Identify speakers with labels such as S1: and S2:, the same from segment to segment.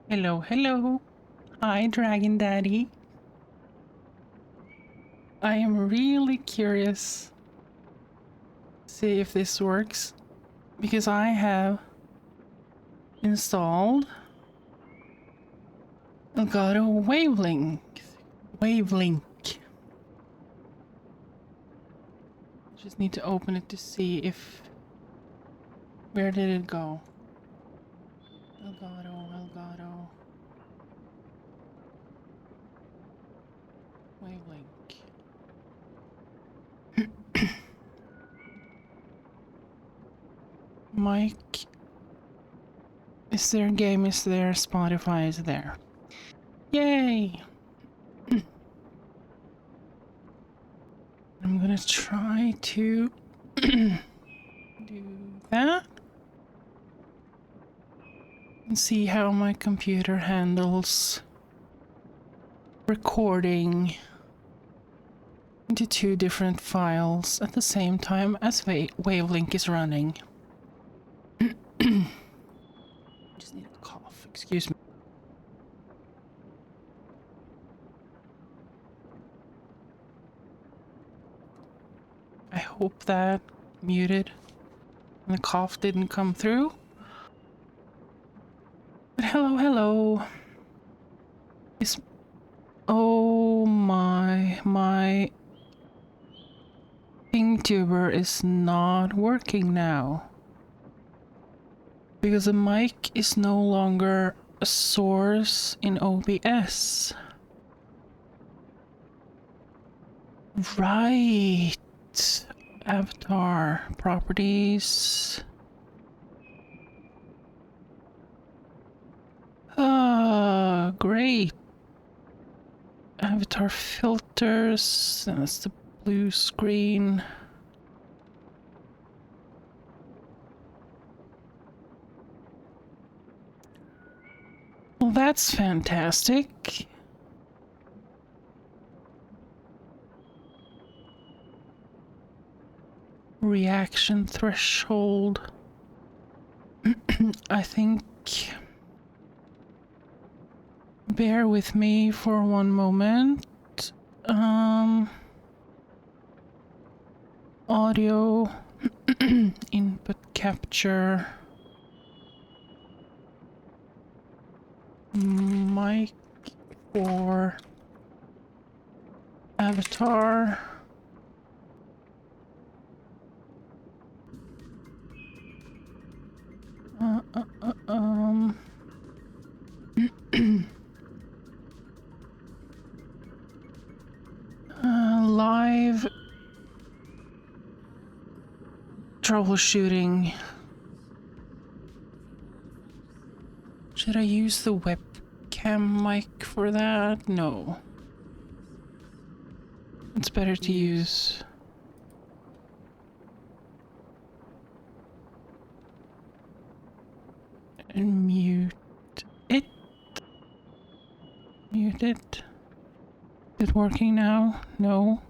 S1: Hello, hello. Hi, Dragon Daddy. I am really curious to see if this works because I have installed Elgato Wavelink. Just need to open it to see if... Where did it go? Elgato. Wavelink. Mike is there, game is there, Spotify is there. Yay! I'm gonna try to do that and see how my computer handles recording into two different files at the same time as Wavelink is running. Just need a cough, excuse me. I hope that muted and the cough didn't come through. But hello. Oh my PingTuber is not working now. Because the mic is no longer a source in OBS. Right. Avatar properties. Great. Avatar filters. And that's the blue screen. Well, that's fantastic. Reaction threshold. I think... Bear with me for one moment. Audio input capture. Mic for avatar. Live troubleshooting. Should I use the webcam mic for that? No. It's better to use... and mute it. Mute it. Is it working now? No.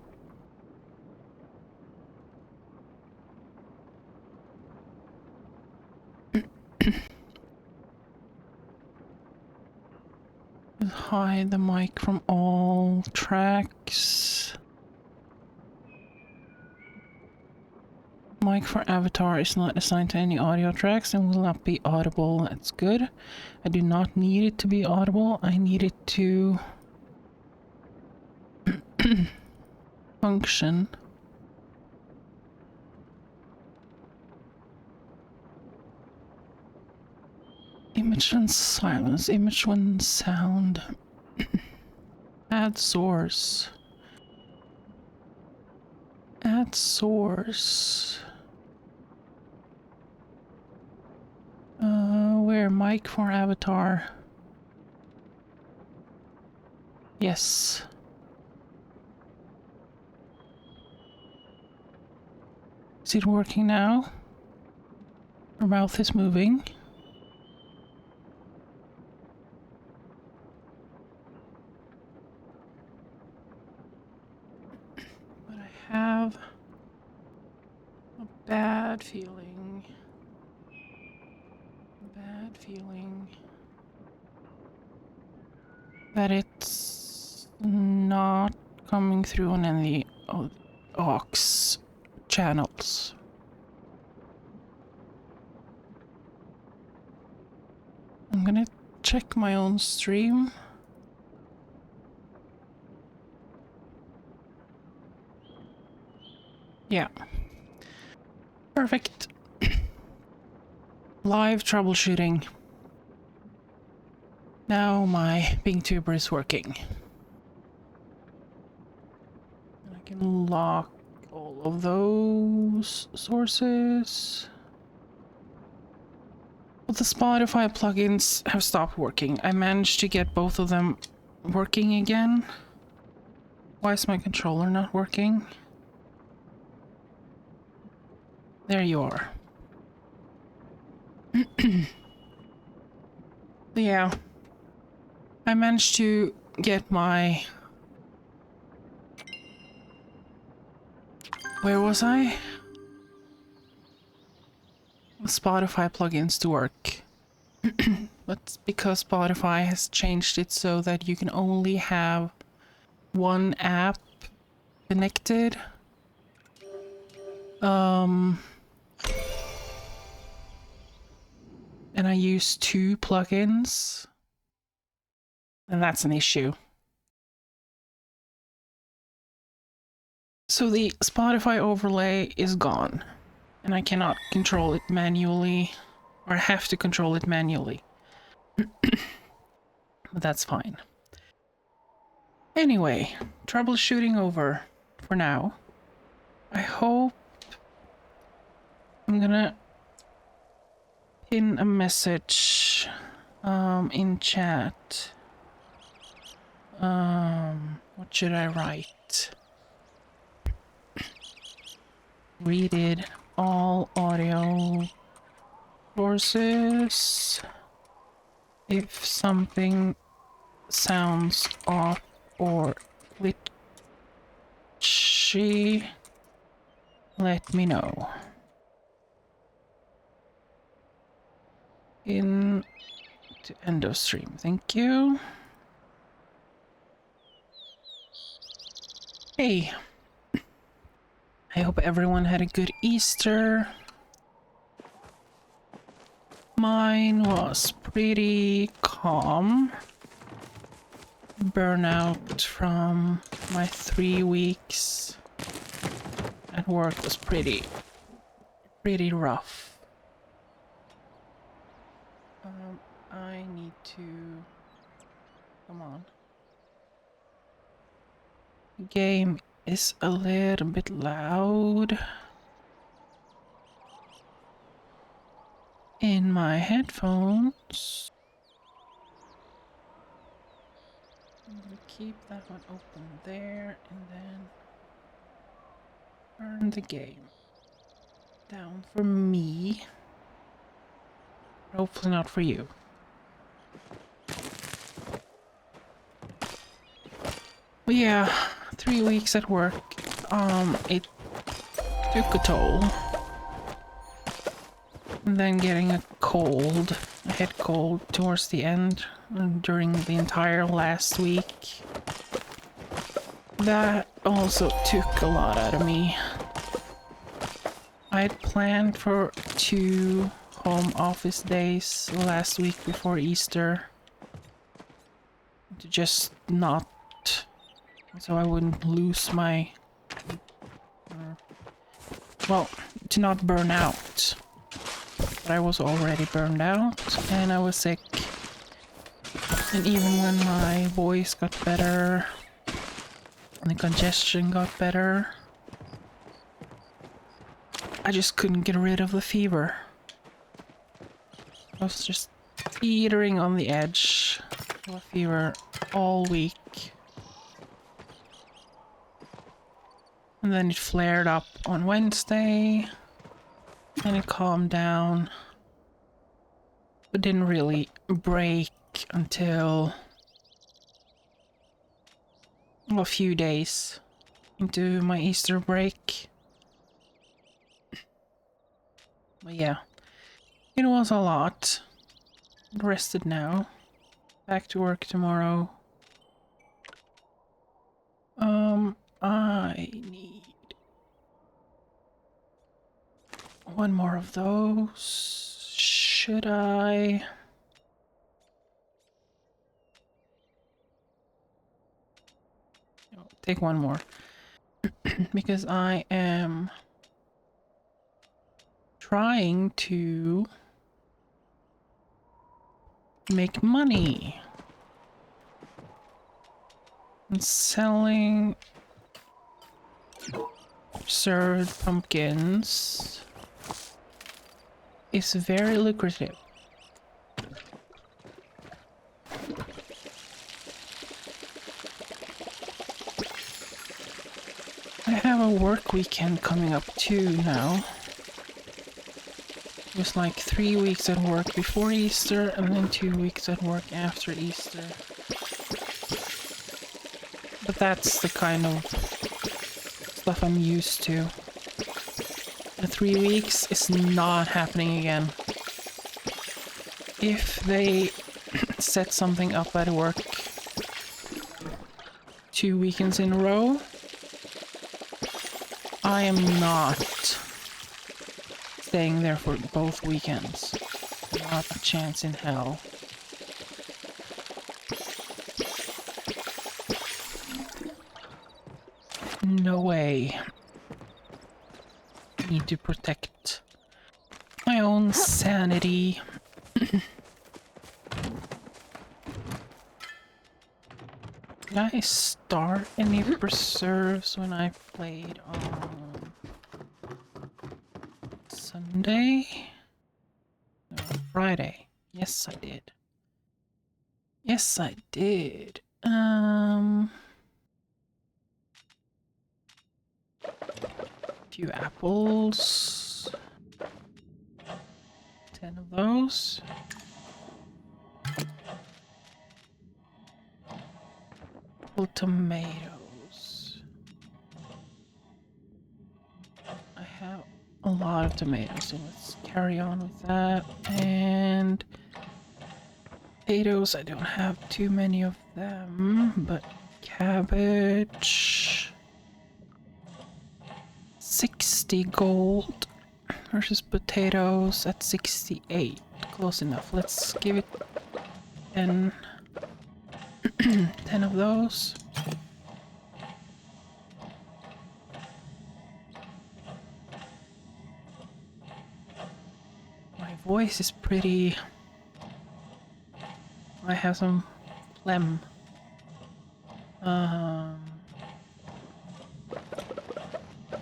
S1: Hide the mic from all tracks. Mic for avatar is not assigned to any audio tracks and will not be audible. That's good. I do not need it to be audible. I need it to function. Image when silence, image when sound. Add source. Add source. Where? Mic for avatar. Yes. Is it working now? Her mouth is moving. But I have a bad feeling. that it's not coming through on any of the aux channels. I'm gonna check my own stream. Yeah. Perfect. Live troubleshooting. Now my BingTuber is working. I can lock all of those sources. But the Spotify plugins have stopped working. I managed to get both of them working again. Why is my controller not working? There you are. Yeah. I managed to get my... Where was I? Spotify plugins to work. But because Spotify has changed it so that you can only have one app connected. And I use 2 plugins. And that's an issue. So the Spotify overlay is gone. And I cannot control it manually. Or I have to control it manually. But that's fine. Anyway, troubleshooting over for now. I hope I'm gonna pin a message in chat. What should I write? Read all audio sources. If something sounds off or glitchy, let me know. In to end of stream. Thank you. Hey. I hope everyone had a good Easter. Mine was pretty calm. Burnout from my 3 weeks at work was pretty rough. I need to... Come on. The game is a little bit loud in my headphones. I'm gonna keep that one open there and then turn the game down for me. Hopefully not for you. But yeah, 3 weeks at work. It took a toll. And then getting a head cold towards the end, during the entire last week. That also took a lot out of me. I had planned for 2 home office days last week before Easter. To just not... So I wouldn't lose my... well, to not burn out. But I was already burned out, and I was sick. And even when my voice got better, and the congestion got better, I just couldn't get rid of the fever. I was just teetering on the edge of a fever all week. And then it flared up on Wednesday, and it calmed down, but didn't really break until a few days into my Easter break. But yeah, it was a lot. Rested now. Back to work tomorrow. one more of those. Should I? No, take one more. Because I am trying to make money. And selling preserved pumpkins is very lucrative. I have a work weekend coming up too now. It was like 3 weeks at work before Easter and then 2 weeks at work after Easter. But that's the kind of stuff I'm used to. The 3 weeks is not happening again. If they set something up at work 2 weekends in a row, I am not staying there for both weekends. Not a chance in hell. No way. Need to protect my own sanity. Did I start any preserves when I played on Sunday? No, Friday. Yes, I did. Yes, I did. Few apples. 10 of those. Apple tomatoes. I have a lot of tomatoes, so let's carry on with that. And potatoes, I don't have too many of them, but cabbage. 60 gold versus potatoes at 68. Close enough. Let's give it 10, 10 of those. My voice is pretty... I have some phlegm.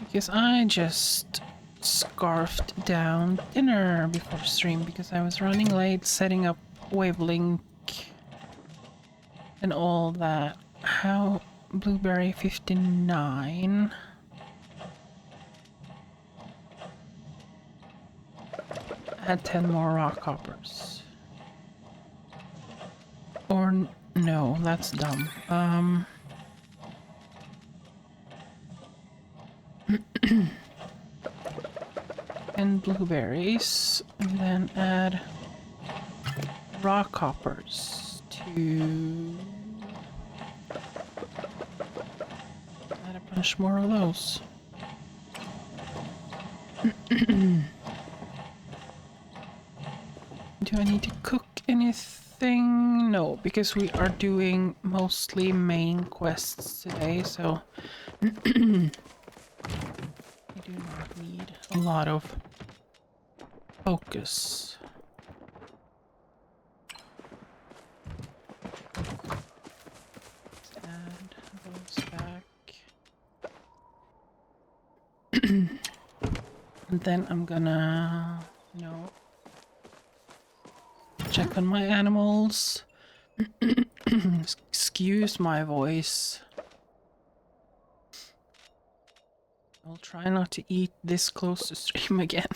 S1: Because I just scarfed down dinner before stream because I was running late setting up Wavelink and all that. How? Blueberry 59. Add 10 more rock hoppers. Or no, that's dumb. And blueberries, and then add rock hoppers to add a bunch more of those. Do I need to cook anything? No, because we are doing mostly main quests today, so I do not need a lot of focus. Add those back. And then I'm gonna, check on my animals. Excuse my voice. I'll try not to eat this close to stream again.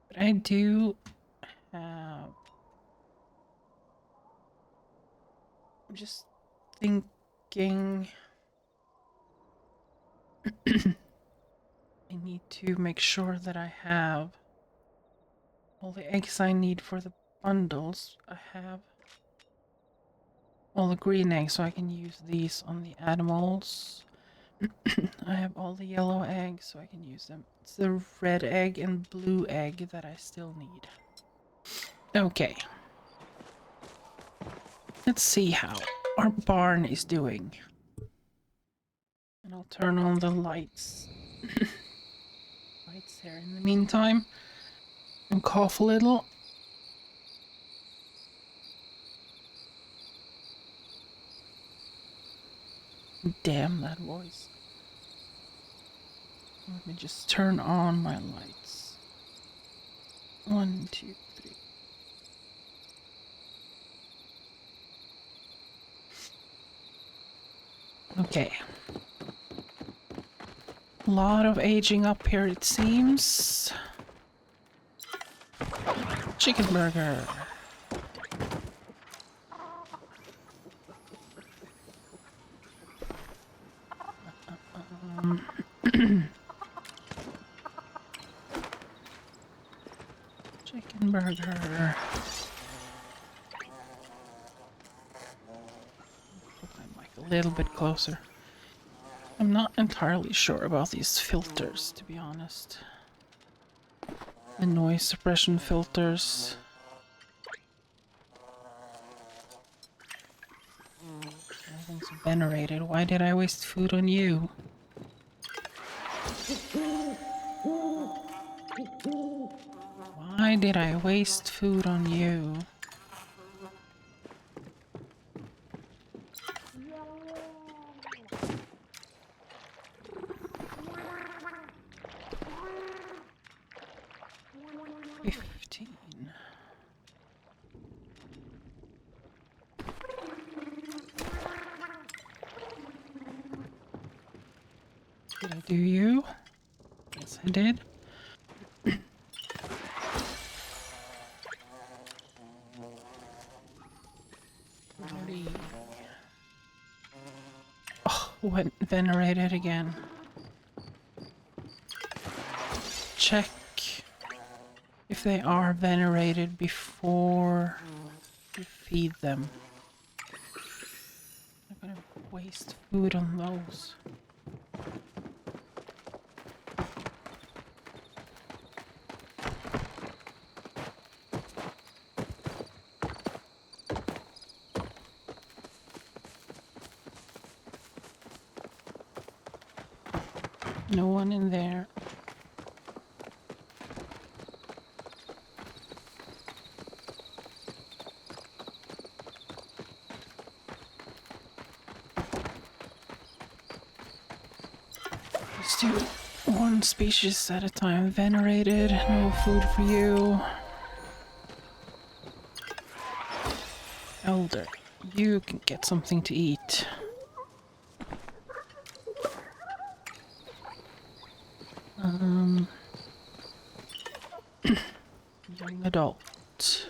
S1: But I do have... I'm just thinking... I need to make sure that I have all the eggs I need for the bundles. I have all the green eggs so I can use these on the animals. I have all the yellow eggs so I can use them. It's the red egg and blue egg that I still need. Okay. Let's see how our barn is doing. And I'll turn on the lights. Lights here in the meantime. And cough a little. Damn that voice. Let me just turn on my lights. 1, 2, 3. Okay. A lot of aging up here, it seems. Chicken burger. Chicken burger. Put my mic a little bit closer. I'm not entirely sure about these filters, to be honest. The noise suppression filters. Everything's venerated. Why did I waste food on you? Why did I waste food on you? Did I do you? Yes, I did. Oh, went venerated again. Check if they are venerated before you feed them. I'm gonna waste food on those. No one in there. Let's do one species at a time. Venerated, no food for you. Elder, you can get something to eat. Young adult.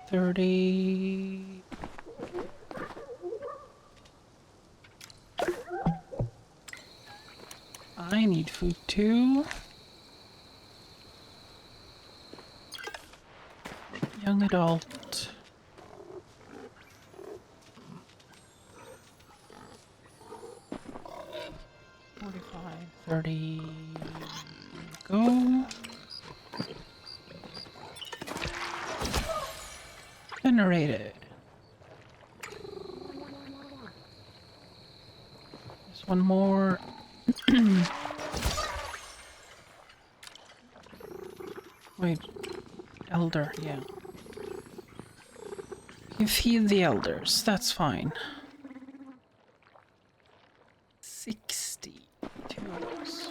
S1: 30. I need food too. Young adult. $45, $30. Go. Venerated. There's one more. Wait. Elder, yeah. You feed the elders, that's fine. 60 tools.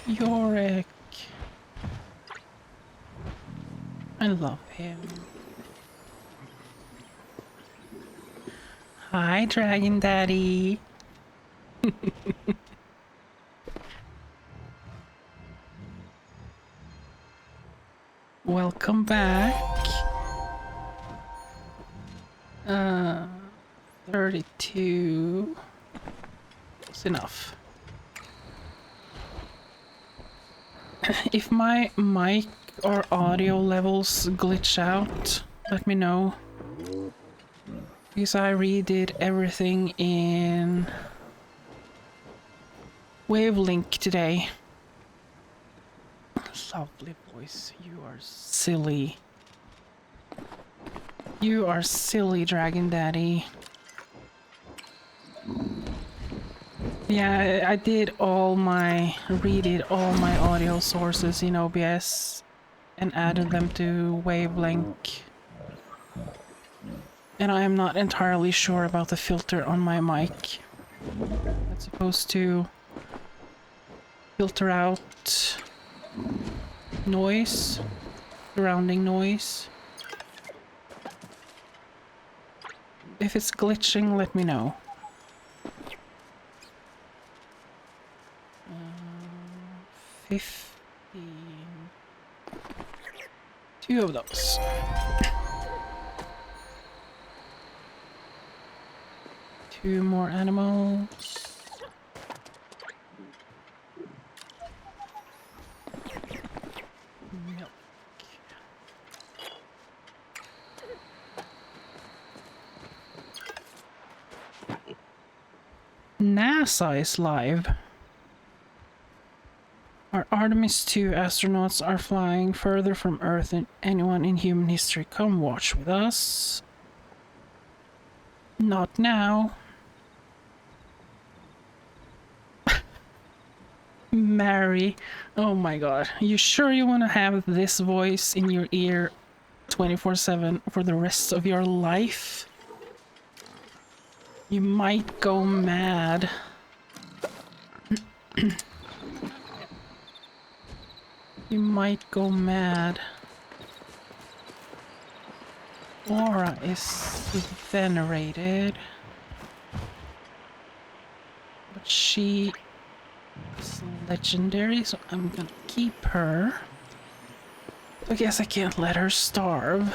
S1: Yorick. I love him. Hi, Dragon Daddy. welcome back. 32 is enough. If my mic or audio levels glitch out, let me know. Because I redid everything in Wavelink today. Lovely voice. You are silly. You are silly, Dragon Daddy. Yeah, I redid all my audio sources in OBS and added them to Wavelink. And I am not entirely sure about the filter on my mic. It's supposed to filter out noise, surrounding noise. If it's glitching, let me know. 15. 2 of those. Two more animals. Milk. NASA is live. Our Artemis 2 astronauts are flying further from Earth than anyone in human history. Come watch with us. Not now. Mary. Oh my god. You sure you want to have this voice in your ear 24/7 for the rest of your life? You might go mad. You might go mad. Aura is venerated. But she is legendary, so I'm gonna keep her. I guess I can't let her starve.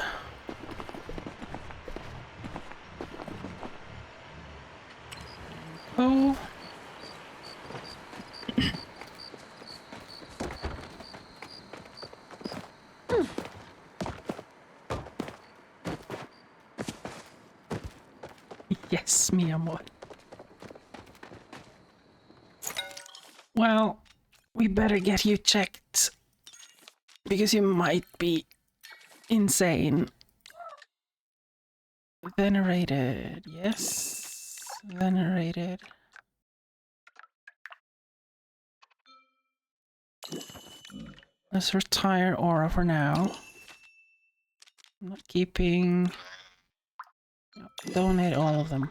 S1: Oh. Yes, mi amor. Well, we better get you checked. Because you might be insane. Venerated. Yes. Venerated. Let's retire Aura for now. I'm not keeping... No, donate all of them.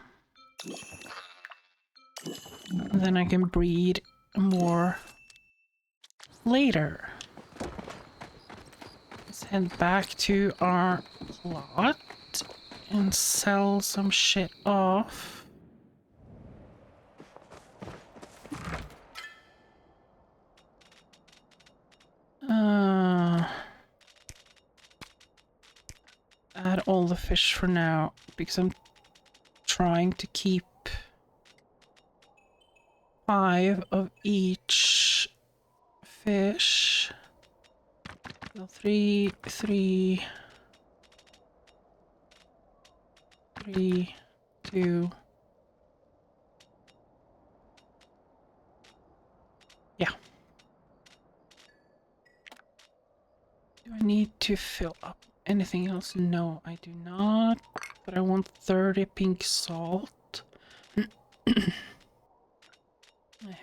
S1: And then I can breed more later. Let's head back to our plot and sell some shit off. Add all the fish for now because I'm trying to keep 5 of each fish. So 3, 3, 3, 2. Yeah. Do I need to fill up anything else? No, I do not. But I want 30 pink salt. I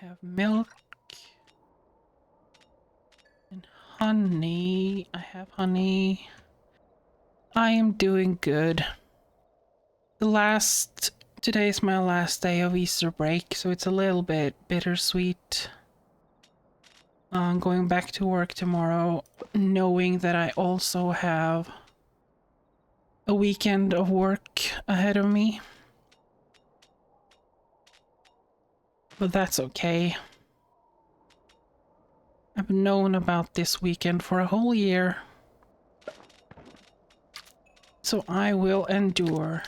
S1: have milk. And honey. I have honey. I am doing good. Today is my last day of Easter break, so it's a little bit bittersweet. Going back to work tomorrow, knowing that I also have a weekend of work ahead of me. But that's okay. I've known about this weekend for a whole year. So I will endure.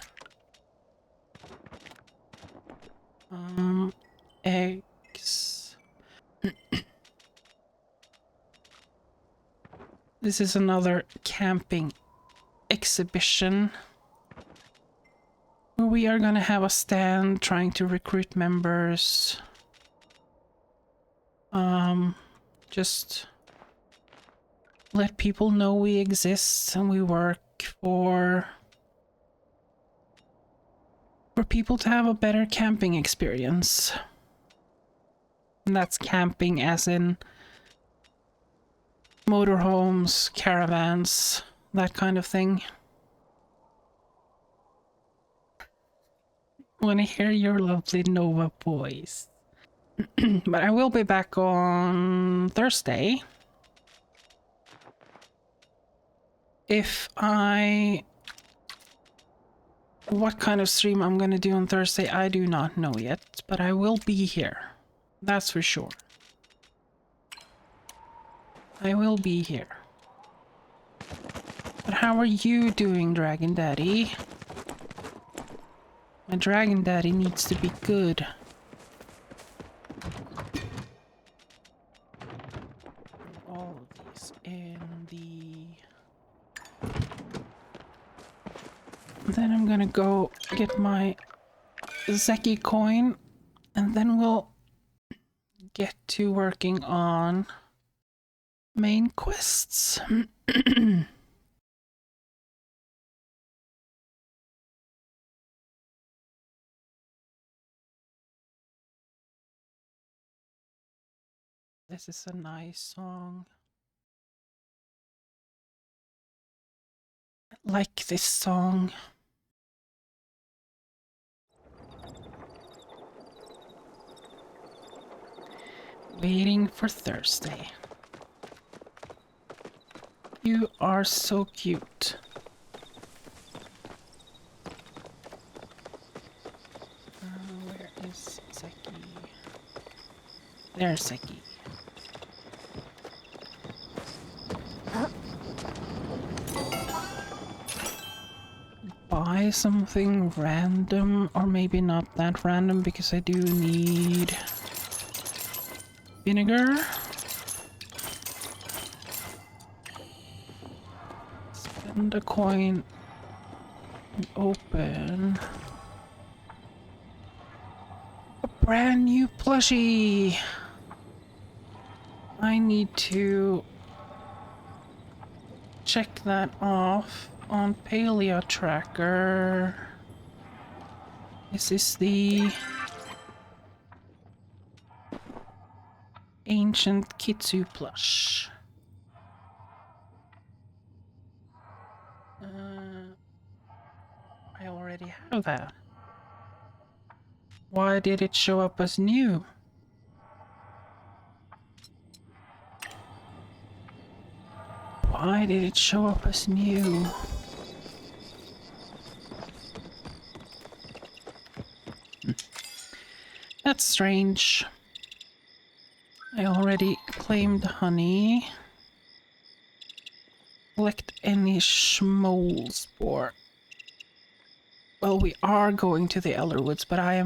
S1: Eggs. This is another camping exhibition where we are gonna have a stand trying to recruit members. Just let people know we exist and we work for people to have a better camping experience. And that's camping as in motorhomes, caravans, that kind of thing. I want to hear your lovely Nova voice. But I will be back on Thursday. What kind of stream I'm gonna do on Thursday, I do not know yet, but I will be here. That's for sure. I will be here. But how are you doing, Dragon Daddy? My Dragon Daddy needs to be good. All of these in the... Then I'm gonna go get my Zeki coin, and then we'll get to working on main quests. This is a nice song. I like this song. Waiting for Thursday. You are so cute. Where is Zeki? There's Zeki. Buy something random, or maybe not that random, because I do need vinegar. Spend a coin and open a brand new plushie. I need to check that off on Palia tracker. This is the ancient Kitsu plush. I already have that. Why did it show up as new? Why did it show up as new? That's strange. I already claimed honey. Collect any Schmollspore. Well, we are going to the Elderwoods, but I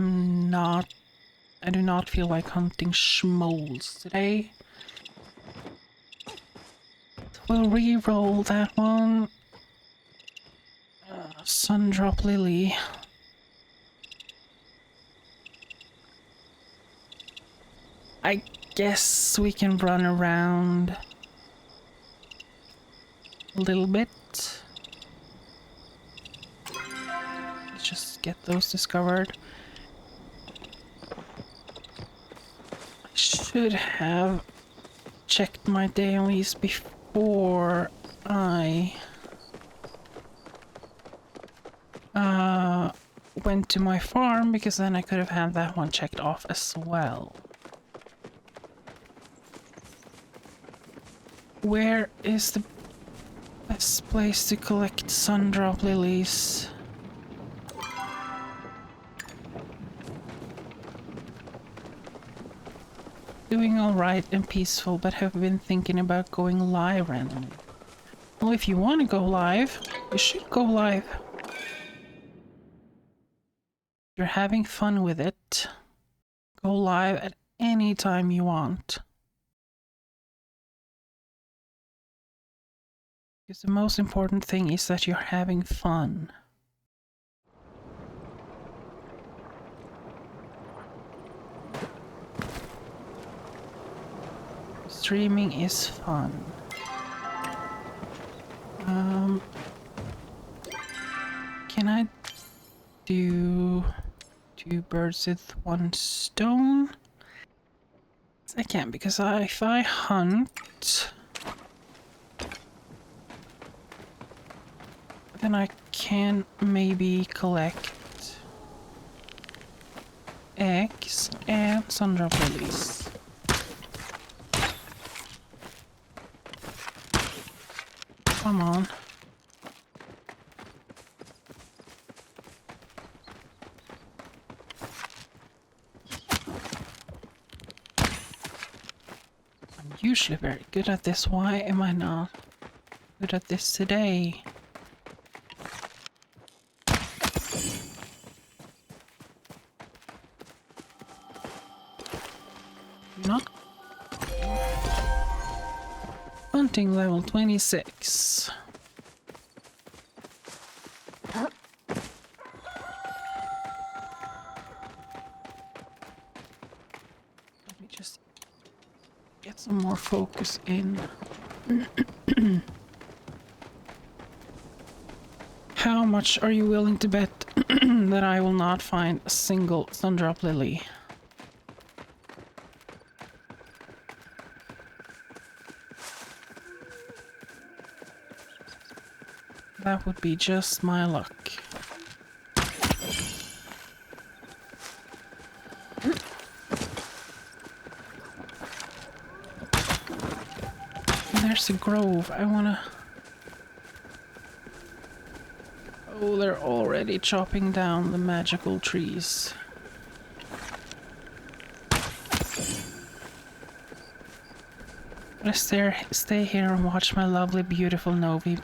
S1: do not feel like hunting Schmolls today. We'll re-roll that one. Sundrop Lily. I guess we can run around a little bit. Let's just get those discovered. I should have checked my dailies before I went to my farm, because then I could have had that one checked off as well. Where is the best place to collect sundrop lilies? Doing alright and peaceful, but have been thinking about going live randomly. Well, if you want to go live, you should go live. If you're having fun with it, go live at any time you want. Because the most important thing is that you're having fun. Streaming is fun. Can I do 2 birds with 1 stone? I can't, because if I hunt, then I can maybe collect eggs and sundrop lilies. Come on. I'm usually very good at this. Why am I not good at this today? Not hunting level 26. Let me just get some more focus in. How much are you willing to bet that I will not find a single sundrop lily? That would be just my luck. There's a grove. I wanna... Oh, they're already chopping down the magical trees. I stay here and watch my lovely, beautiful Novi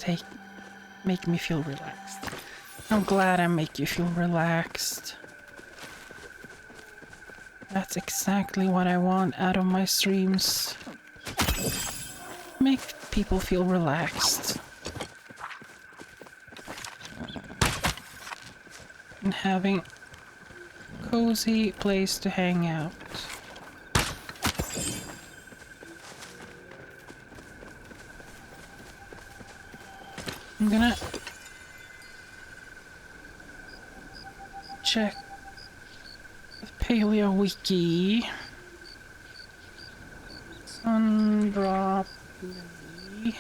S1: make me feel relaxed. I'm glad I make you feel relaxed. That's exactly what I want out of my streams. Make people feel relaxed. And having a cozy place to hang out. I'm gonna check the Palia wiki. Sundrop lily.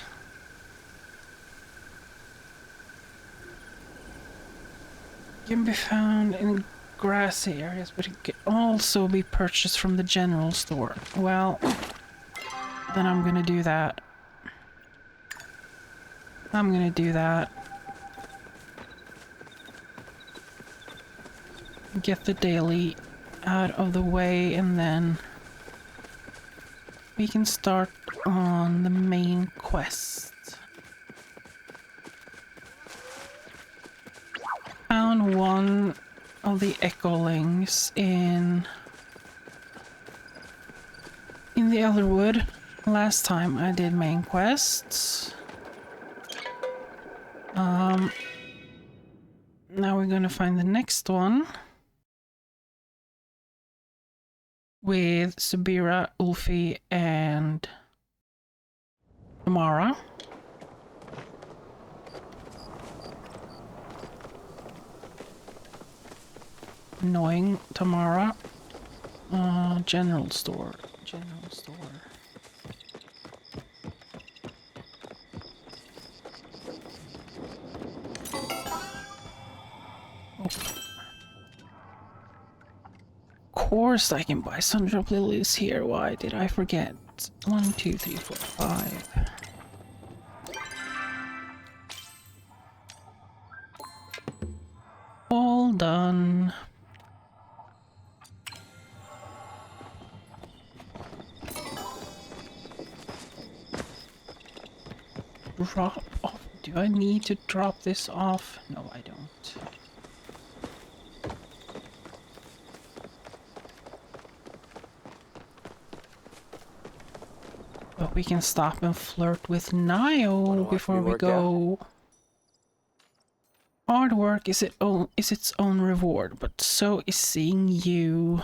S1: Can be found in grassy areas, but it can also be purchased from the general store. Well, then I'm gonna do that. I'm gonna do that. Get the daily out of the way, and then we can start on the main quest. Found one of the echolings in the Elderwood last time I did main quests. Now we're gonna find the next one with Sabira, Ulfi, and Tamara. Annoying Tamara. General store. General store. Of course I can buy sundrop lilies here. Why did I forget? 1, 2, 3, 4, 5. All done. drop off. Do I need to drop this off? No, I don't. But we can stop and flirt with Nio before we go. Hard work is its own reward, but so is seeing you.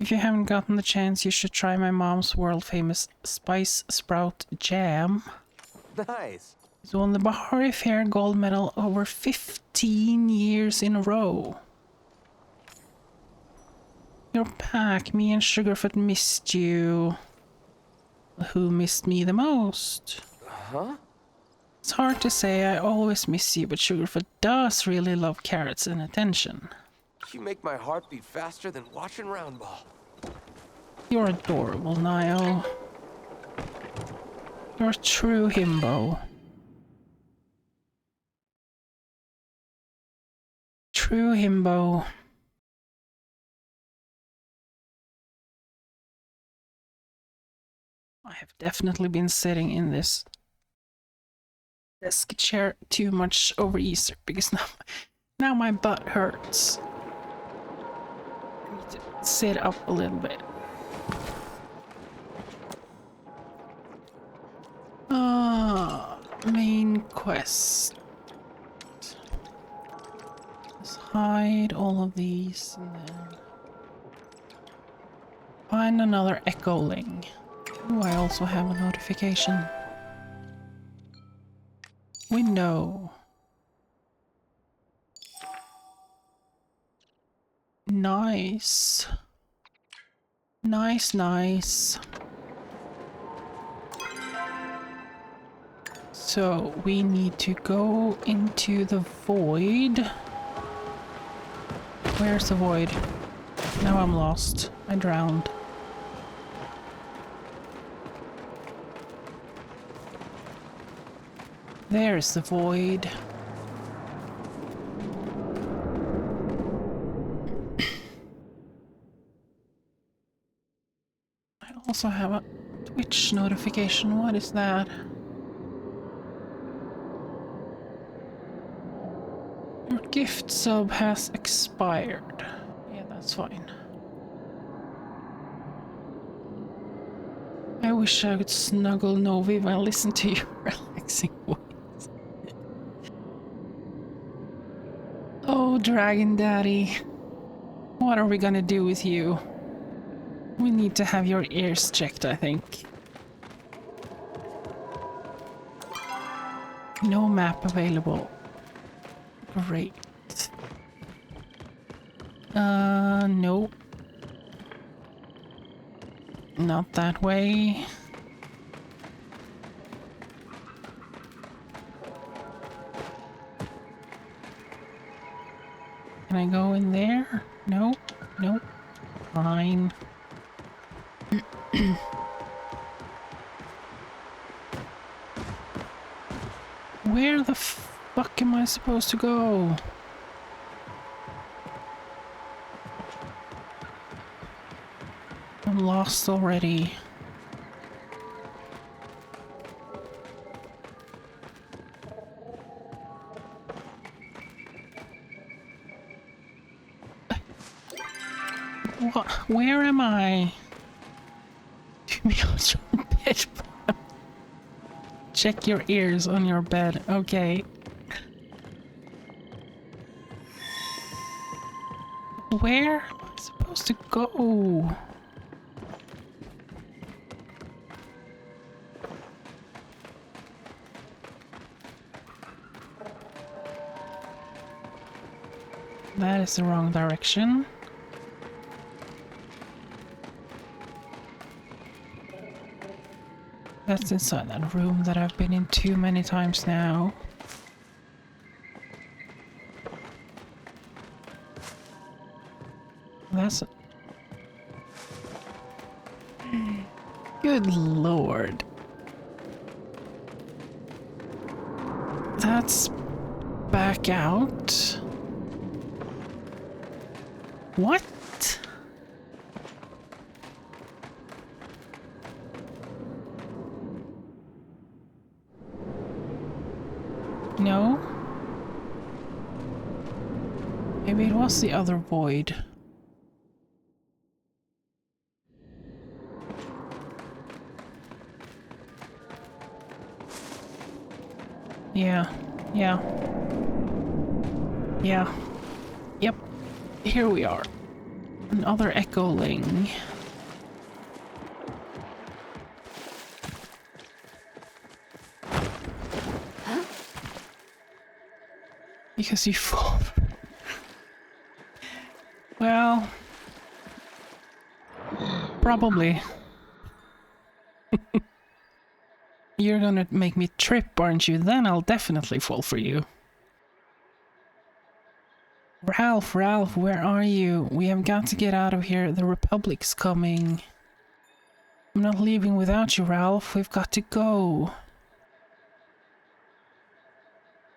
S1: If you haven't gotten the chance, you should try my mom's world-famous spice sprout jam.
S2: Nice.
S1: It's won the Bahari Fair gold medal over 15 years in a row. Your pack, me and Sugarfoot missed you. Who missed me the most?
S2: Huh?
S1: It's hard to say, I always miss you, but Sugarfoot does really love carrots and attention.
S2: You make my heart beat faster than watching Roundball.
S1: You're adorable, Niall. You're a true himbo. True himbo. I have definitely been sitting in this desk chair too much over Easter because now my butt hurts. I need to sit up a little bit. Main quest. Let's hide all of these and then find another echoling. Oh, I also have a notification. Window. Nice. Nice. So we need to go into the void. Where's the void? Now I'm lost. I drowned. There's the void. I also have a Twitch notification. What is that? Your gift sub has expired. Yeah, that's fine. I wish I could snuggle Novi while listening to your relaxing voice. Oh, Dragon Daddy. What are we gonna do with you? We need to have your ears checked, I think. No map available. Great. Nope. Not that way. Can I go in there? Nope. Nope. Fine. Where the fuck am I supposed to go? I'm lost already. What? Where am I? Do me on your bed. Check your ears on your bed. Okay. Where am I supposed to go? That is the wrong direction. That's inside that room that I've been in too many times now. That's... Good lord. That's back out. What? No? Maybe it was the other void. Yeah. Yeah. Yeah. Yep. Here we are. Another echoing.
S3: Huh?
S1: Because you fall. Well, probably. You're gonna make me trip, aren't you? Then I'll definitely fall for you. Ralph, Ralph, where are you? We have got to get out of here. The Republic's coming. I'm not leaving without you, Ralph. We've got to go.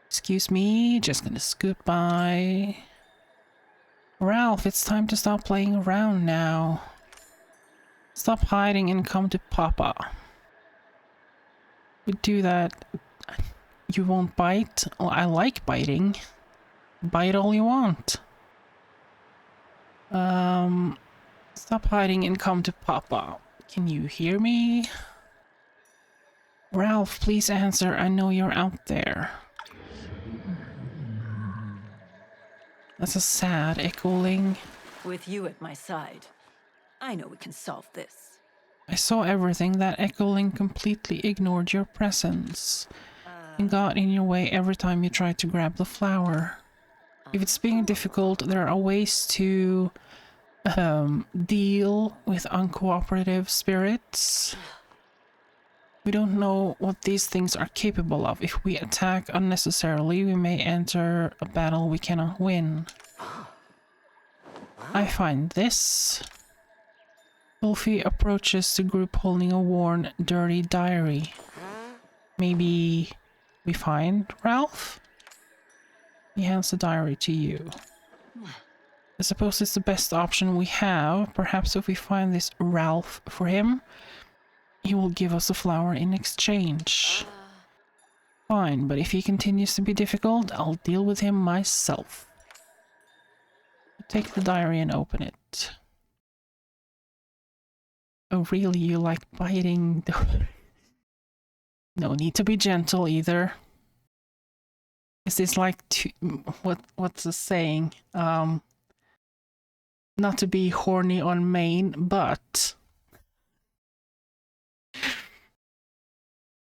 S1: Excuse me, just gonna scoot by. Ralph, it's time to stop playing around now. Stop hiding and come to Papa. We do that. You won't bite? Well, I like biting. Bite all you want. Stop hiding and come to Papa. Can you hear me? Ralph, please answer. I know you're out there. That's a sad echoing.
S3: With you at my side, I know we can solve this.
S1: I saw everything. That echoing completely ignored your presence and got in your way every time you tried to grab the flower. If it's being difficult, there are ways to deal with uncooperative spirits. We don't know what these things are capable of. If we attack unnecessarily, we may enter a battle we cannot win. I find this. Wolfie approaches the group holding a worn, dirty diary. Maybe we find Ralph? He hands the diary to you. I suppose it's the best option we have. Perhaps if we find this Ralph for him, he will give us a flower in exchange. Fine, but if he continues to be difficult, I'll deal with him myself. Take the diary and open it. Oh really, you like biting the... No need to be gentle either. Is this like what's the saying? Not to be horny on main, but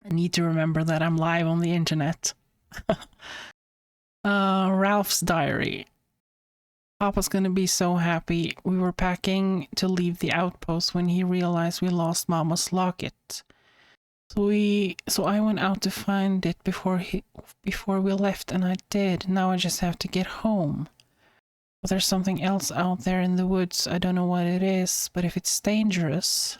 S1: I need to remember that I'm live on the internet. Ralph's diary. Papa's gonna be so happy. We were packing to leave the outpost when he realized we lost Mama's locket. So I went out to find it before we left, and I did. Now I just have to get home. But there's something else out there in the woods. I don't know what it is, but if it's dangerous,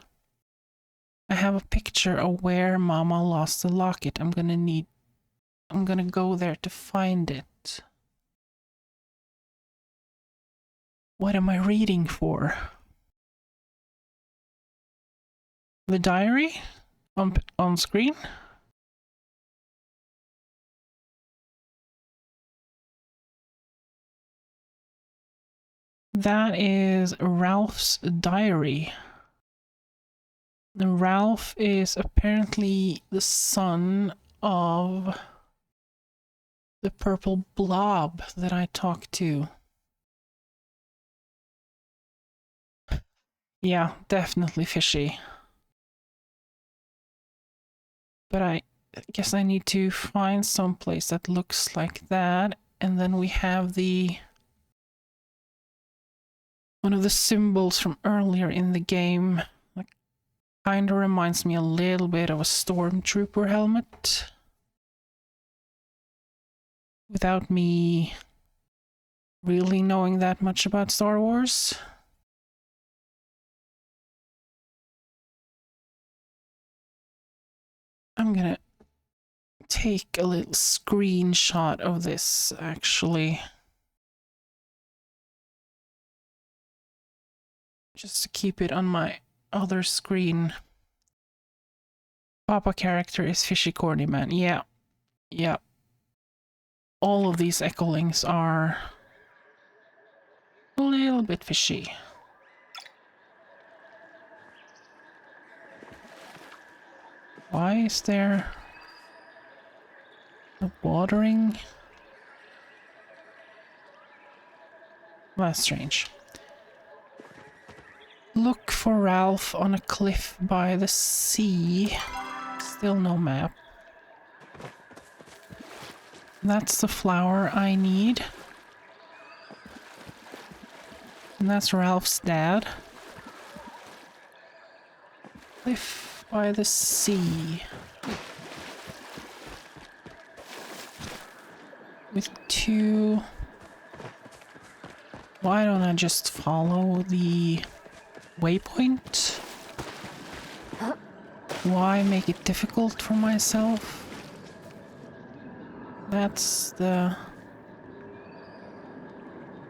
S1: I have a picture of where Mama lost the locket. I'm gonna go there to find it. What am I reading for? The diary? On screen? That is Ralph's diary. And Ralph is apparently the son of the purple blob that I talked to. Yeah, definitely fishy. But I guess I need to find some place that looks like that. And then we have one of the symbols from earlier in the game. Like, kind of reminds me a little bit of a stormtrooper helmet. Without me really knowing that much about Star Wars. I'm gonna take a little screenshot of this, actually. Just to keep it on my other screen. Papa character is Fishy Corny Man. Yeah. Yeah. all of these echolings are a little bit fishy. Why is there a watering? That's strange. Look for Ralph on a cliff by the sea. Still no map. That's the flower I need. And that's Ralph's dad. Cliff by the sea. With 2... Why don't I just follow the waypoint? Why make it difficult for myself? That's the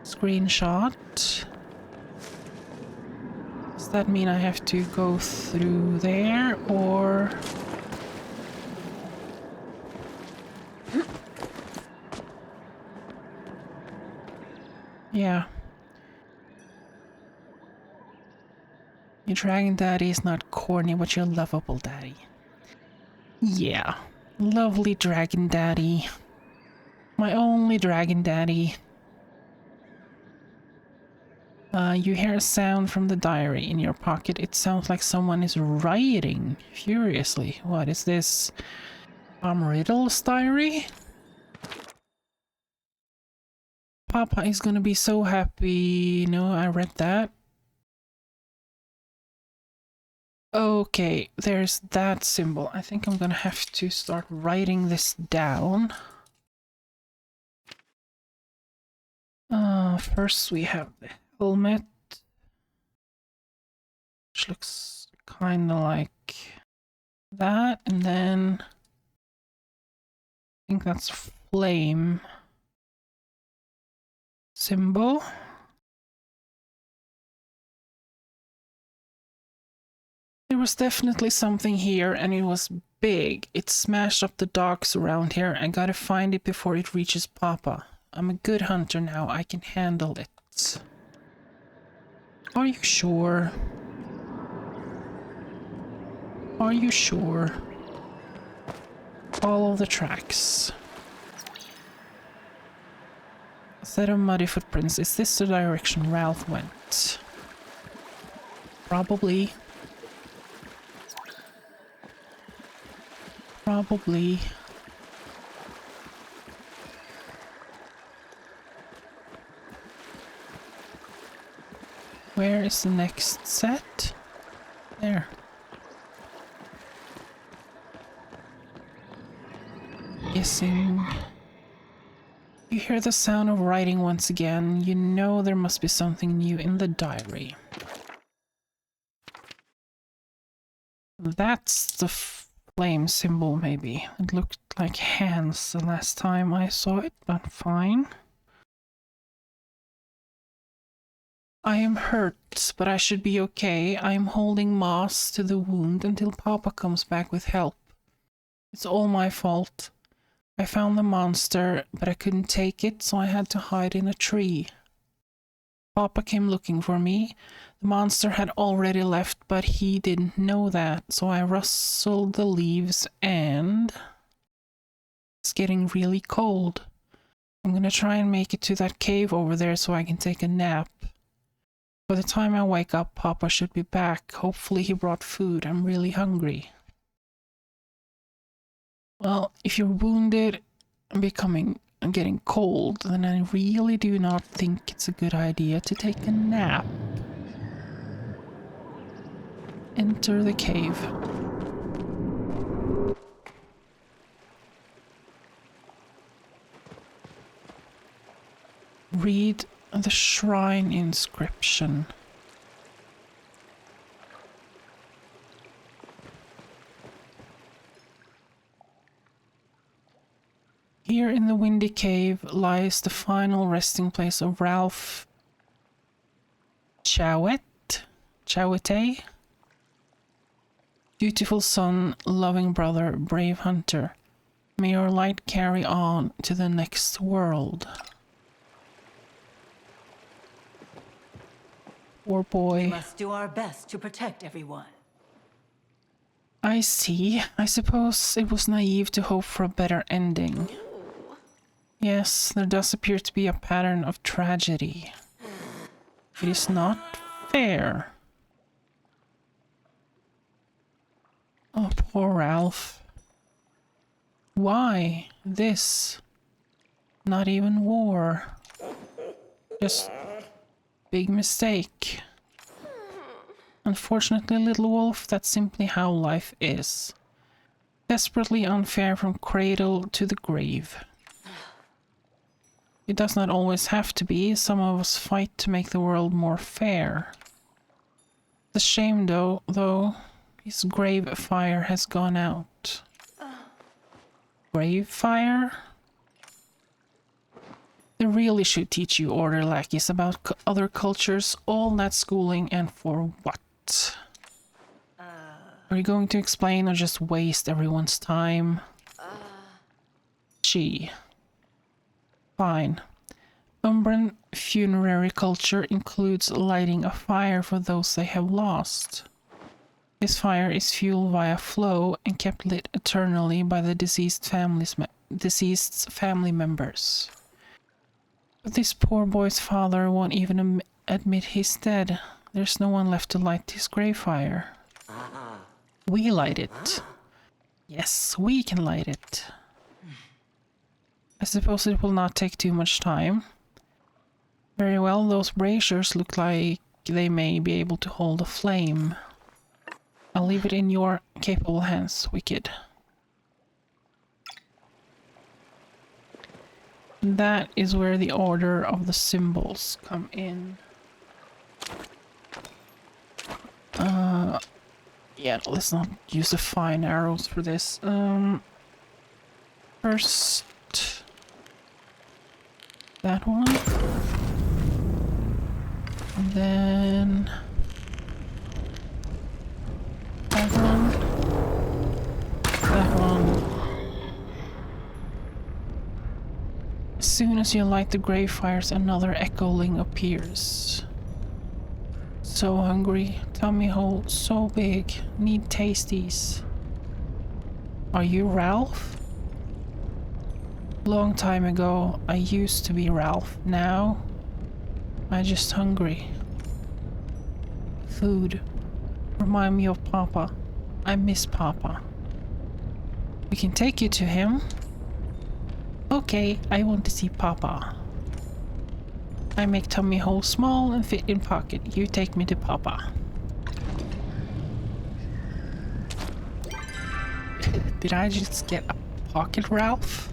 S1: screenshot. Does that mean I have to go through there, or... Yeah. Your dragon daddy is not corny, but your lovable daddy. Yeah. Lovely dragon daddy. My only dragon daddy. You hear a sound from the diary in your pocket. It sounds like someone is writing furiously. What is this? Riddle's diary? Papa is gonna be so happy. No, I read that. Okay, there's that symbol. I think I'm gonna have to start writing this down. First we have the helmet, which looks kind of like that, and then I think that's flame symbol. There was definitely something here, and it was big. It smashed up the docks around here. I gotta find it before it reaches Papa. I'm a good hunter now. I can handle it. Are you sure? Are you sure? Follow the tracks. A set of muddy footprints. Is this the direction Ralph went? Probably. Probably. Where is the next set? There. Guessing. You hear the sound of writing once again. You know there must be something new in the diary. That's the flame symbol, maybe. It looked like hands the last time I saw it, but fine. I am hurt, but I should be okay. I am holding moss to the wound until Papa comes back with help. It's all my fault. I found the monster, but I couldn't take it, so I had to hide in a tree. Papa came looking for me. The monster had already left, but he didn't know that, so I rustled the leaves and... It's getting really cold. I'm gonna try and make it to that cave over there so I can take a nap. By the time I wake up, Papa should be back. Hopefully he brought food. I'm really hungry. Well, if you're wounded and getting cold, then I really do not think it's a good idea to take a nap. Enter the cave. Read the shrine inscription. Here in the windy cave lies the final resting place of Ralph Chowette? Dutiful son, loving brother, brave hunter. May your light carry on to the next world. Poor
S3: We
S1: boy.
S3: must do our best to protect everyone.
S1: I see. I suppose it was naive to hope for a better ending. Yes, there does appear to be a pattern of tragedy. It is not fair. Oh, poor Ralph. Why this? Not even war. Just big mistake. Unfortunately, little wolf, that's simply how life is. Desperately unfair from cradle to the grave. It does not always have to be. Some of us fight to make the world more fair. It's a shame though, his grave fire has gone out. Grave fire? They really should teach you order lackeys about other cultures, all that schooling, and for what? Are you going to explain or just waste everyone's time? Gee. Fine. Umbran funerary culture includes lighting a fire for those they have lost. This fire is fueled via flow and kept lit eternally by the deceased's family members. But this poor boy's father won't even admit he's dead. There's no one left to light his grave fire. We light it. Yes, we can light it. I suppose it will not take too much time. Very well, those braziers look like they may be able to hold a flame. I'll leave it in your capable hands, Wicked. That is where the order of the symbols come in. Yeah, let's not use the fine arrows for this. First... that one. And then... that one. That one. As soon as you light the grave fires, another echoing appears. So hungry, tummy hole so big, need tasties. Are you Ralph? Long time ago, I used to be Ralph. Now, I'm just hungry. Food. Remind me of Papa. I miss Papa. We can take you to him. Okay, I want to see Papa. I make tummy hole small and fit in pocket. You take me to Papa. Did I just get a pocket Ralph?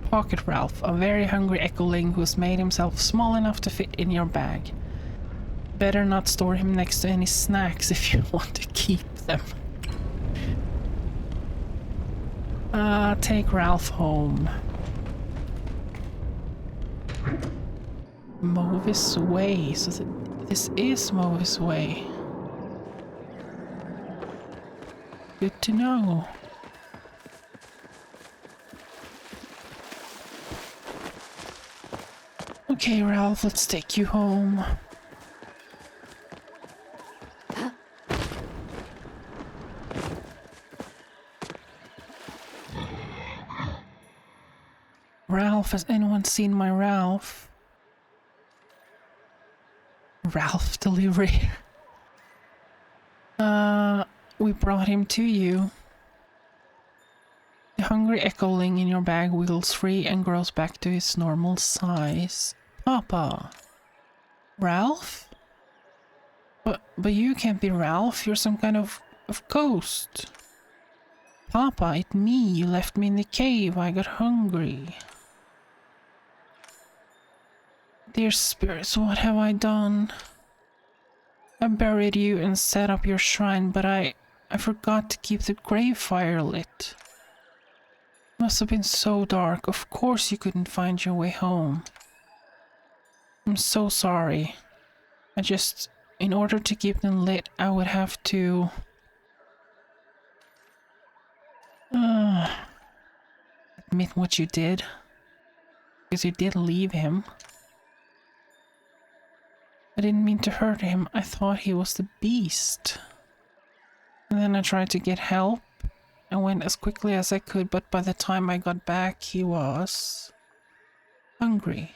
S1: Pocket Ralph, a very hungry echoling who's made himself small enough to fit in your bag. Better not store him next to any snacks if you want to keep them. Take Ralph home. Movis Way, so this is Movis Way. Good to know. Okay, Ralph, let's take you home. Ralph, has anyone seen my Ralph? Ralph delivery. We brought him to you. The hungry echoling in your bag wiggles free and grows back to his normal size. Papa. Ralph? But you can't be Ralph, you're some kind of ghost. Papa, it's me, you left me in the cave, I got hungry. Dear spirits, what have I done? I buried you and set up your shrine, but I forgot to keep the grave fire lit. It must have been so dark, of course you couldn't find your way home. I'm so sorry. In order to keep them lit, I would have to... Admit what you did. Because you did leave him. I didn't mean to hurt him. I thought he was the beast. And then I tried to get help. I went as quickly as I could, but by the time I got back, he was hungry.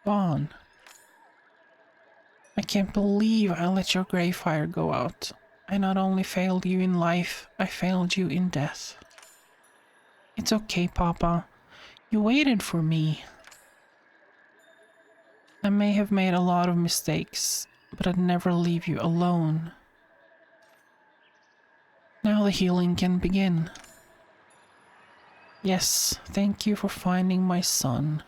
S1: Gone. I can't believe I let your grey fire go out. I not only failed you in life, I failed you in death. It's okay, Papa. You waited for me. I may have made a lot of mistakes, but I'd never leave you alone. Now the healing can begin. Yes, thank you for finding my son.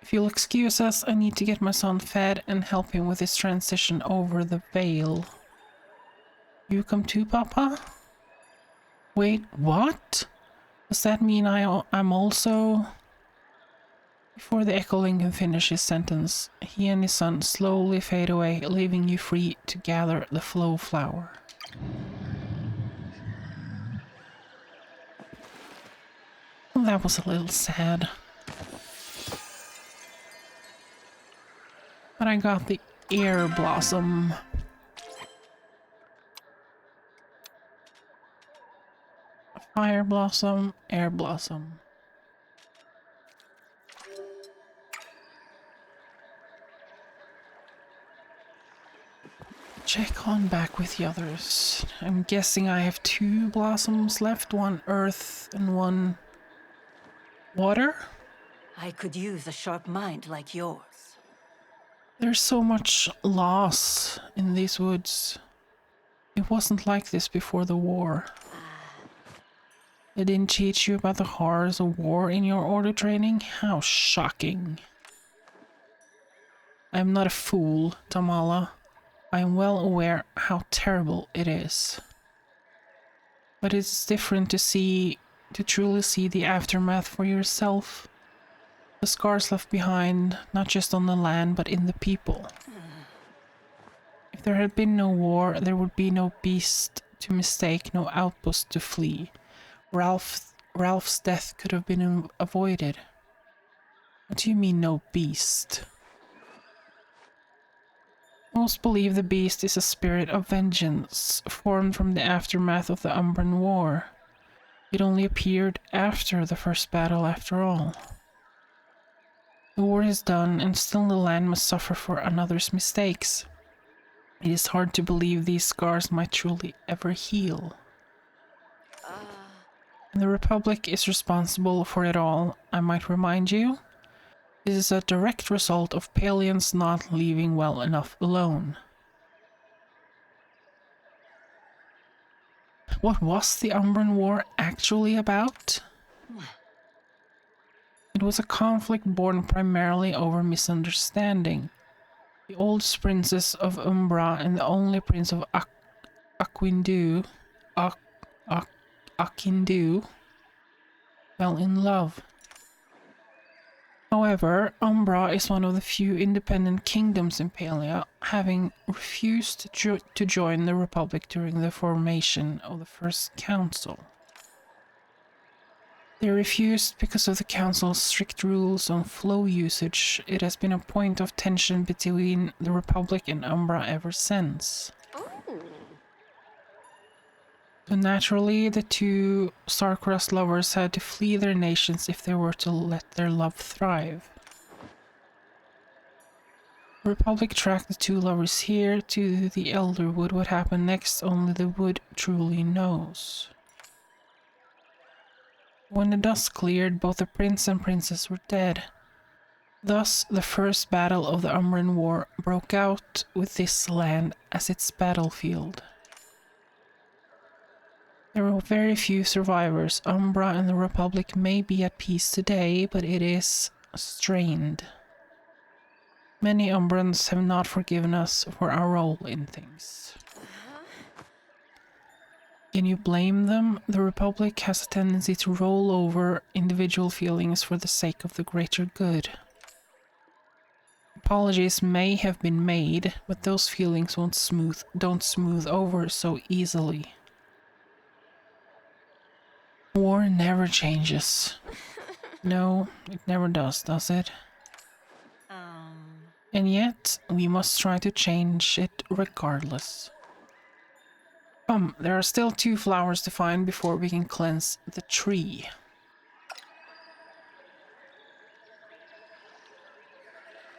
S1: If you'll excuse us, I need to get my son fed and help him with his transition over the veil. You come too, Papa? Wait, what? Does that mean I'm also... Before the Echoling can finish his sentence, he and his son slowly fade away, leaving you free to gather the flow flower. Well, that was a little sad. But I got the air blossom. Fire blossom, air blossom. Check on back with the others. I'm guessing I have 2 blossoms left, one earth and one water.
S3: I could use a sharp mind like yours.
S1: There's so much loss in these woods. It wasn't like this before the war. They didn't teach you about the horrors of war in your order training? How shocking. I am not a fool, Tamala. I am well aware how terrible it is. But it's different to truly see the aftermath for yourself. The scars left behind, not just on the land, but in the people. If there had been no war, there would be no beast to mistake, no outpost to flee. Ralph's death could have been avoided. What do you mean, no beast? Most believe the beast is a spirit of vengeance, formed from the aftermath of the Umbran War. It only appeared after the first battle, after all. The war is done, and still the land must suffer for another's mistakes. It is hard to believe these scars might truly ever heal. And the Republic is responsible for it all, I might remind you. This is a direct result of Palians not leaving well enough alone. What was the Umbran War actually about? It was a conflict born primarily over misunderstanding. The oldest princess of Umbra and the only prince of Akindu fell in love. However, Umbra is one of the few independent kingdoms in Palia, having refused to join the Republic during the formation of the First Council. They refused because of the Council's strict rules on flow usage. It has been a point of tension between the Republic and Umbra ever since. So naturally, the two star-crossed lovers had to flee their nations if they were to let their love thrive. The Republic tracked the two lovers here to the Elderwood. What happened next, only the wood truly knows. When the dust cleared, both the prince and princess were dead. Thus, the first battle of the Umbran War broke out with this land as its battlefield. There were very few survivors. Umbra and the Republic may be at peace today, but it is strained. Many Umbrans have not forgiven us for our role in things. Can you blame them? The Republic has a tendency to roll over individual feelings for the sake of the greater good. Apologies may have been made, but those feelings don't smooth over so easily. War never changes. No, it never does it? And yet, we must try to change it regardless. Come, there are still 2 flowers to find before we can cleanse the tree.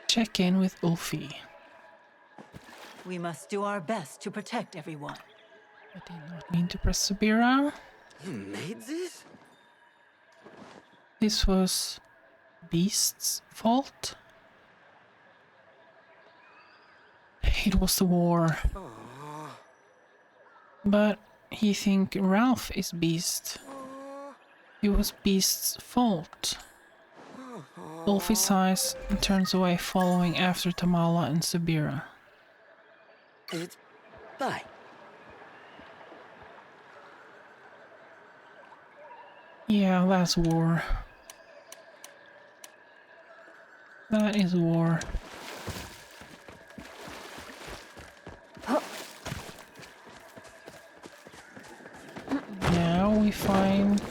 S1: Check in with Ulfi.
S3: We must do our best to protect everyone.
S1: I did not mean to press Subira.
S2: You made this?
S1: This was Beast's fault. It was the war. But he think Ralph is Beast. It was Beast's fault. Ulfi sighs and turns away, following after Tamala and Subira.
S2: It's bye.
S1: Yeah, that's war. That is war. Now we find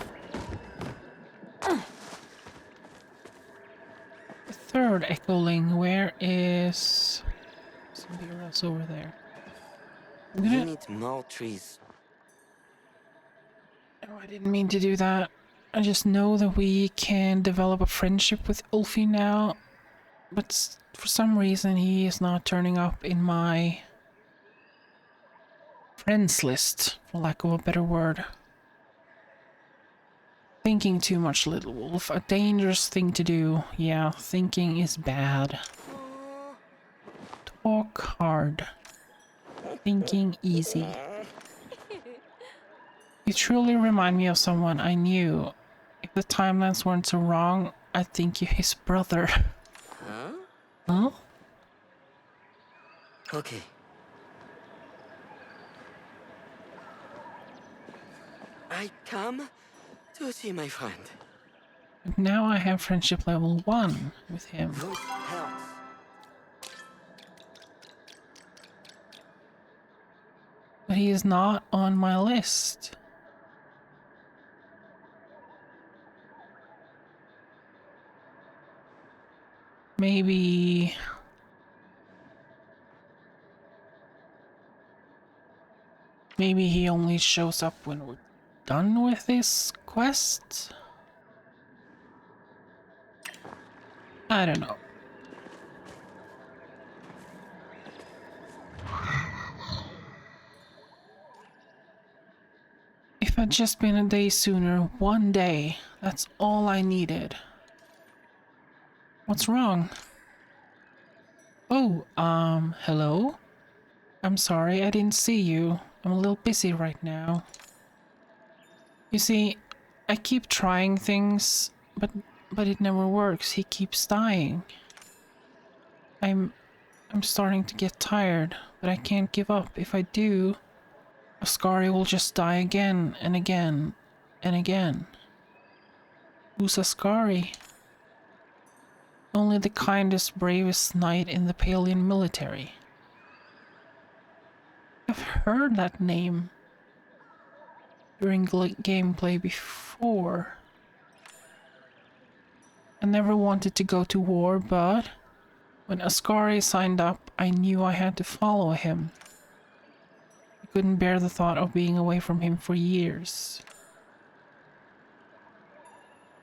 S1: the 3rd echoling. Where is Subira's over there? I'm
S2: We
S1: gonna...
S2: need more trees.
S1: Oh, I didn't mean to do that. I just know that we can develop a friendship with Ulfi now, but for some reason he is not turning up in my friends list, for lack of a better word. Thinking too much, little wolf. A dangerous thing to do. Yeah, thinking is bad. Talk hard. Thinking easy. You truly remind me of someone I knew. If the timelines weren't so wrong, I'd think you're his brother.
S2: Huh?
S1: Huh?
S2: Okay. I come to see my friend.
S1: But now I have friendship level 1 with him.
S2: Good health.
S1: But he is not on my list. Maybe he only shows up when we're done with this quest? I don't know. If I'd just been a day sooner, 1 day, that's all I needed. What's wrong? Oh, hello? I'm sorry, I didn't see you. I'm a little busy right now. You see, I keep trying things, but it never works. He keeps dying. I'm starting to get tired, but I can't give up. If I do, Ascari will just die again and again and again. Who's Ascari? Only the kindest, bravest knight in the Palian military. I've heard that name during gameplay before. I never wanted to go to war, but when Ascari signed up, I knew I had to follow him. I couldn't bear the thought of being away from him for years.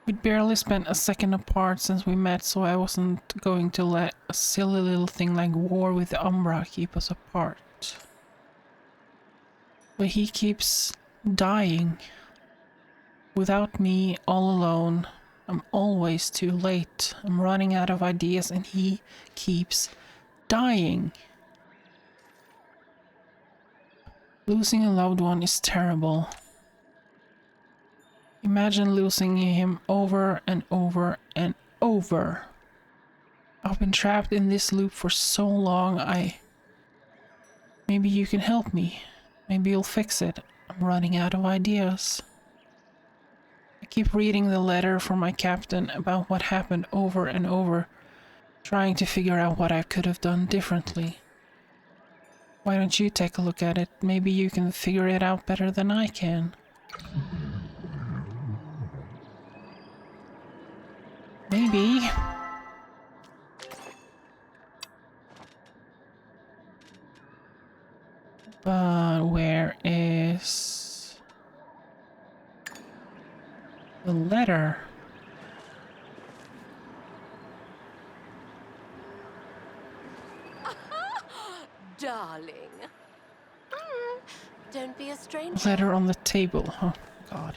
S1: We'd barely spent a second apart since we met, so I wasn't going to let a silly little thing like war with the Umbra keep us apart. But he keeps dying. Without me, all alone, I'm always too late. I'm running out of ideas and he keeps dying. Losing a loved one is terrible. Imagine losing him over and over and over. I've been trapped in this loop for so long, Maybe you can help me. Maybe you'll fix it. I'm running out of ideas. I keep reading the letter from my captain about what happened over and over, trying to figure out what I could have done differently. Why don't you take a look at it? Maybe you can figure it out better than I can. Maybe. But where is the letter?
S4: Darling. Don't be a stranger.
S1: Letter on the table. Oh god.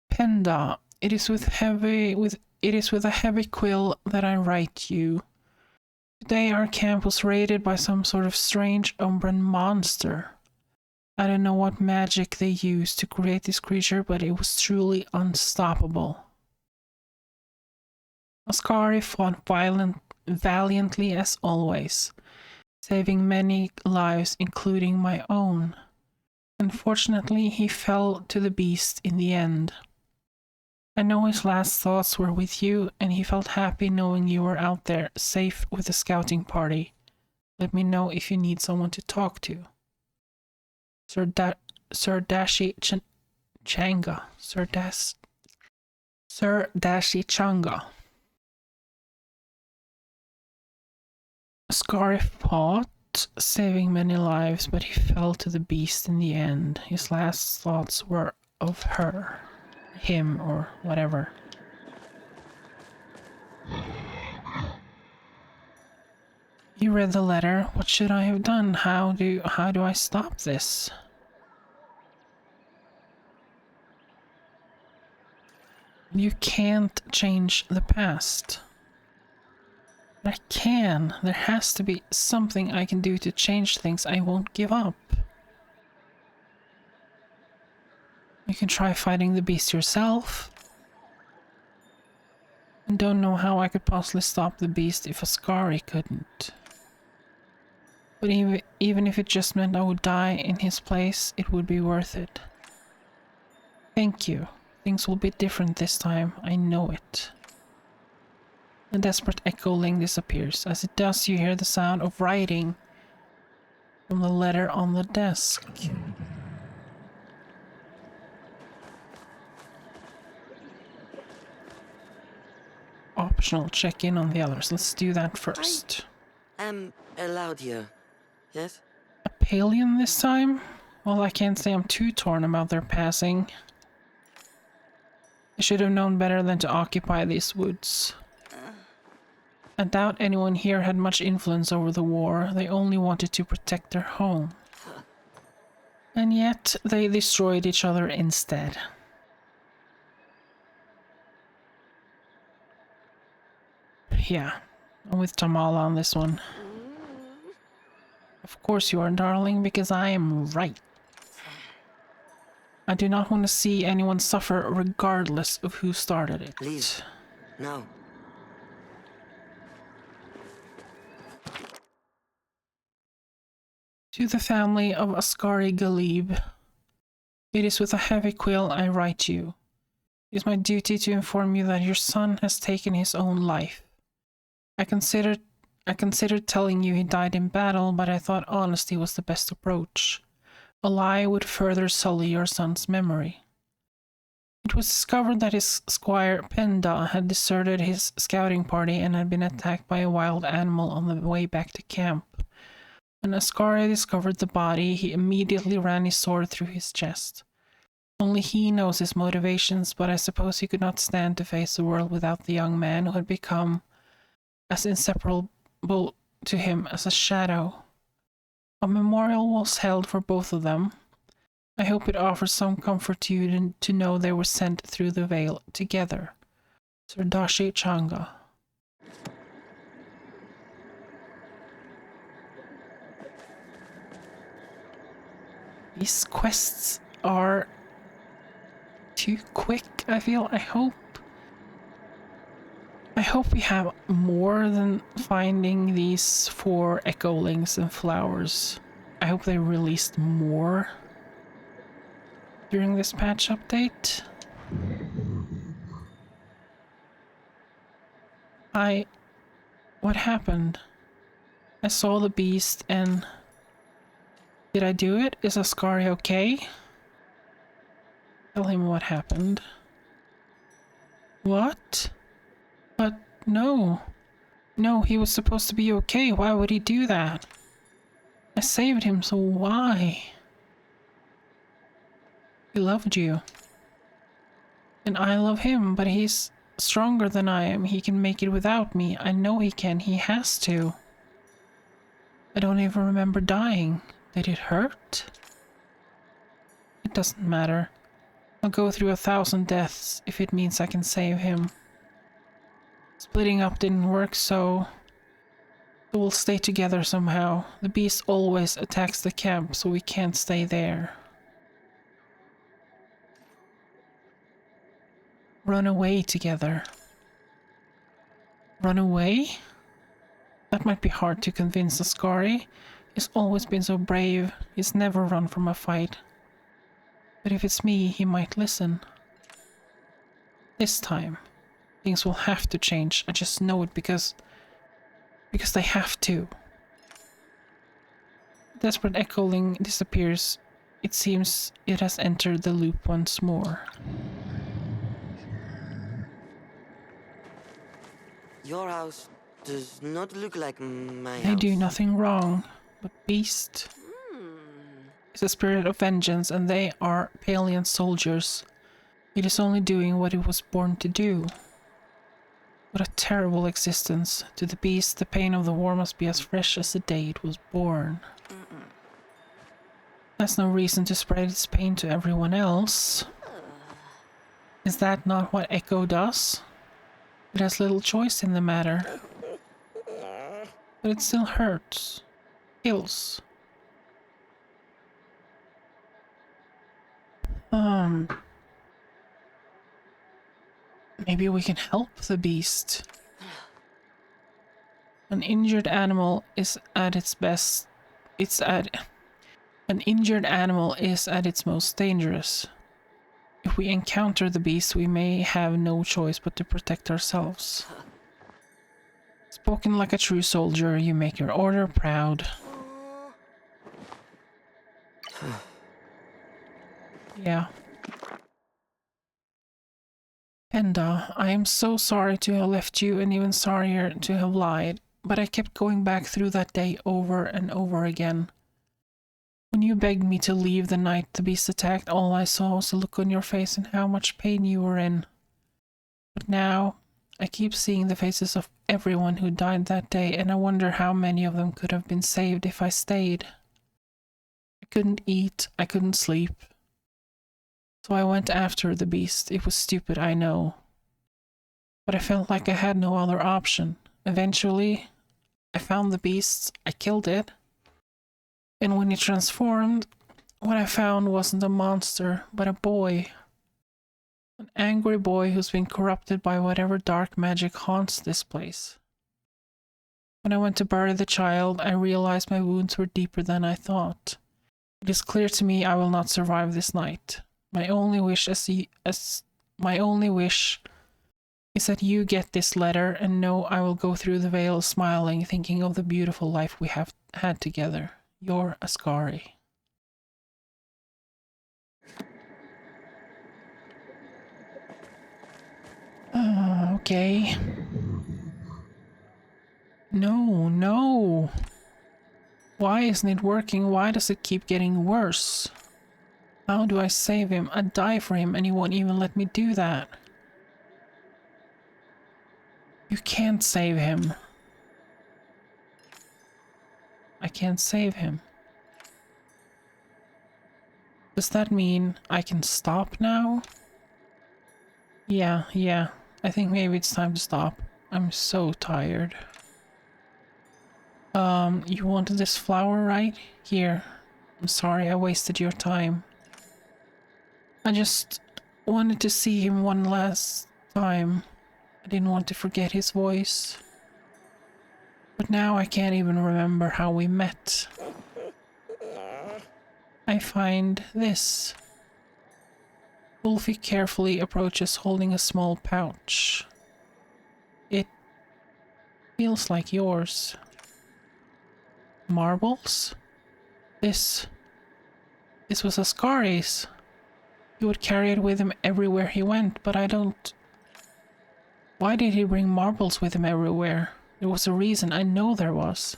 S1: Penda, it is with a heavy quill that I write you. Today our camp was raided by some sort of strange Umbran monster. I don't know what magic they used to create this creature, but it was truly unstoppable. Ascari fought valiantly as always, saving many lives, including my own. Unfortunately, he fell to the beast in the end. I know his last thoughts were with you, and he felt happy knowing you were out there, safe with the scouting party. Let me know if you need someone to talk to. Sir Dashi Changa. Sir Dashi Changa. Scarif fought, saving many lives, but he fell to the beast in the end. His last thoughts were of her. Him, or whatever. You read the letter. What should I have done? How do I stop this? You can't change the past. I can. There has to be something I can do to change things. I won't give up. You can try fighting the beast yourself. I don't know how I could possibly stop the beast if Ascari couldn't. But even if it just meant I would die in his place, it would be worth it. Thank you. Things will be different this time. I know it. The desperate echoing disappears. As it does, you hear the sound of writing from the letter on the desk. Optional, check in on the others. Let's do that first.
S5: I'm allowed here, yes?
S1: A Palian this time? Well, I can't say I'm too torn about their passing. I should have known better than to occupy these woods. I doubt anyone here had much influence over the war. They only wanted to protect their home. And yet, they destroyed each other instead. Yeah, I'm with Tamala on this one. Of course you are, darling, because I am right. I do not want to see anyone suffer regardless of who started it.
S5: Please, no.
S1: To the family of Ascari Galib, it is with a heavy quill I write you. It is my duty to inform you that your son has taken his own life. I considered telling you he died in battle, but I thought honesty was the best approach. A lie would further sully your son's memory. It was discovered that his squire Penda had deserted his scouting party and had been attacked by a wild animal on the way back to camp. When Ascari discovered the body, he immediately ran his sword through his chest. Only he knows his motivations, but I suppose he could not stand to face the world without the young man who had become as inseparable to him as a shadow. A memorial was held for both of them. I hope it offers some comfort to you to know they were sent through the veil together. Sir Dashi Changa. These quests are too quick, I feel. I hope we have more than finding these 4 echolings and flowers. I hope they released more during this patch update. What happened? I saw the beast and... Did I do it? Is Ascari okay? Tell him what happened. What? But no. No, he was supposed to be okay. Why would he do that? I saved him, so why? He loved you. And I love him, but he's stronger than I am. He can make it without me. I know he can. He has to. I don't even remember dying. Did it hurt? It doesn't matter. I'll go through 1,000 deaths if it means I can save him. Splitting up didn't work, so we'll stay together somehow. The beast always attacks the camp, so we can't stay there. Run away together. Run away? That might be hard to convince Ascari. He's always been so brave. He's never run from a fight. But if it's me, he might listen. This time, things will have to change. I just know it because they have to. Desperate echoing disappears. It seems it has entered the loop once more.
S5: Your house does not look like my house.
S1: I do nothing wrong, but Beast is a spirit of vengeance, and they are Palian soldiers. It is only doing what it was born to do. What a terrible existence. To the beast, the pain of the war must be as fresh as the day it was born. That's no reason to spread its pain to everyone else. Is that not what Echo does? It has little choice in the matter. But it still hurts. Kills. Maybe we can help the beast. An injured animal is at its best. An injured animal is at its most dangerous. If we encounter the beast, we may have no choice but to protect ourselves. Spoken like a true soldier, you make your order proud. Yeah. Penda, I am so sorry to have left you and even sorrier to have lied, but I kept going back through that day over and over again. When you begged me to leave the night the beast attacked, all I saw was the look on your face and how much pain you were in. But now, I keep seeing the faces of everyone who died that day, and I wonder how many of them could have been saved if I stayed. I couldn't eat, I couldn't sleep. So I went after the beast. It was stupid, I know. But I felt like I had no other option. Eventually, I found the beast, I killed it. And when it transformed, what I found wasn't a monster, but a boy. An angry boy who's been corrupted by whatever dark magic haunts this place. When I went to bury the child, I realized my wounds were deeper than I thought. It is clear to me I will not survive this night. My only wish is that you get this letter and know I will go through the veil smiling, thinking of the beautiful life we have had together. Your Ascari. Okay. No. Why isn't it working? Why does it keep getting worse? How do I save him? I'd die for him and he won't even let me do that. You can't save him. I can't save him. Does that mean I can stop now? Yeah. I think maybe it's time to stop. I'm so tired. You wanted this flower, right? Here. I'm sorry I wasted your time. I just wanted to see him one last time. I didn't want to forget his voice. But now I can't even remember how we met. I find this. Wolfie carefully approaches holding a small pouch. It feels like yours. Marbles? This was Ascari's. He would carry it with him everywhere he went, but I don't Why did he bring marbles with him everywhere? There was a reason, I know there was.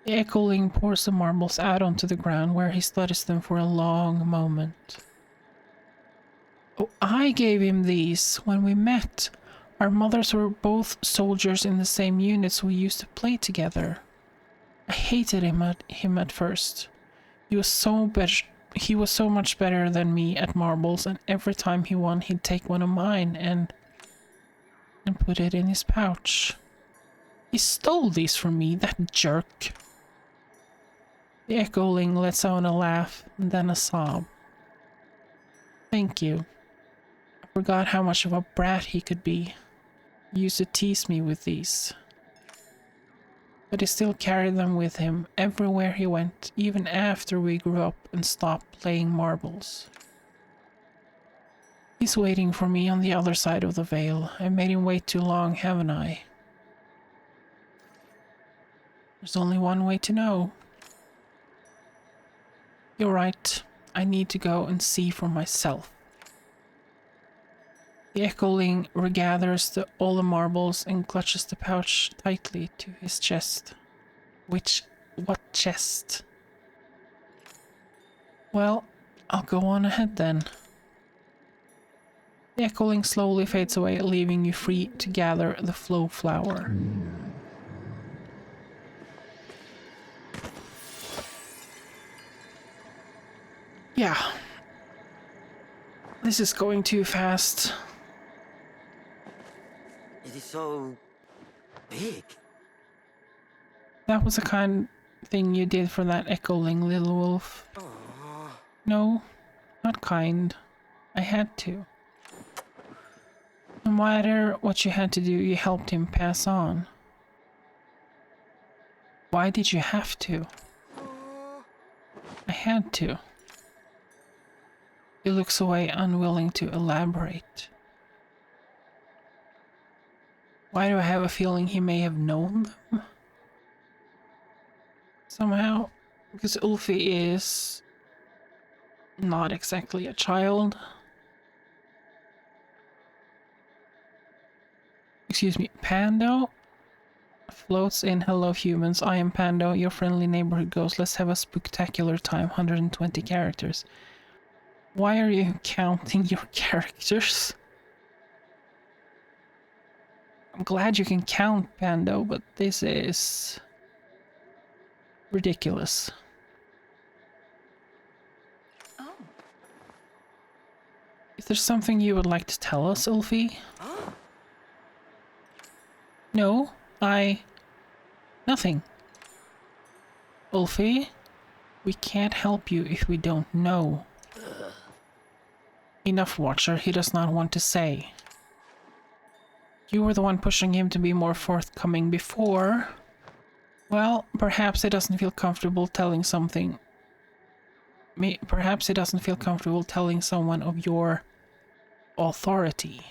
S1: The echoing pours the marbles out onto the ground where he studies them for a long moment. Oh, I gave him these when we met. Our mothers were both soldiers in the same unit, so we used to play together. I hated him at first. He was so much better than me at marbles, and every time he won, he'd take one of mine and put it in his pouch. He stole these from me, that jerk. The echoing lets out a laugh and then a sob. Thank you. I forgot how much of a brat he could be. He used to tease me with these. But he still carried them with him everywhere he went, even after we grew up and stopped playing marbles. He's waiting for me on the other side of the veil. I made him wait too long, haven't I? There's only one way to know. You're right. I need to go and see for myself. The echoing regathers all the marbles and clutches the pouch tightly to his chest. What chest? Well, I'll go on ahead then. The echoing slowly fades away, leaving you free to gather the flow flower. Yeah. This is going too fast.
S5: It is so big.
S1: That was the kind of thing you did for that echoing little wolf.
S5: Oh,
S1: No, not kind. I had to. No matter what you had to do, you helped him pass on. Why did you have to? I had to. He looks away, unwilling to elaborate. Why do I have a feeling he may have known them? Somehow, because Ulfi is not exactly a child. Excuse me, Pando floats in. Hello humans, I am Pando, your friendly neighborhood ghost. Let's have a spooktacular time. 120 characters. Why are you counting your characters? I'm glad you can count, Pando, but this is ridiculous.
S3: Oh.
S1: Is there something you would like to tell us, Ulfi? No, nothing. Ulfi, we can't help you if we don't know. Enough, Watcher, he does not want to say. You were the one pushing him to be more forthcoming before. Well, perhaps he doesn't feel comfortable telling something. Perhaps he doesn't feel comfortable telling someone of your authority.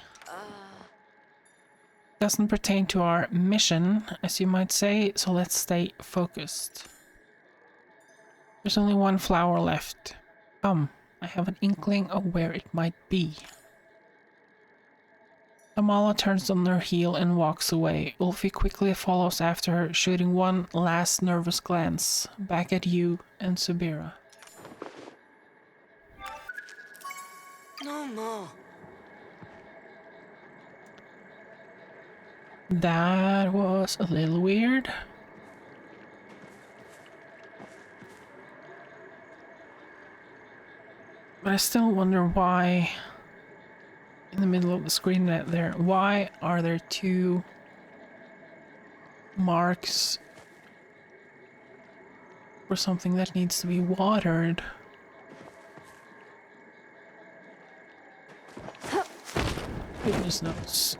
S1: Doesn't pertain to our mission, as you might say, so let's stay focused. There's only one flower left. Come, I have an inkling of where it might be. Amala turns on her heel and walks away. Ulfi quickly follows after her, shooting one last nervous glance back at you and Subira.
S5: no more.
S1: That was a little weird. But I still wonder why, in the middle of the screen there, why are there two marks for something that needs to be watered? Goodness knows.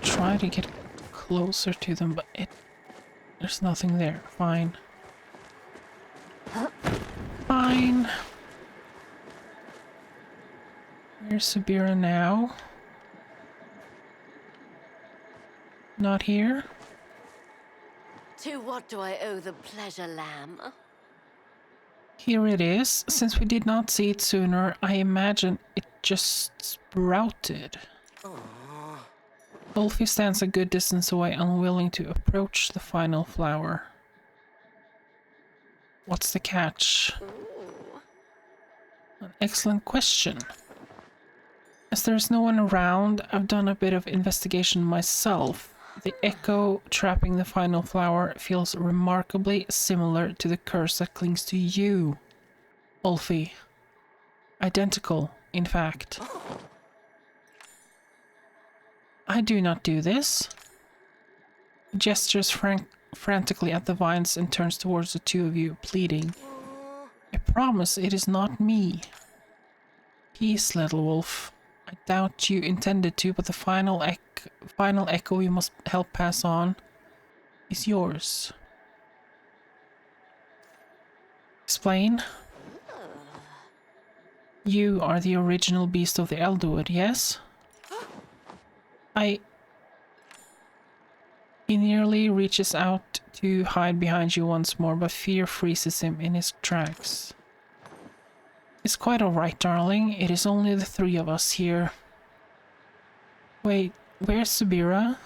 S1: Try to get closer to them, but there's nothing there. Fine. Fine. Where's Subira now? Not here?
S4: To what do I owe the pleasure, lamb?
S1: Here it is. Since we did not see it sooner, I imagine it just sprouted. Ulfi stands a good distance away, unwilling to approach the final flower. What's the catch? An excellent question. As there's no one around, I've done a bit of investigation myself. The echo trapping the final flower feels remarkably similar to the curse that clings to you, Ulfi. Identical, in fact. I do not do this. He gestures frantically at the vines and turns towards the two of you, pleading. I promise it is not me. Peace, little wolf. I doubt you intended to, but the final echo you must help pass on is yours. Explain. You are the original beast of the Elderwood, yes? He nearly reaches out to hide behind you once more, but fear freezes him in his tracks. It's quite alright, darling. It is only the three of us here. Wait, where's Subira?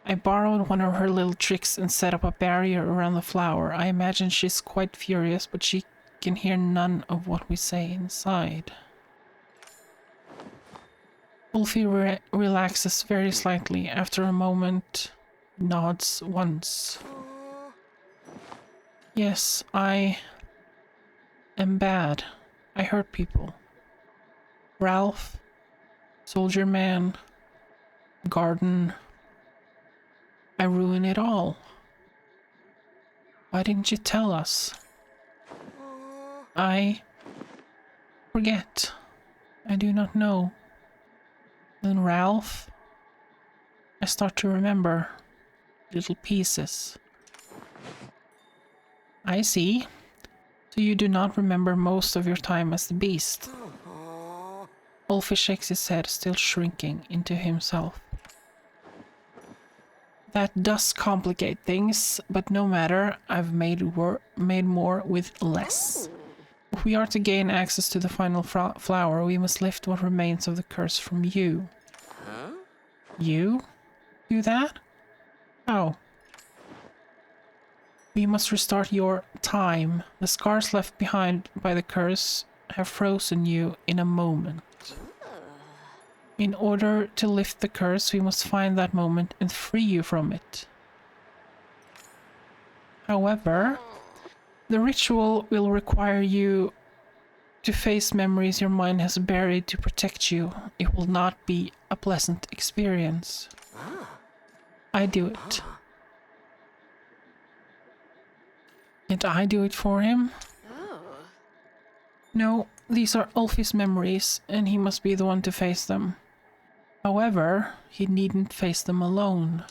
S1: I borrowed one of her little tricks and set up a barrier around the flower. I imagine she's quite furious, but she can hear none of what we say inside. Ulfi relaxes very slightly. After a moment, nods once. Yes, I am bad. I hurt people. Ralph, Soldier Man, Garden. I ruin it all. Why didn't you tell us? I forget. I do not know. Then Ralph, I start to remember little pieces. I see. So you do not remember most of your time as the beast. Ulfi shakes his head, still shrinking into himself. That does complicate things, but no matter, I've made more with less. If we are to gain access to the final flower, we must lift what remains of the curse from you. You? Do that? How? We must restart your time. The scars left behind by the curse have frozen you in a moment. In order to lift the curse, we must find that moment and free you from it. However, the ritual will require you to face memories your mind has buried to protect you. It will not be a pleasant experience. I do it. Can't I do it for him? No, these are Ulfi's memories, and he must be the one to face them. However, he needn't face them alone.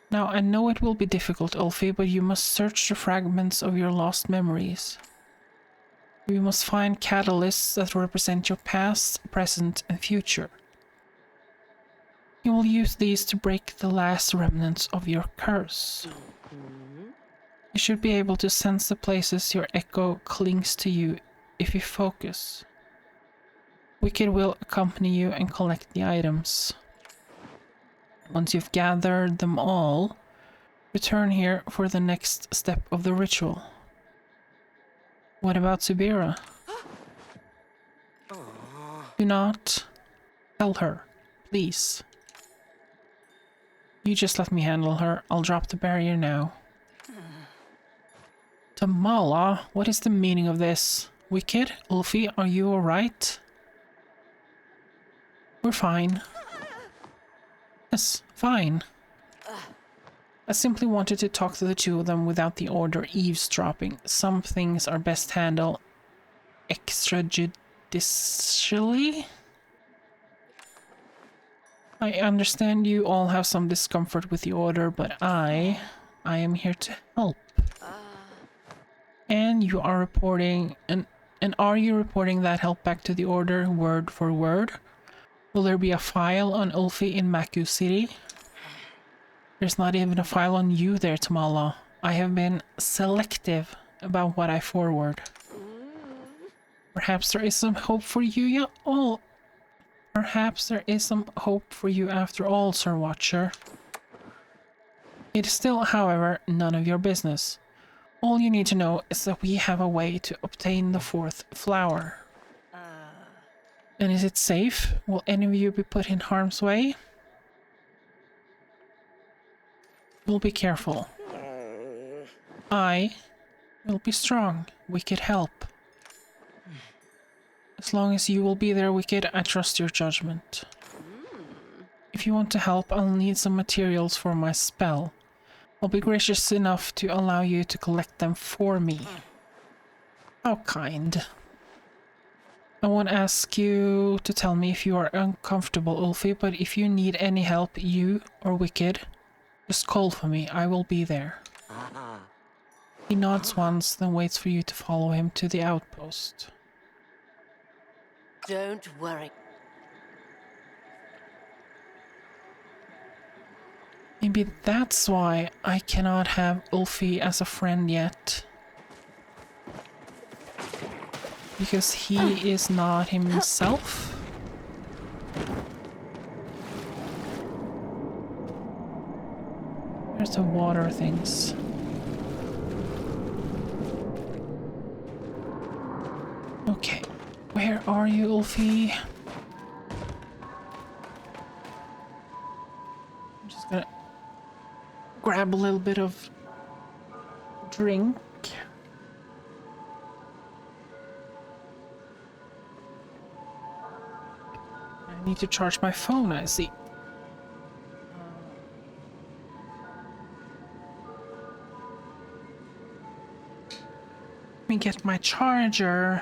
S1: Now, I know it will be difficult, Ulfi, but you must search the fragments of your lost memories. We must find catalysts that represent your past, present, and future. You will use these to break the last remnants of your curse. You should be able to sense the places your echo clings to you if you focus. Wicked will accompany you and collect the items. Once you've gathered them all, return here for the next step of the ritual. What about Subira? Do not tell her, please. You just let me handle her. I'll drop the barrier now. Tamala, what is the meaning of this? Wicked? Ulfi, are you alright? We're fine. Yes, fine. I simply wanted to talk to the two of them without the order eavesdropping. Some things are best handled extrajudicially. I understand you all have some discomfort with the order, but I am here to help. And you are reporting, and are you reporting that help back to the order word for word? Will there be a file on Ulfi in Maku City? There's not even a file on you there, Tamala. I have been selective about what I forward. Perhaps there is some hope for you, Perhaps there is some hope for you after all, Sir Watcher. It is still, however, none of your business. All you need to know is that we have a way to obtain the fourth flower. And is it safe? Will any of you be put in harm's way? We'll be careful. I will be strong. Wicked help. As long as you will be there, Wicked, I trust your judgment. If you want to help, I'll need some materials for my spell. I'll be gracious enough to allow you to collect them for me. How kind. I won't ask you to tell me if you are uncomfortable, Ulfi, but if you need any help, you or Wicked, just call for me. I will be there. He nods once, then waits for you to follow him to the outpost.
S4: Don't worry.
S1: Maybe that's why I cannot have Ulfi as a friend yet. Because he is not himself. There's the water things. Okay, where are you, Ulfi? I'm just gonna grab a little bit of drink. I need to charge my phone, I see. Let me get my charger.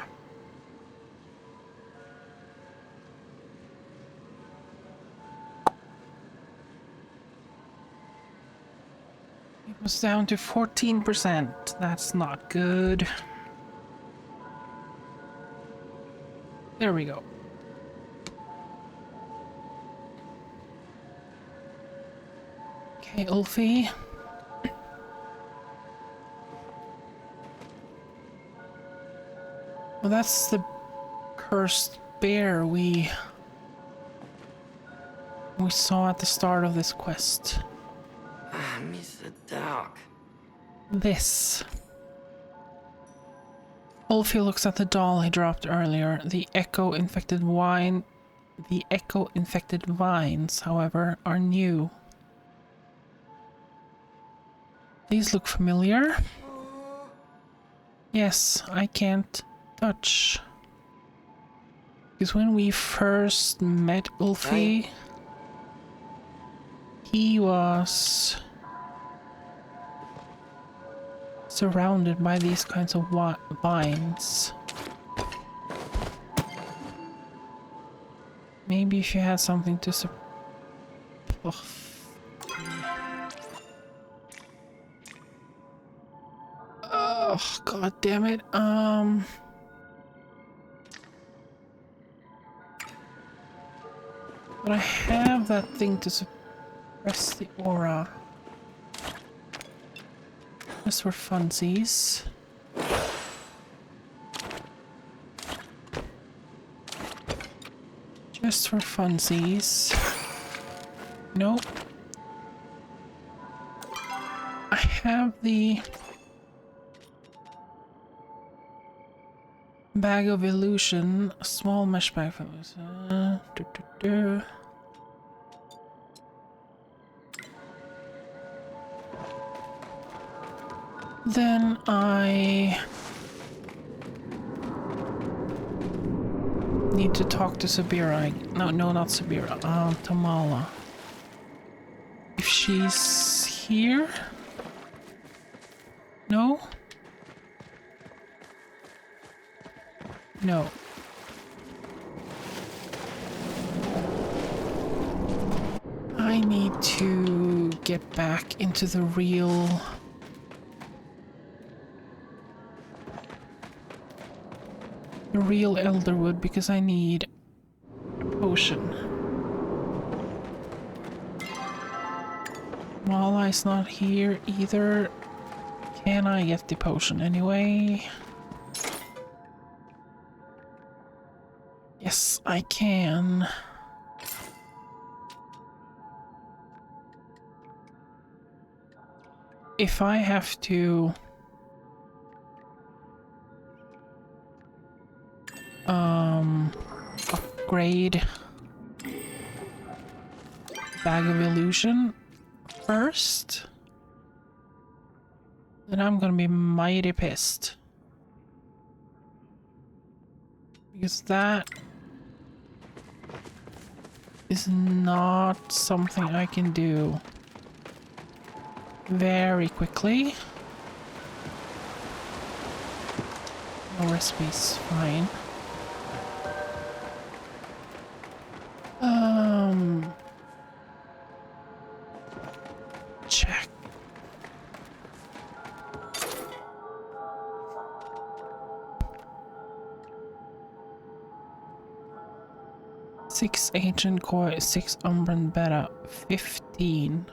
S1: It was down to 14%. That's not good. There we go. Okay, Ulfi. Well, that's the cursed bear we saw at the start of this quest.
S5: I miss the dark.
S1: This. Ulfi looks at the doll he dropped earlier. The echo-infected vines, however, are new. These look familiar. Yes, I can't touch. Because when we first met Ulfi, he was surrounded by these kinds of vines. Maybe if you had something to Oh, god damn it. But I have that thing to suppress the aura. Just for funsies. Just for funsies. Nope. I have the bag of illusion, a small mesh bag for this. Then I need to talk to Sabira. No, not Sabira. Tamala. If she's here? No? No. I need to get back into the real Elderwood because I need a potion. Mala is not here either. Can I get the potion anyway? Yes, I can. If I have to upgrade Bag of Illusion first, then I'm gonna be mighty pissed. Because that is not something I can do very quickly. No recipes, fine. Check. Six ancient koi, 6 umbran beta, 15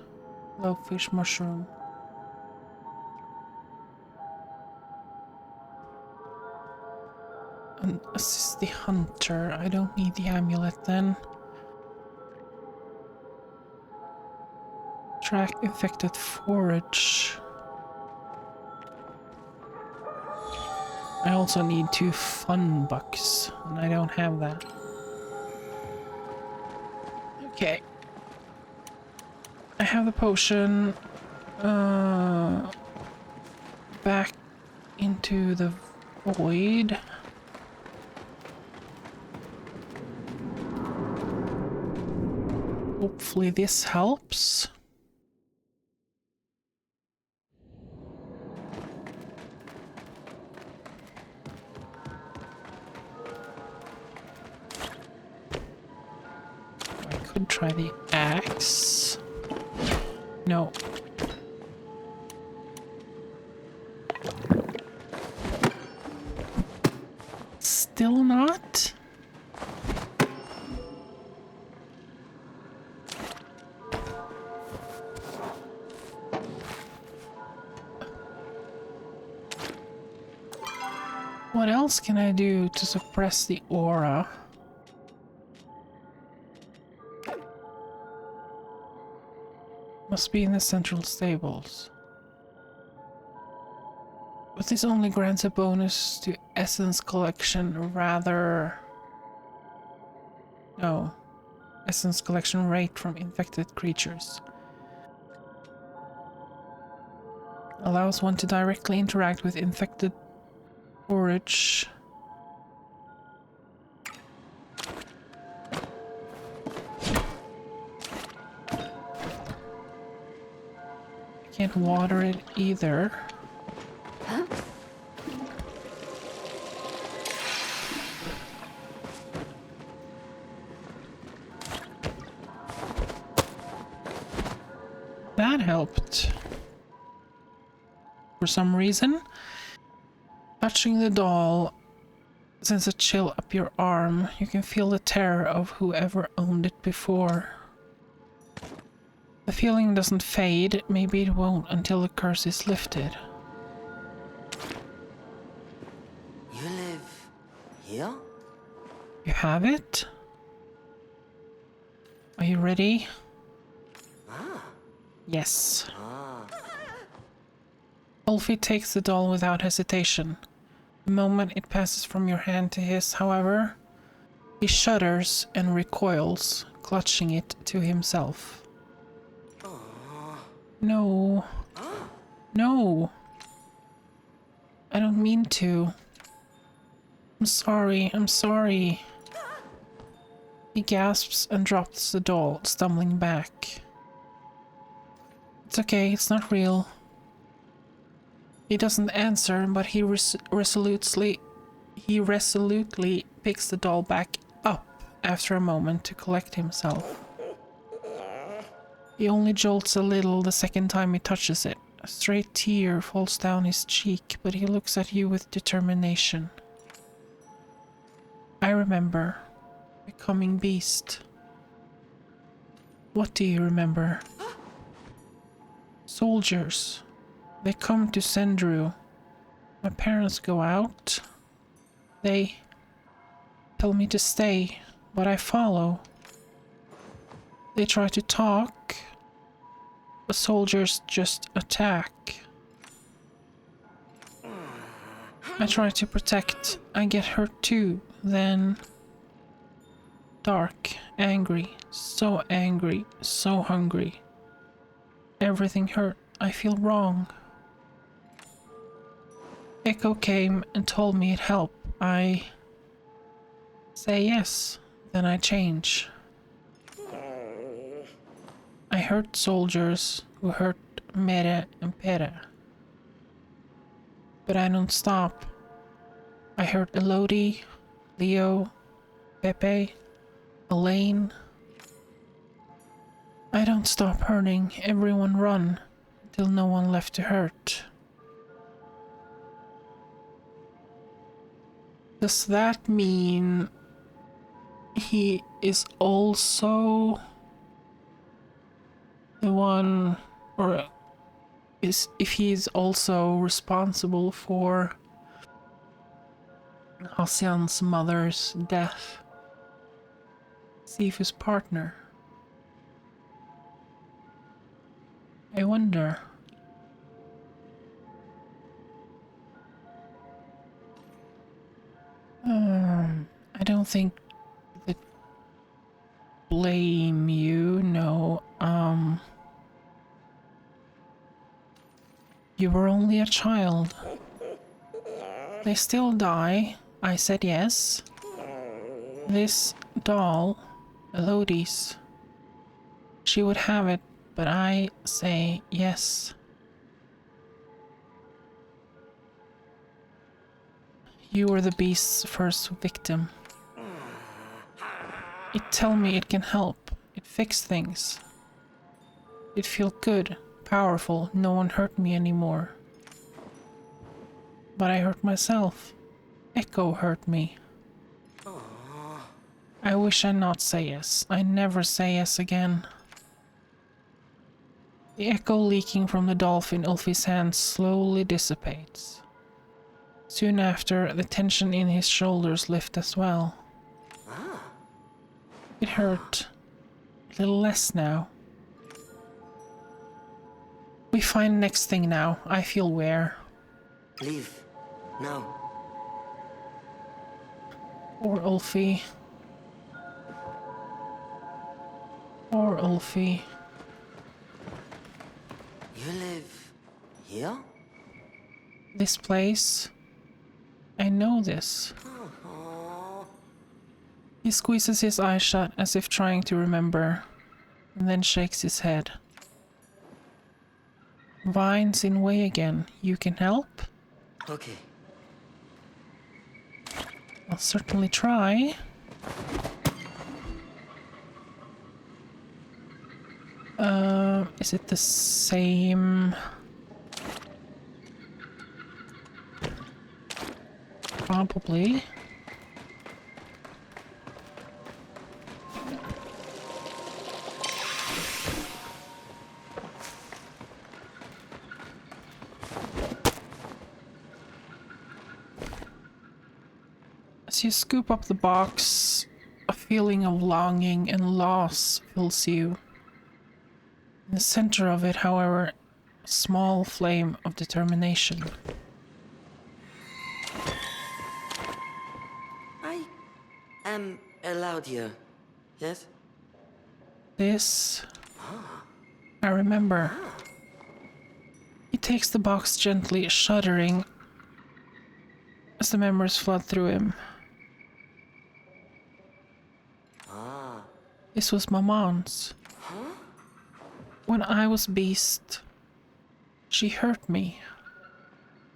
S1: blowfish mushroom. And assist the hunter. I don't need the amulet then. Track infected forage. I also need 2 fun bucks, and I don't have that. Okay. I have the potion. Back into the void. Hopefully this helps. I could try the axe. No. Still not? What else can I do to suppress the aura? Must be in the central stables. But this only grants a bonus to essence collection rather... No. Essence collection rate from infected creatures. Allows one to directly interact with infected forage. Can't water it either. That helped. For some reason. Touching the doll sends a chill up your arm. You can feel the terror of whoever owned it before. The feeling doesn't fade. Maybe it won't until the curse is lifted.
S5: You live here?
S1: You have it? Are you ready?
S5: Ah.
S1: Yes.
S5: Ah.
S1: Ulfi takes the doll without hesitation. The moment it passes from your hand to his, however, he shudders and recoils, clutching it to himself. No. No. I don't mean to. I'm sorry, I'm sorry. He gasps and drops the doll, stumbling back. It's okay, it's not real. He doesn't answer, but he resolutely picks the doll back up after a moment to collect himself. He only jolts a little the second time he touches it. A straight tear falls down his cheek, but he looks at you with determination. I remember. Becoming beast. What do you remember? Soldiers. They come to Zendruu. My parents go out. They tell me to stay, but I follow. They try to talk. The soldiers just attack. I try to protect. I get hurt too. Then... dark, angry, so hungry. Everything hurt. I feel wrong. Echo came and told me it'd help. I say yes, then I change. I hurt soldiers who hurt Mere and Pere. But I don't stop. I hurt Elodie, Leo, Pepe, Elaine. I don't stop hurting. Everyone run until no one left to hurt. Does that mean he is also the one, or is if he is also responsible for Hasian's mother's death? Sifu's partner. I wonder. I don't think that blame you, no. You were only a child. They still die. I said yes. This doll, Elodie's, she would have it, but I say yes. You were the beast's first victim. It tell me it can help. It fix things. It feel good, powerful. No one hurt me anymore. But I hurt myself. Echo hurt me. I wish I not say yes. I never say yes again. The echo leaking from the dolphin Ulfi's hand slowly dissipates. Soon after, the tension in his shoulders lift as well. It hurt. A little less now. We find next thing now. I feel where.
S5: Leave. Now.
S1: Poor Ulfi. Poor Ulfi.
S5: You live here?
S1: This place. I know this. He squeezes his eyes shut as if trying to remember, and then shakes his head. Vine's in way again. You can help?
S5: Okay.
S1: I'll certainly try. Is it the same? Probably. As you scoop up the box, a feeling of longing and loss fills you. In the center of it, however, a small flame of determination.
S5: I am allowed here. Yes?
S1: This... I remember. He takes the box gently, shuddering as the memories flood through him. This was Maman's. When I was beast, she hurt me.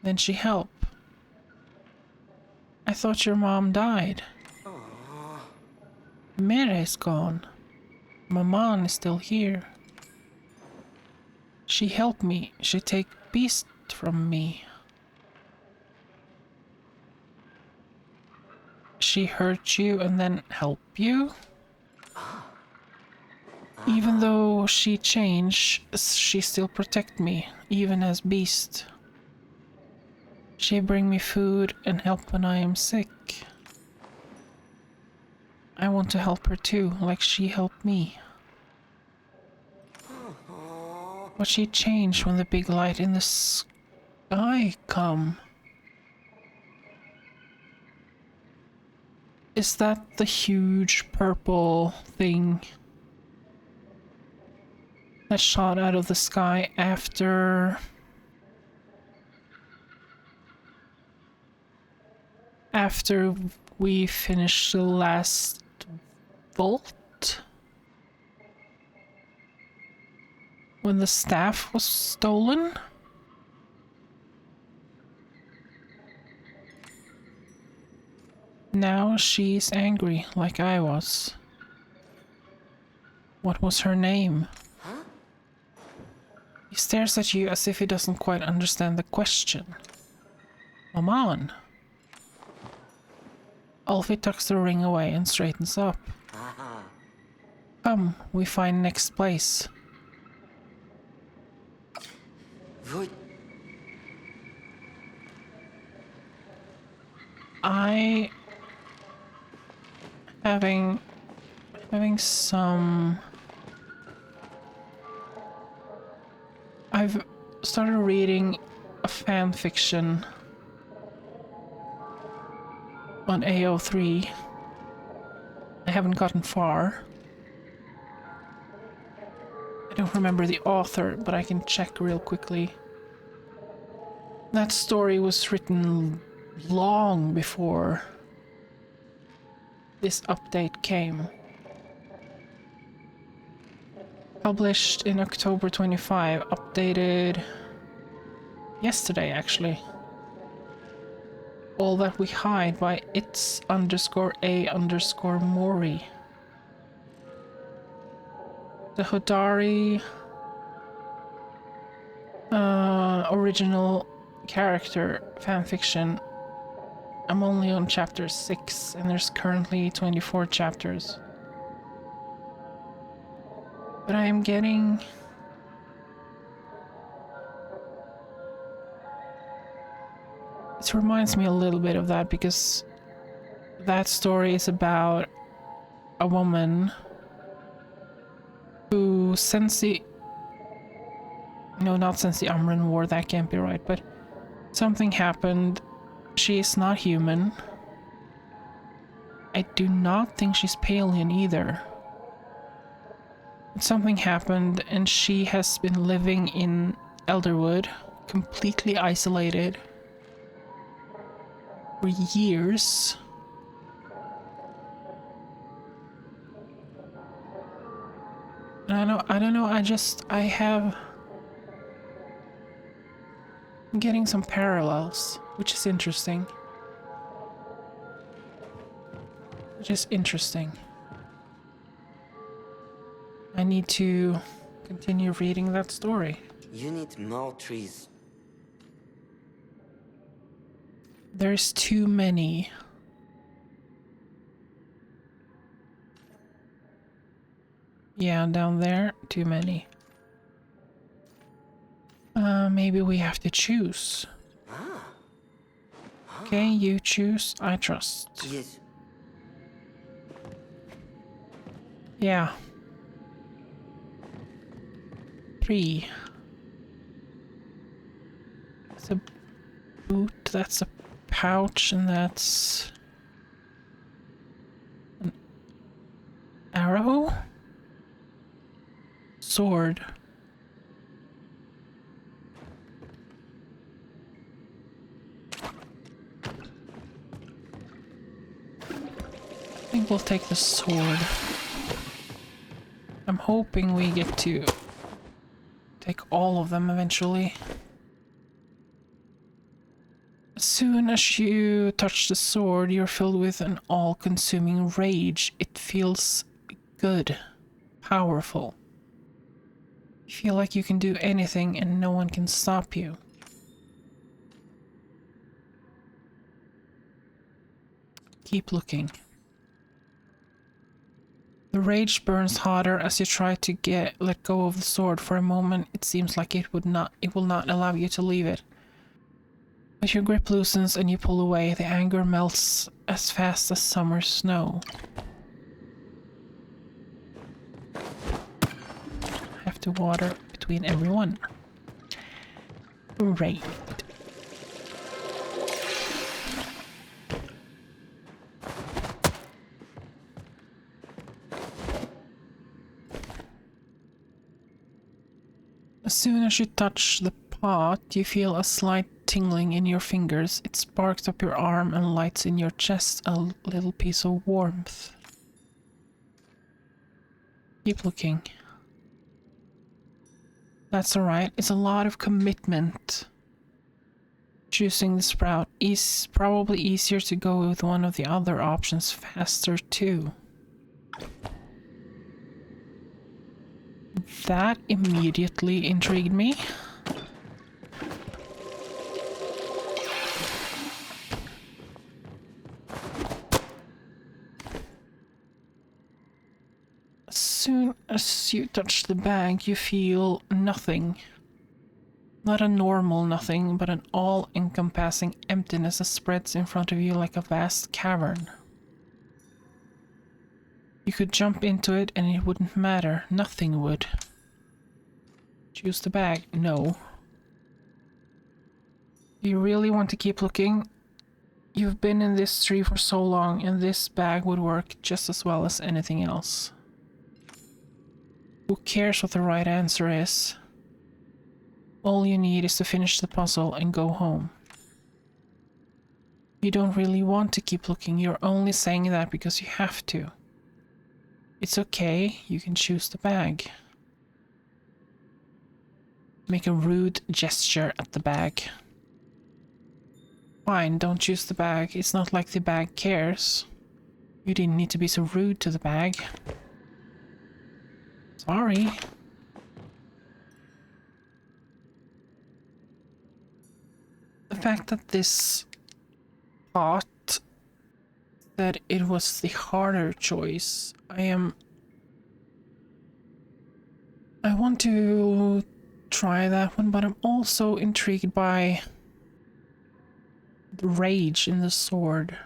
S1: Then she helped. I thought your mom died. Mere is gone. Maman is still here. She helped me. She take beast from me. She hurt you and then help you? Even though she changed, she still protect me, even as beast. She bring me food and help when I am sick. I want to help her too, like she helped me. But she changed when the big light in the sky come. Is that the huge purple thing that shot out of the sky after we finished the last vault? When the staff was stolen? Now she's angry, like I was. What was her name? He stares at you as if he doesn't quite understand the question. Maman. Alfie tucks the ring away and straightens up. Come, we find next place.
S5: Wood.
S1: I having some. I've started reading a fan fiction on AO3. I haven't gotten far. I don't remember the author, but I can check real quickly. That story was written long before this update came. Published in October 25, updated yesterday actually. All That We Hide by its_a_Mori. The Hodari original character fanfiction. I'm only on chapter 6 and there's currently 24 chapters. But I am getting... It reminds me a little bit of that because that story is about a woman who no, not since the Umran War, that can't be right, but something happened. She is not human. I do not think she's Palian either. Something happened and she has been living in Elderwood, completely isolated for years. And I don't know, I'm getting some parallels, which is interesting. I need to continue reading that story.
S5: You need more trees.
S1: There's too many. Yeah, down there, too many. Maybe we have to choose. Okay, you choose, I trust.
S5: Yes.
S1: Yeah. 3. It's a boot, that's a pouch, and that's an arrow? Sword. I think we'll take the sword. I'm hoping we get to take all of them eventually. As soon as you touch the sword, you're filled with an all-consuming rage. It feels good, powerful. You feel like you can do anything and no one can stop you. Keep looking. The rage burns harder as you try to let go of the sword. For a moment, it seems like it will not allow you to leave it. But your grip loosens and you pull away. The anger melts as fast as summer snow. I have to water between everyone. Right. As soon as you touch the pot, you feel a slight tingling in your fingers. It sparks up your arm and lights in your chest a little piece of warmth. Keep looking. That's alright. It's a lot of commitment. Choosing the sprout is probably easier to go with one of the other options faster too. That immediately intrigued me. As soon as you touch the bag, you feel nothing. Not a normal nothing, but an all-encompassing emptiness that spreads in front of you like a vast cavern. You could jump into it and it wouldn't matter. Nothing would. Choose the bag. No. Do you really want to keep looking? You've been in this tree for so long and this bag would work just as well as anything else. Who cares what the right answer is? All you need is to finish the puzzle and go home. You don't really want to keep looking. You're only saying that because you have to. It's okay, you can choose the bag. Make a rude gesture at the bag. Fine, don't choose the bag. It's not like the bag cares. You didn't need to be so rude to the bag. Sorry. The fact that this pot said it was the harder choice, I want to try that one, but I'm also intrigued by the rage in the sword.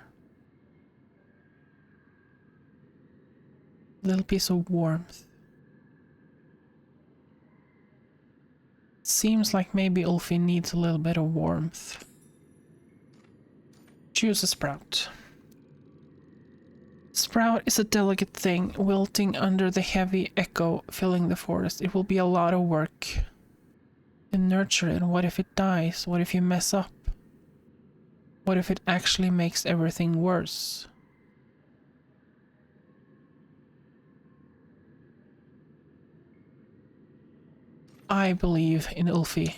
S1: Little piece of warmth. Seems like maybe Ulfi needs a little bit of warmth. Choose a sprout. Sprout is a delicate thing, wilting under the heavy echo filling the forest. It will be a lot of work to nurture it. What if it dies? What if you mess up? What if it actually makes everything worse? I believe in Ulfi.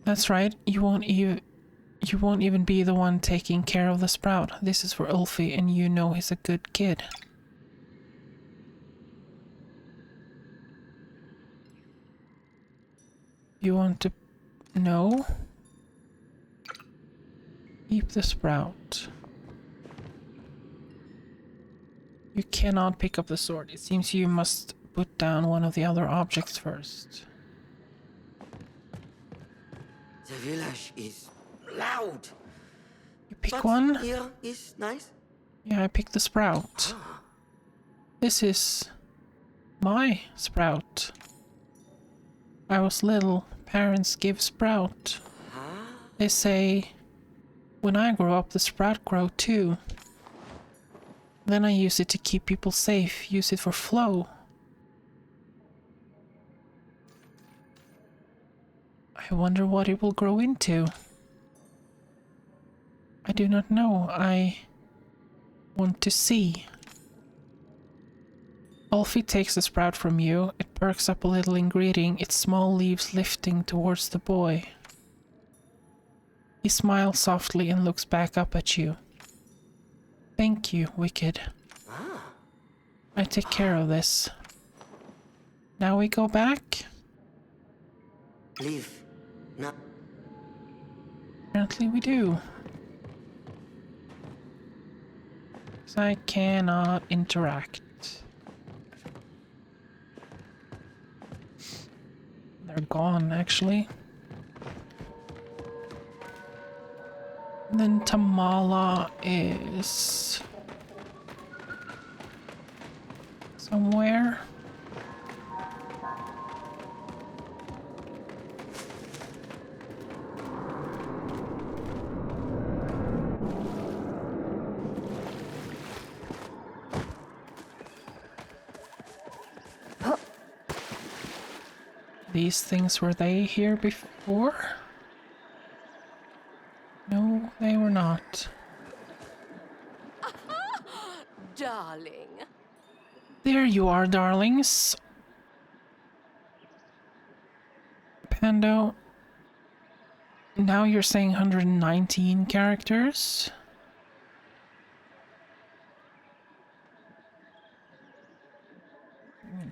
S1: That's right, you won't even be the one taking care of the sprout. This is for Ulfi, and you know he's a good kid. You want to... No? Keep the sprout. You cannot pick up the sword. It seems you must put down one of the other objects first.
S5: The village is loud.
S1: You pick
S5: But
S1: one?
S5: here is nice.
S1: Yeah, I picked the sprout. This is my sprout. I was little. Parents give sprout. They say, when I grow up, the sprout grow too. Then I use it to keep people safe. Use it for flow. I wonder what it will grow into. I do not know. I want to see. Ulfi takes the sprout from you. It perks up a little in greeting, its small leaves lifting towards the boy. He smiles softly and looks back up at you. Thank you, Wicked. I take care of this. Now we go back?
S5: Leave. No.
S1: Apparently we do. I cannot interact. They're gone, actually. And then Tamala is somewhere. These things, were they here before? No, they were not.
S4: Darling.
S1: There you are, darlings. Pando. Now you're saying 119 characters?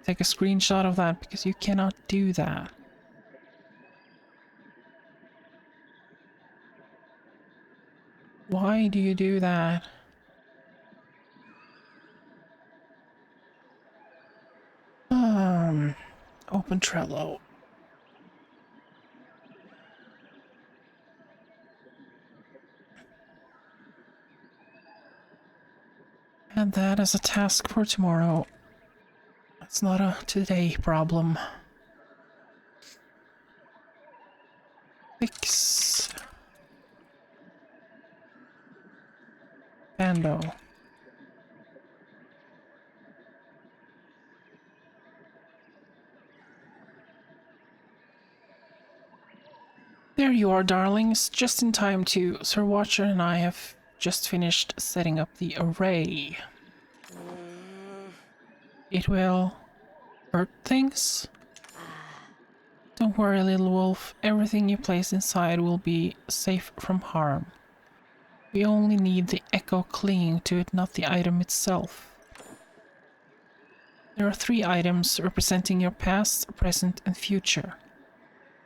S1: Take a screenshot of that because you cannot do that. Why do you do that? Open Trello. Add that as a task for tomorrow. It's not a today problem. Fix. Pando. There you are, darlings. Just in time too. Sir Watcher and I have just finished setting up the array. It will hurt things? Don't worry, little wolf. Everything you place inside will be safe from harm. We only need the echo clinging to it, not the item itself. There are 3 items representing your past, present, and future.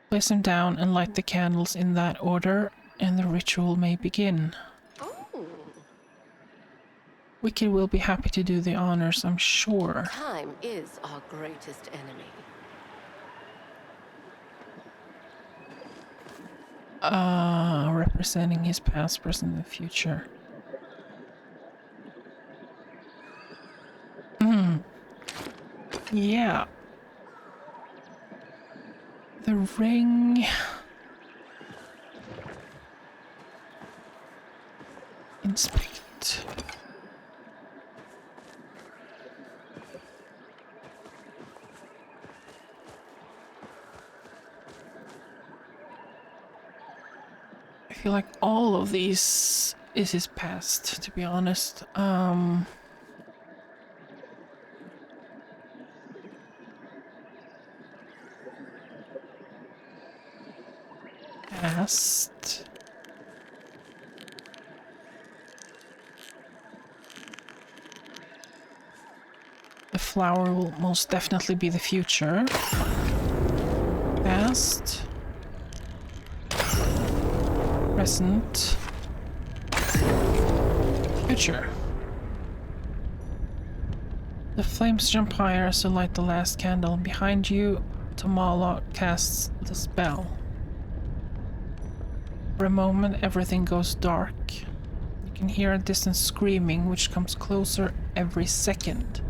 S1: Place them down and light the candles in that order, and the ritual may begin.
S4: Oh,
S1: Wicked will be happy to do the honors, I'm sure.
S4: time is our greatest enemy.
S1: Representing his past, present, and future. Yeah. The ring. Inspect. I feel like all of these is his past, to be honest. Past. The flower will most definitely be the future. Past. Present. Future. The flames jump higher as you light the last candle. Behind you, Tamala casts the spell. For a moment, everything goes dark. You can hear a distant screaming, which comes closer every second.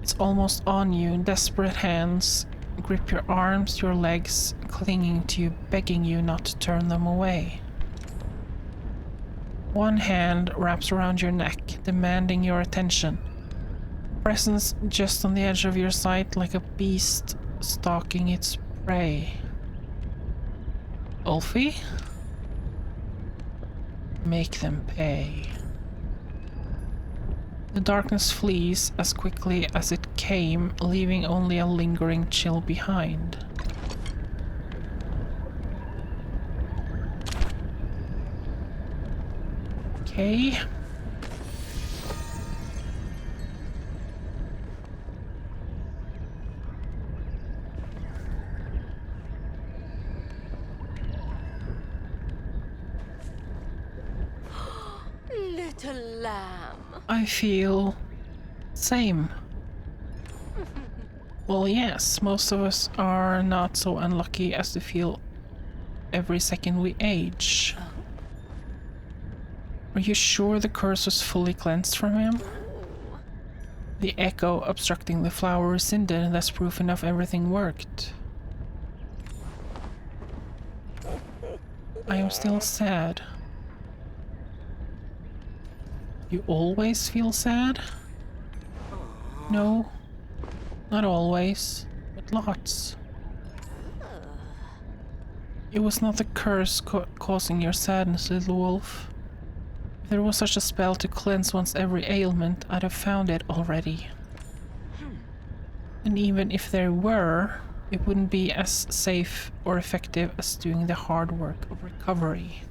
S1: It's almost on you. Desperate hands grip your arms, your legs, clinging to you, begging you not to turn them away. One hand wraps around your neck, demanding your attention. Presence just on the edge of your sight, like a beast stalking its prey. Ulfie? Make them pay. The darkness flees as quickly as it came, leaving only a lingering chill behind. Okay.
S4: Little lamb.
S1: I feel same. Well, yes, most of us are not so unlucky as to feel every second we age. Are you sure the curse was fully cleansed from him? The echo obstructing the flower rescinded, and that's proof enough everything worked. I am still sad. You always feel sad? No, not always, but lots. It was not the curse causing your sadness, little wolf. If there was such a spell to cleanse one's every ailment, I'd have found it already. And even if there were, it wouldn't be as safe or effective as doing the hard work of recovery.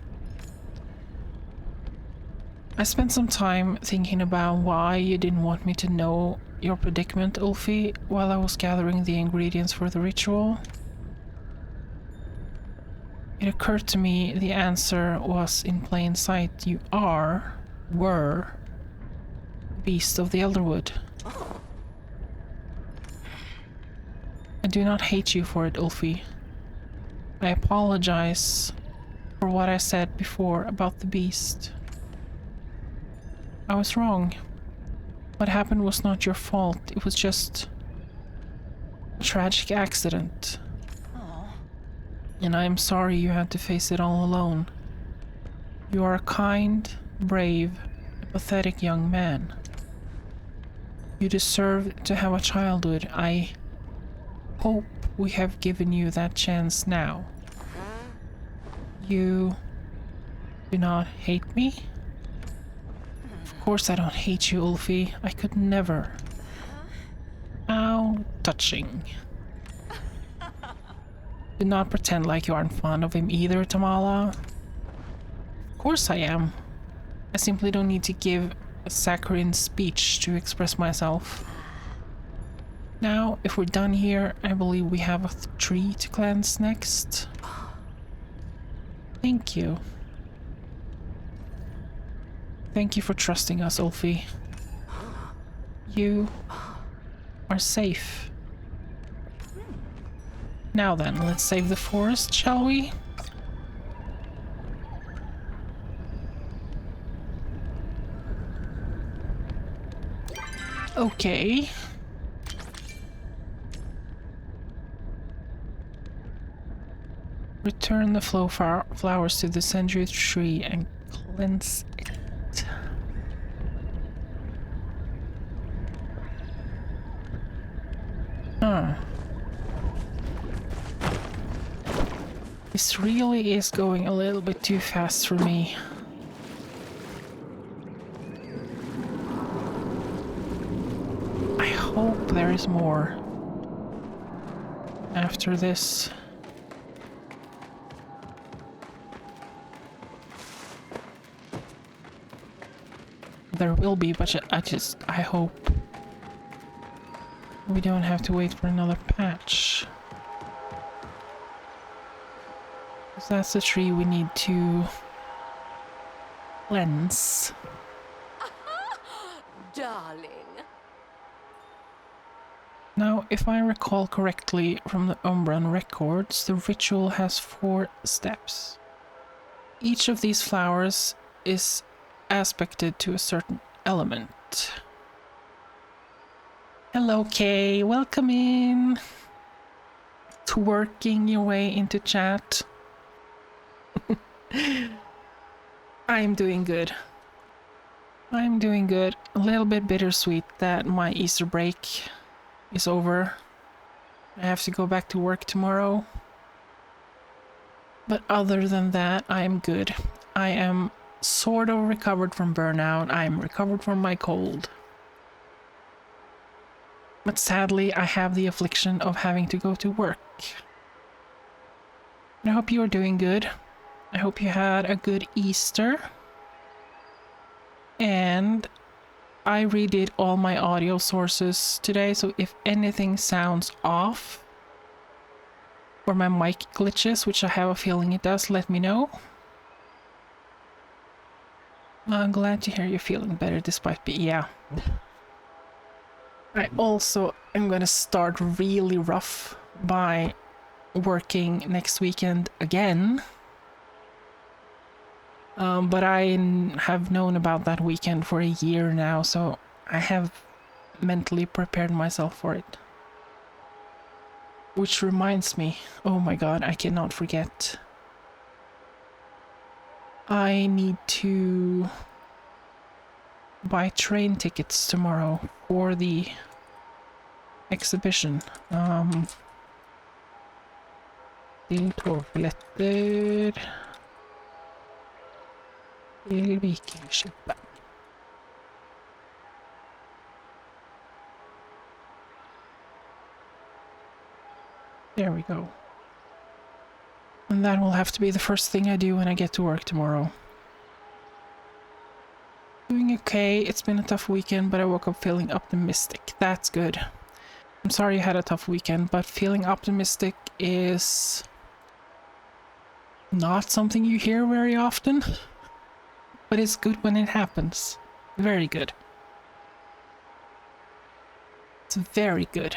S1: I spent some time thinking about why you didn't want me to know your predicament, Ulfi, while I was gathering the ingredients for the ritual. It occurred to me the answer was in plain sight. You were, the beast of the Elderwood. I do not hate you for it, Ulfi. I apologize for what I said before about the beast. I was wrong. What happened was not your fault. It was just a tragic accident. And I am sorry you had to face it all alone. You are a kind, brave, and pathetic young man. You deserve to have a childhood. I hope we have given you that chance now. You do not hate me? Of course I don't hate you, Ulfi. I could never. How touching. Do not pretend like you aren't fond of him either, Tamala. Of course I am. I simply don't need to give a saccharine speech to express myself. Now, if we're done here, I believe we have a tree to cleanse next. Thank you. Thank you for trusting us, Ulfi. You are safe. Now then, let's save the forest, shall we? Okay. Return the flowers to the Zendruu Tree and cleanse it. Huh. This really is going a little bit too fast for me. I hope there is more after this. There will be, but I hope we don't have to wait for another patch. Because that's the tree we need to cleanse.
S4: Darling.
S1: Now, if I recall correctly from the Umbran records, the ritual has 4 steps. Each of these flowers is aspected to a certain element. Hello, Kay. Welcome in. Twerking your way into chat. I'm doing good. I'm doing good. A little bit bittersweet that my Easter break is over. I have to go back to work tomorrow. But other than that, I'm good. I am sort of recovered from burnout. I'm recovered from my cold. But sadly, I have the affliction of having to go to work. I hope you are doing good. I hope you had a good Easter. And I redid all my audio sources today, so if anything sounds off or my mic glitches, which I have a feeling it does, let me know. I'm glad to hear you're feeling better despite yeah. I also am gonna start really rough by working next weekend again. But have known about that weekend for a year now, so I have mentally prepared myself for it. Which reminds me, oh my god, I cannot forget. I need to buy train tickets tomorrow for the exhibition. Till tågbiljetter till Vikingskipet. There we go. And that will have to be the first thing I do when I get to work tomorrow. Doing okay. It's been a tough weekend, but I woke up feeling optimistic. That's good. I'm sorry you had a tough weekend, but feeling optimistic is not something you hear very often. But it's good when it happens. Very good. It's very good.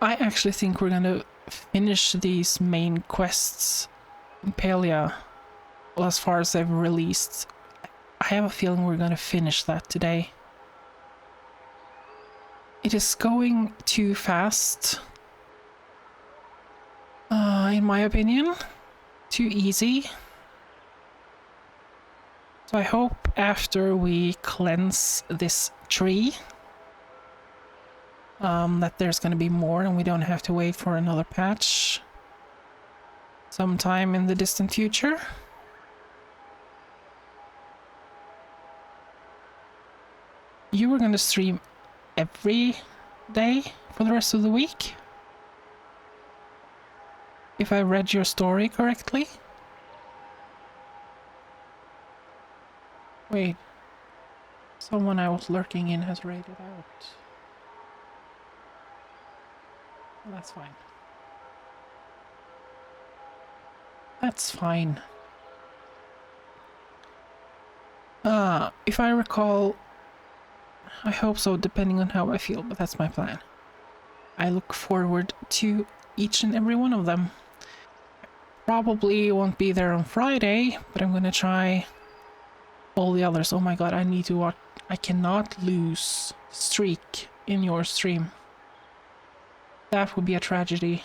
S1: I actually think we're gonna finish these main quests in Palia. Well, as far as they've released. I have a feeling we're gonna finish that today. It is going too fast. In my opinion. Too easy. So I hope after we cleanse this tree that there's going to be more and we don't have to wait for another patch sometime in the distant future. You were going to stream every day for the rest of the week? If I read your story correctly? Wait. Someone I was lurking in has raided out. Well, that's fine. That's fine. If I recall... I hope so, depending on how I feel, but that's my plan. I look forward to each and every one of them. Probably won't be there on Friday, but I'm gonna try all the others. Oh my god, I need to watch. I cannot lose streak in your stream. That would be a tragedy.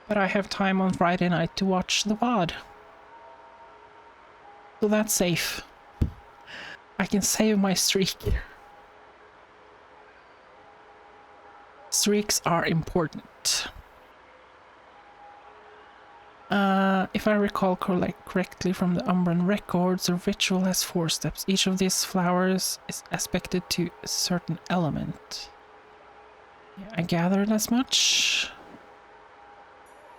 S1: But I have time on Friday night to watch the VOD. So that's safe. I can save my streak. Streaks are important. If I recall correctly from the Umbran records, the ritual has 4 steps. Each of these flowers is aspected to a certain element. Yeah, I gathered as much.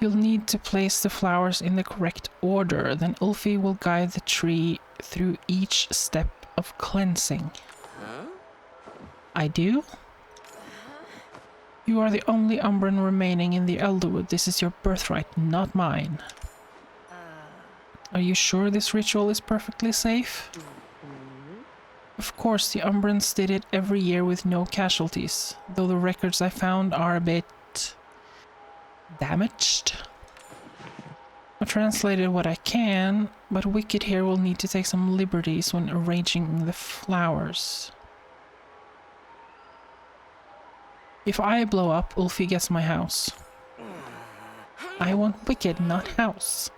S1: You'll need to place the flowers in the correct order, then Ulfi will guide the tree through each step of cleansing.
S5: Huh?
S1: I do? You are the only Umbran remaining in the Elderwood. This is your birthright, not mine. Are you sure this ritual is perfectly safe? Of course, the Umbrans did it every year with no casualties, though the records I found are a bit... damaged? I translated what I can, but Wicked here will need to take some liberties when arranging the flowers. If I blow up, Ulfi gets my house. I want Wicked, not house.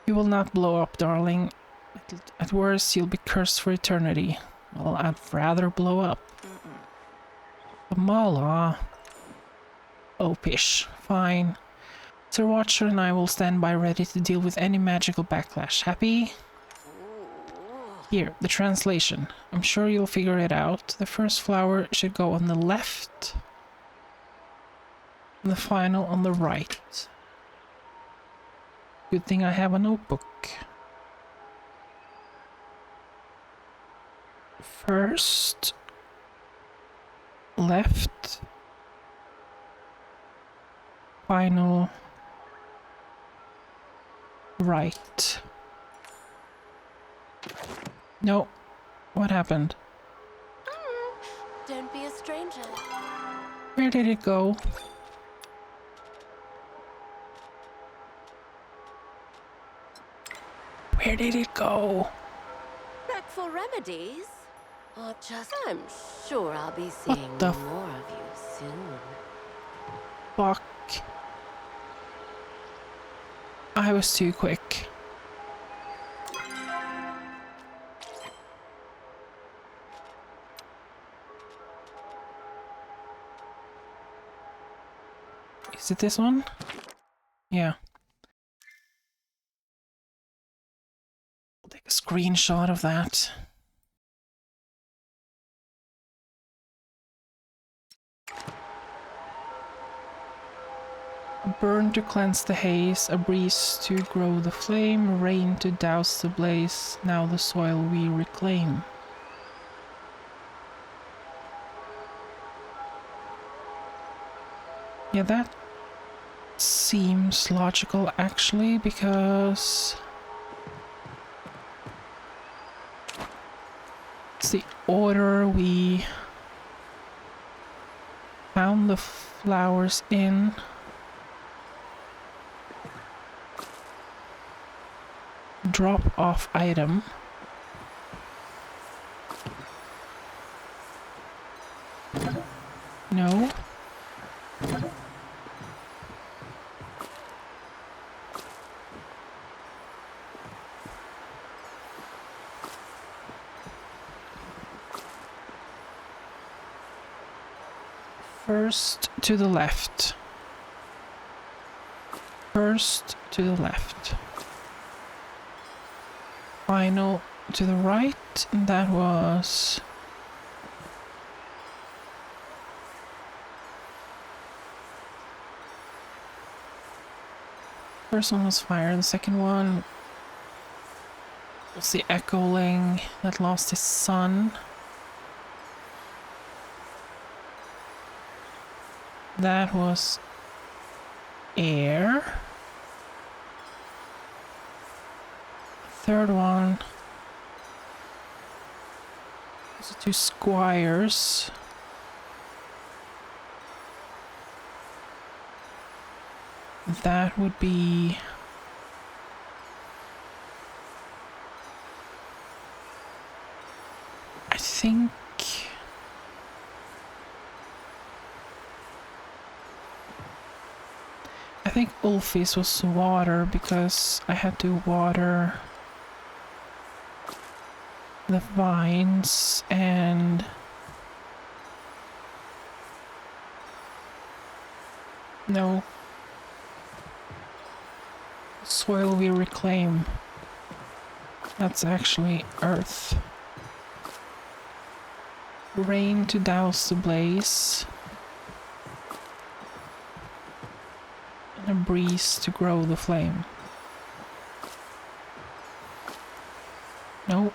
S1: You will not blow up, darling. At worst, you'll be cursed for eternity. Well, I'd rather blow up. Kamala. Oh, pish. Fine. Sir Watcher and I will stand by ready to deal with any magical backlash. Happy? Here, the translation. I'm sure you'll figure it out. The first flower should go on the left, and the final on the right. Good thing I have a notebook. First, left, final, right. No. What happened?
S4: Don't be a stranger.
S1: Where did it go? Where did it go?
S4: Back for remedies? Or just... I'm sure I'll be seeing
S1: the
S4: more of you soon.
S1: Fuck. I was too quick. Is it this one? Yeah. I'll take a screenshot of that. A burn to cleanse the haze, a breeze to grow the flame, rain to douse the blaze, now the soil we reclaim. Yeah, that seems logical actually, because it's the order we found the flowers in. Drop off item. No. First to the left. First to the left. Final to the right. That was... First one was fire, the second one was the echoing that lost his son. That was air. Third one was the two squires. That would be... I think... I think Ulfi's was water because I had to water the vines and no. Soil we reclaim. That's actually earth. Rain to douse the blaze. And a breeze to grow the flame. Nope.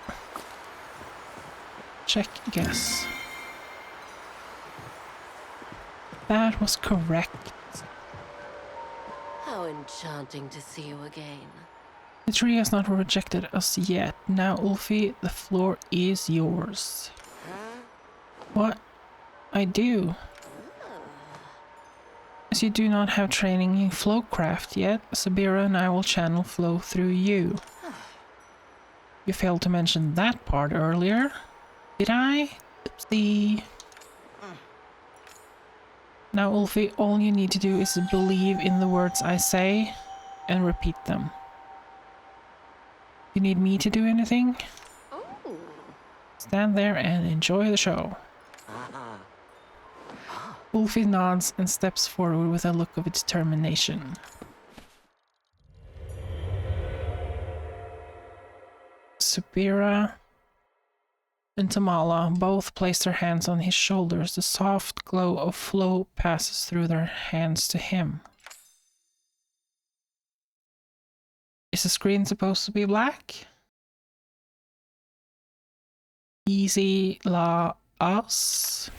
S1: Check guess. That was correct.
S4: How enchanting to see you again.
S1: The tree has not rejected us yet. Now, Ulfi, the floor is yours. What? I do. As you do not have training in flowcraft yet, Sabira and I will channel flow through you. You failed to mention that part earlier. Did I? Oopsie. Now, Ulfi, all you need to do is believe in the words I say and repeat them. You need me to do anything?
S4: Oh.
S1: Stand there and enjoy the show. Ulfi nods and steps forward with a look of determination. Sabira and Tamala both place their hands on his shoulders. The soft glow of flow passes through their hands to him. Is the screen supposed to be black? Easy la us.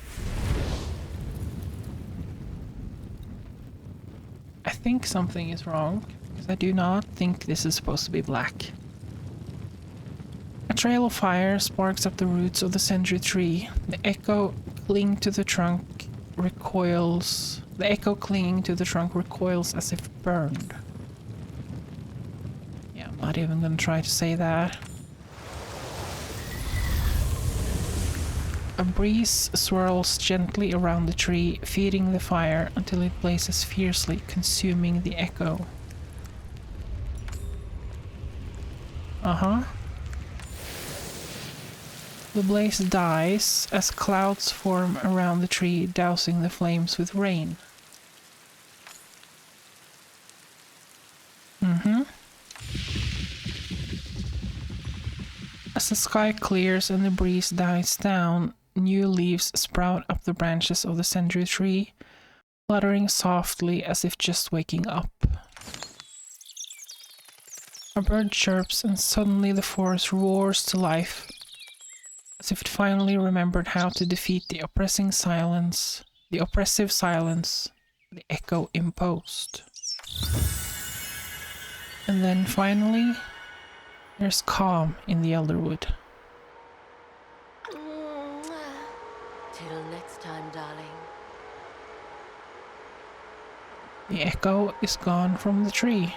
S1: I think something is wrong because I do not think this is supposed to be black. A trail of fire sparks up the roots of the Zendruu Tree. The echo clinging to the trunk recoils. The echo clinging to the trunk recoils as if burned. Yeah, I'm not even gonna try to say that. A breeze swirls gently around the tree, feeding the fire until it blazes fiercely, consuming the echo. The blaze dies as clouds form around the tree, dousing the flames with rain. As the sky clears and the breeze dies down, new leaves sprout up the branches of the Zendruu Tree, fluttering softly as if just waking up. A bird chirps and suddenly the forest roars to life, as if it finally remembered how to defeat the oppressive silence the echo imposed. And then finally, there's calm in the Elderwood.
S4: Till next time, darling.
S1: The echo is gone from the tree.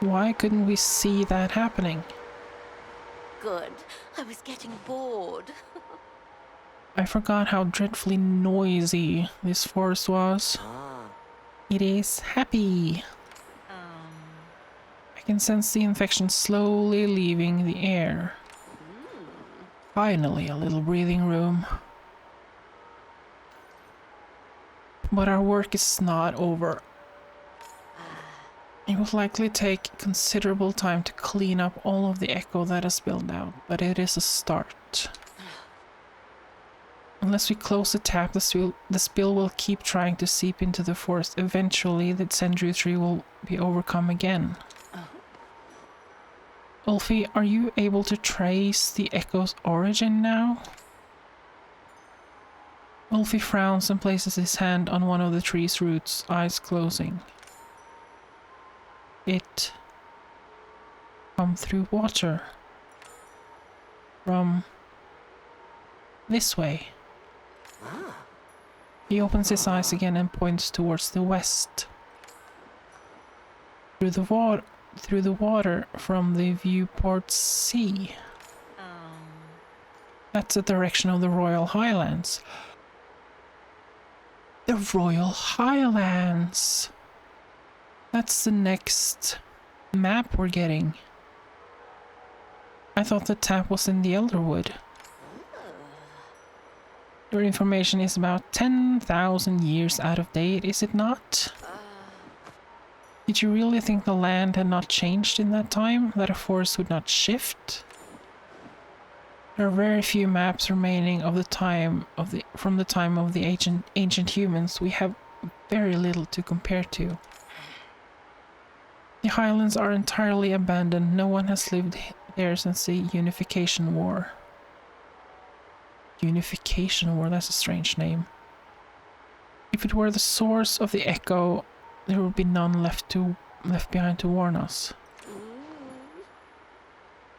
S1: Why couldn't we see that happening?
S4: Good. I was getting bored.
S1: I forgot how dreadfully noisy this forest was. It is happy. I can sense the infection slowly leaving the air. Finally, a little breathing room. But our work is not over. It will likely take considerable time to clean up all of the echo that has spilled out, but it is a start. Unless we close the tap, the spill will keep trying to seep into the forest. Eventually, the Zendruu Tree will be overcome again. Ulfie, are you able to trace the echo's origin now? Ulfie frowns and places his hand on one of the tree's roots, eyes closing. It come through water. From this way. He opens his eyes again and points towards the west. Through the water from the viewport sea. That's the direction of the Royal Highlands. The Royal Highlands! That's the next map we're getting. I thought the tap was in the Elderwood. Your information is about 10,000 years out of date, is it not? Did you really think the land had not changed in that time? That a forest would not shift? There are very few maps remaining of the time from the time of the ancient humans. We have very little to compare to. The Highlands are entirely abandoned. No one has lived there since the Unification War. Unification War, that's a strange name. If it were the source of the echo, there would be none left behind to warn us.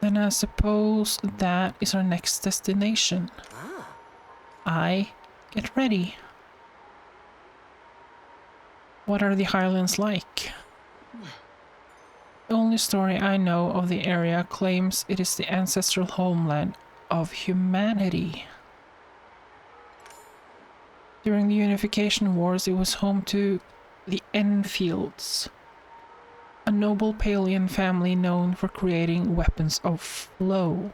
S1: Then I suppose that is our next destination. Get ready. What are the Highlands like? The only story I know of the area claims it is the ancestral homeland of humanity. During the Unification Wars, it was home to the Enfields, a noble Palian family known for creating weapons of flow.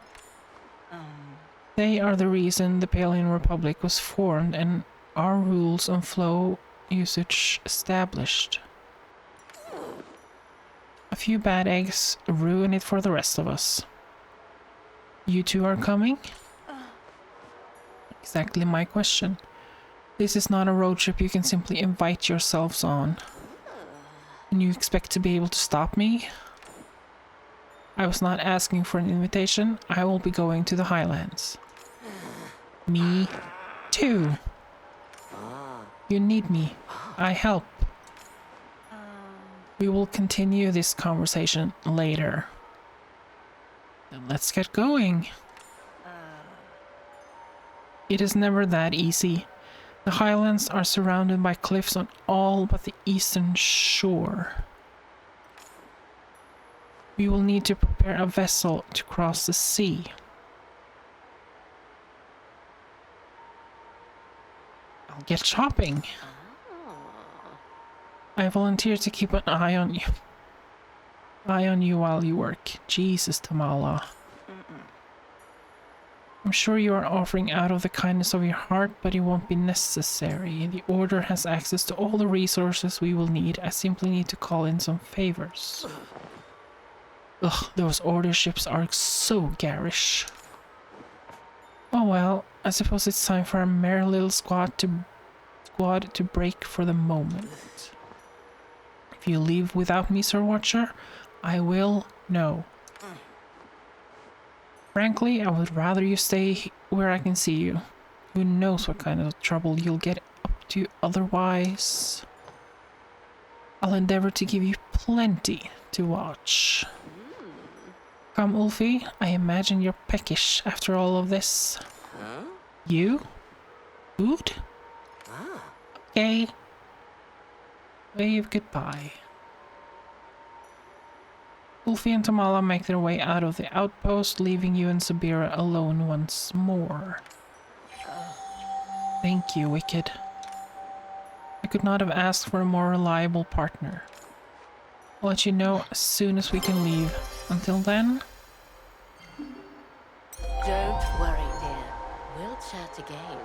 S1: They are the reason the Palian Republic was formed and our rules on flow usage established. A few bad eggs ruin it for the rest of us. You two are coming? Exactly my question. This is not a road trip you can simply invite yourselves on. And you expect to be able to stop me? I was not asking for an invitation. I will be going to the Highlands. Me too. you need me, I help. We will continue this conversation later. Then let's get going. It is never that easy. The highlands are surrounded by cliffs on all but the eastern shore. We will need to prepare a vessel to cross the sea. I'll get shopping. I volunteer to keep an eye on you. While you work. Jesus, Tamala. I'm sure you are offering out of the kindness of your heart, but it won't be necessary. The Order has access to all the resources we will need. I simply need to call in some favors. Ugh, those Order ships are so garish. Oh well, I suppose it's time for a merry little squad to break for the moment. If you leave without me, Sir Watcher, I will know. Frankly, I would rather you stay where I can see you. Who knows what kind of trouble you'll get up to otherwise. I'll endeavor to give you plenty to watch. Come, Ulfie, I imagine you're peckish after all of this.
S5: Huh?
S1: You? Food? Okay. Wave goodbye. Ulfie and Tamala make their way out of the outpost, leaving you and Sabira alone once more. Thank you, Wicked. I could not have asked for a more reliable partner. I'll let you know as soon as we can leave. Until then...
S4: Don't worry, dear. We'll chat again.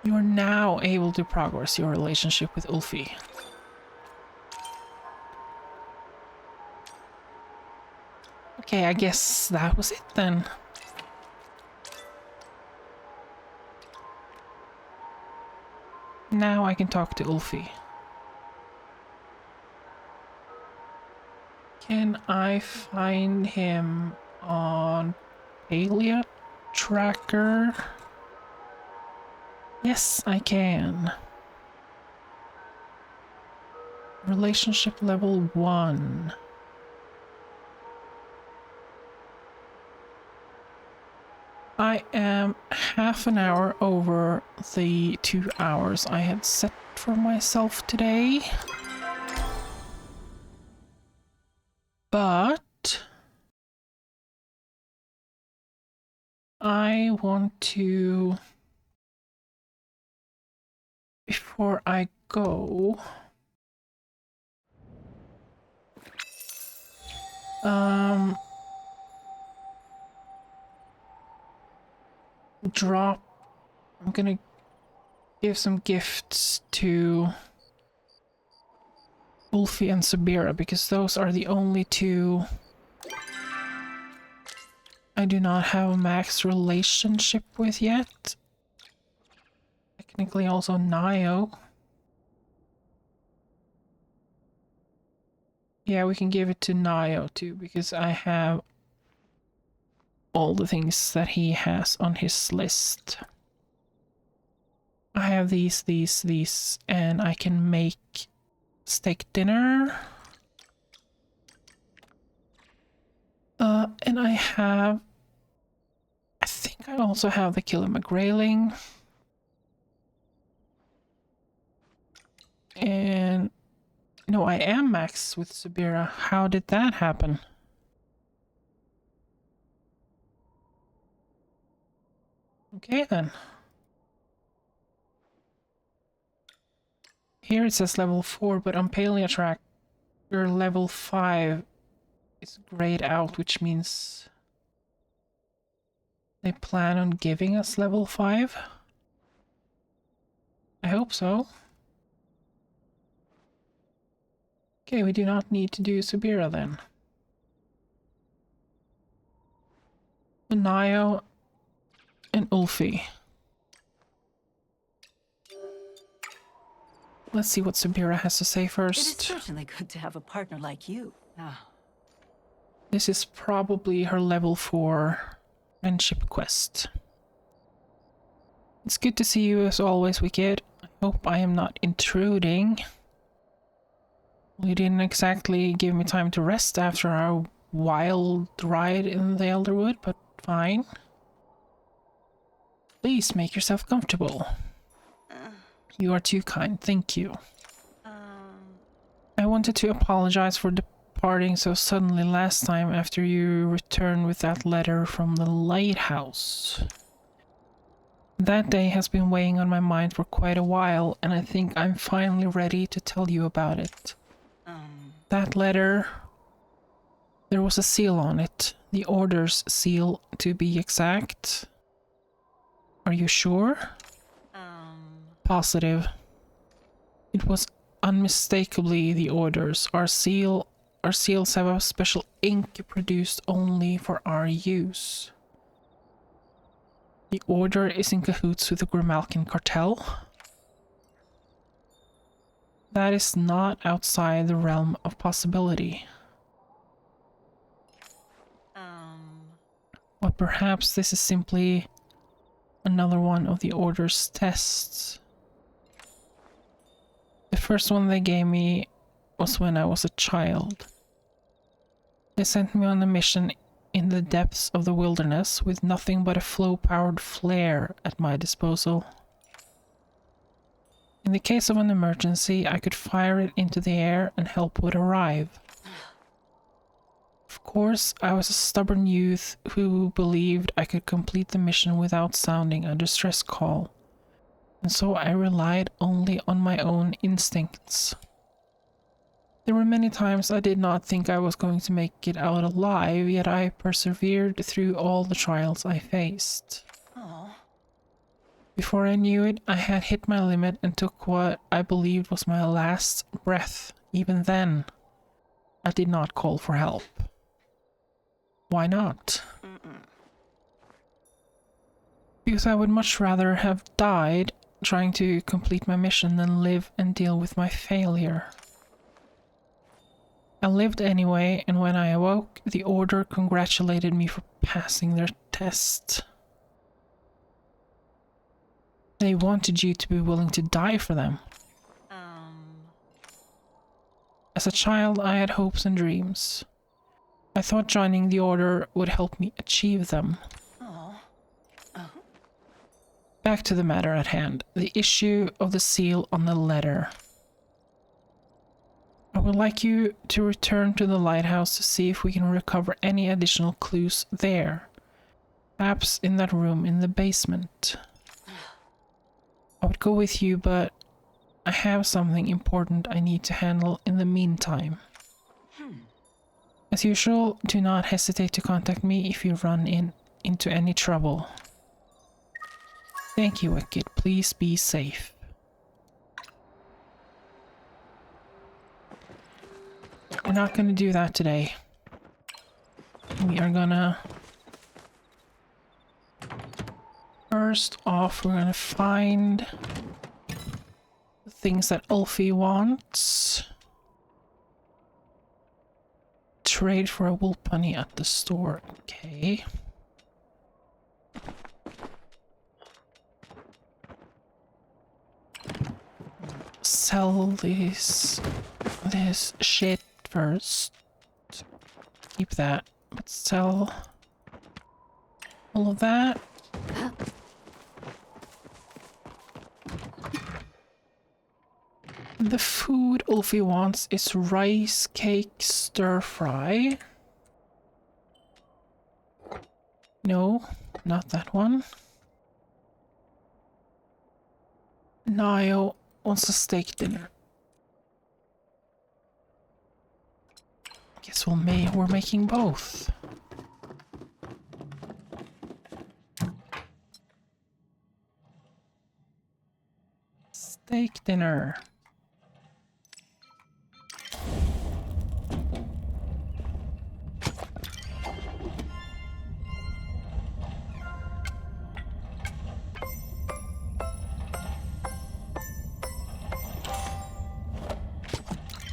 S1: You are now able to progress your relationship with Ulfie. Okay, I guess that was it then. Now I can talk to Ulfie. Can I find him on Palia Tracker? Yes, I can. Relationship level 1. I am half an hour over the 2 hours I had set for myself today. But I want to, before I go, I'm gonna give some gifts to Ulfie and Sabira because those are the only two I do not have a max relationship with yet. Technically also Nio. Yeah, we can give it to Nio too because I have all the things that he has on his list. I have these, and I can make steak dinner. And I think I also have the Killer McGrayling. And no, I am max with Sabira. How did that happen? Okay then. Here it says level 4, but on Palia track, your level 5 is grayed out, which means they plan on giving us level 5. I hope so. Okay, we do not need to do Sabira then. Nio and Ulfie. Let's see what Sabira has to say
S3: It is
S1: first.
S3: certainly good to have a partner like you. Ah,
S1: This is probably her level 4 friendship quest. It's good to see you as always, Wicked. I hope I am not intruding. You didn't exactly give me time to rest after our wild ride in the Elderwood, but fine. Please make yourself comfortable. You are too kind, thank you. I wanted to apologize for departing so suddenly last time after you returned with that letter from the lighthouse. That day has been weighing on my mind for quite a while, and I think I'm finally ready to tell you about it. That letter, there was a seal on it, the order's seal to be exact. Are you sure? Positive. It was unmistakably the orders. Our seals have a special ink produced only for our use. The order is in cahoots with the Grimalkin cartel. That is not outside the realm of possibility. But perhaps this is simply another one of the order's tests. The first one they gave me was when I was a child. They sent me on a mission in the depths of the wilderness with nothing but a flow-powered flare at my disposal. In the case of an emergency, I could fire it into the air and help would arrive. Of course, I was a stubborn youth who believed I could complete the mission without sounding a distress call, and so I relied only on my own instincts. There were many times I did not think I was going to make it out alive, yet I persevered through all the trials I faced. Before I knew it, I had hit my limit and took what I believed was my last breath. Even then, I did not call for help. Why not? Because I would much rather have died trying to complete my mission than live and deal with my failure. I lived anyway, and when I awoke, the Order congratulated me for passing their test. They wanted you to be willing to die for them. As a child, I had hopes and dreams. I thought joining the Order would help me achieve them. Back to the matter at hand, the issue of the seal on the letter. I would like you to return to the lighthouse to see if we can recover any additional clues there. Perhaps in that room in the basement. I would go with you, but I have something important I need to handle in the meantime. As usual, do not hesitate to contact me if you run into any trouble. Thank you, Wicked. Please be safe. We're not gonna do that today. We are gonna... First off, we're gonna find the things that Ulfie wants. Trade for a wool bunny at the store. Okay. Sell this shit first. Keep that, but sell all of that. The food Ulfie wants is rice cake stir fry. No, not that one. Niall wants a steak dinner. Guess we're making both. Steak dinner.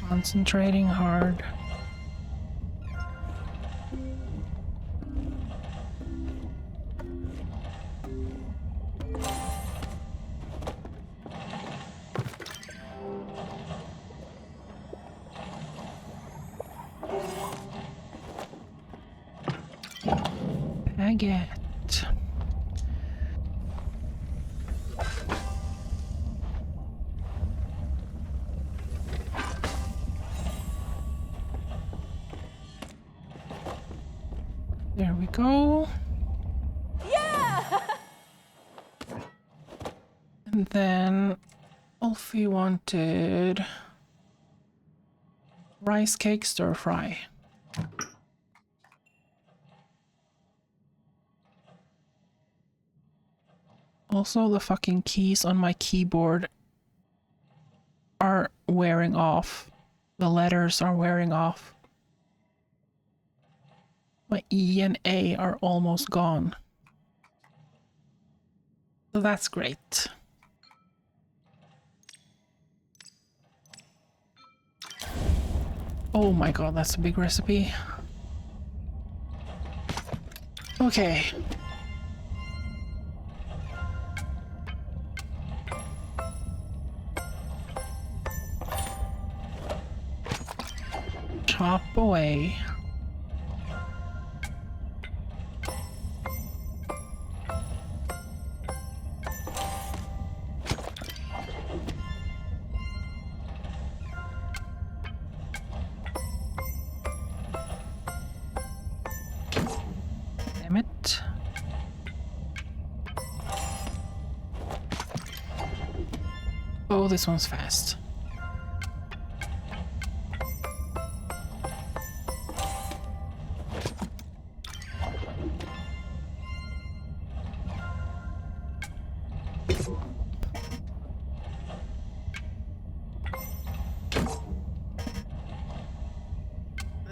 S1: Concentrating hard. get? There we go.
S4: Yeah!
S1: And then Ulfie wanted rice cake stir fry. Also, the fucking keys on my keyboard are wearing off. The letters are wearing off. My E and A are almost gone. So that's great. Oh my god, that's a big recipe. Okay. Chop away. Damn it. Oh, this one's fast.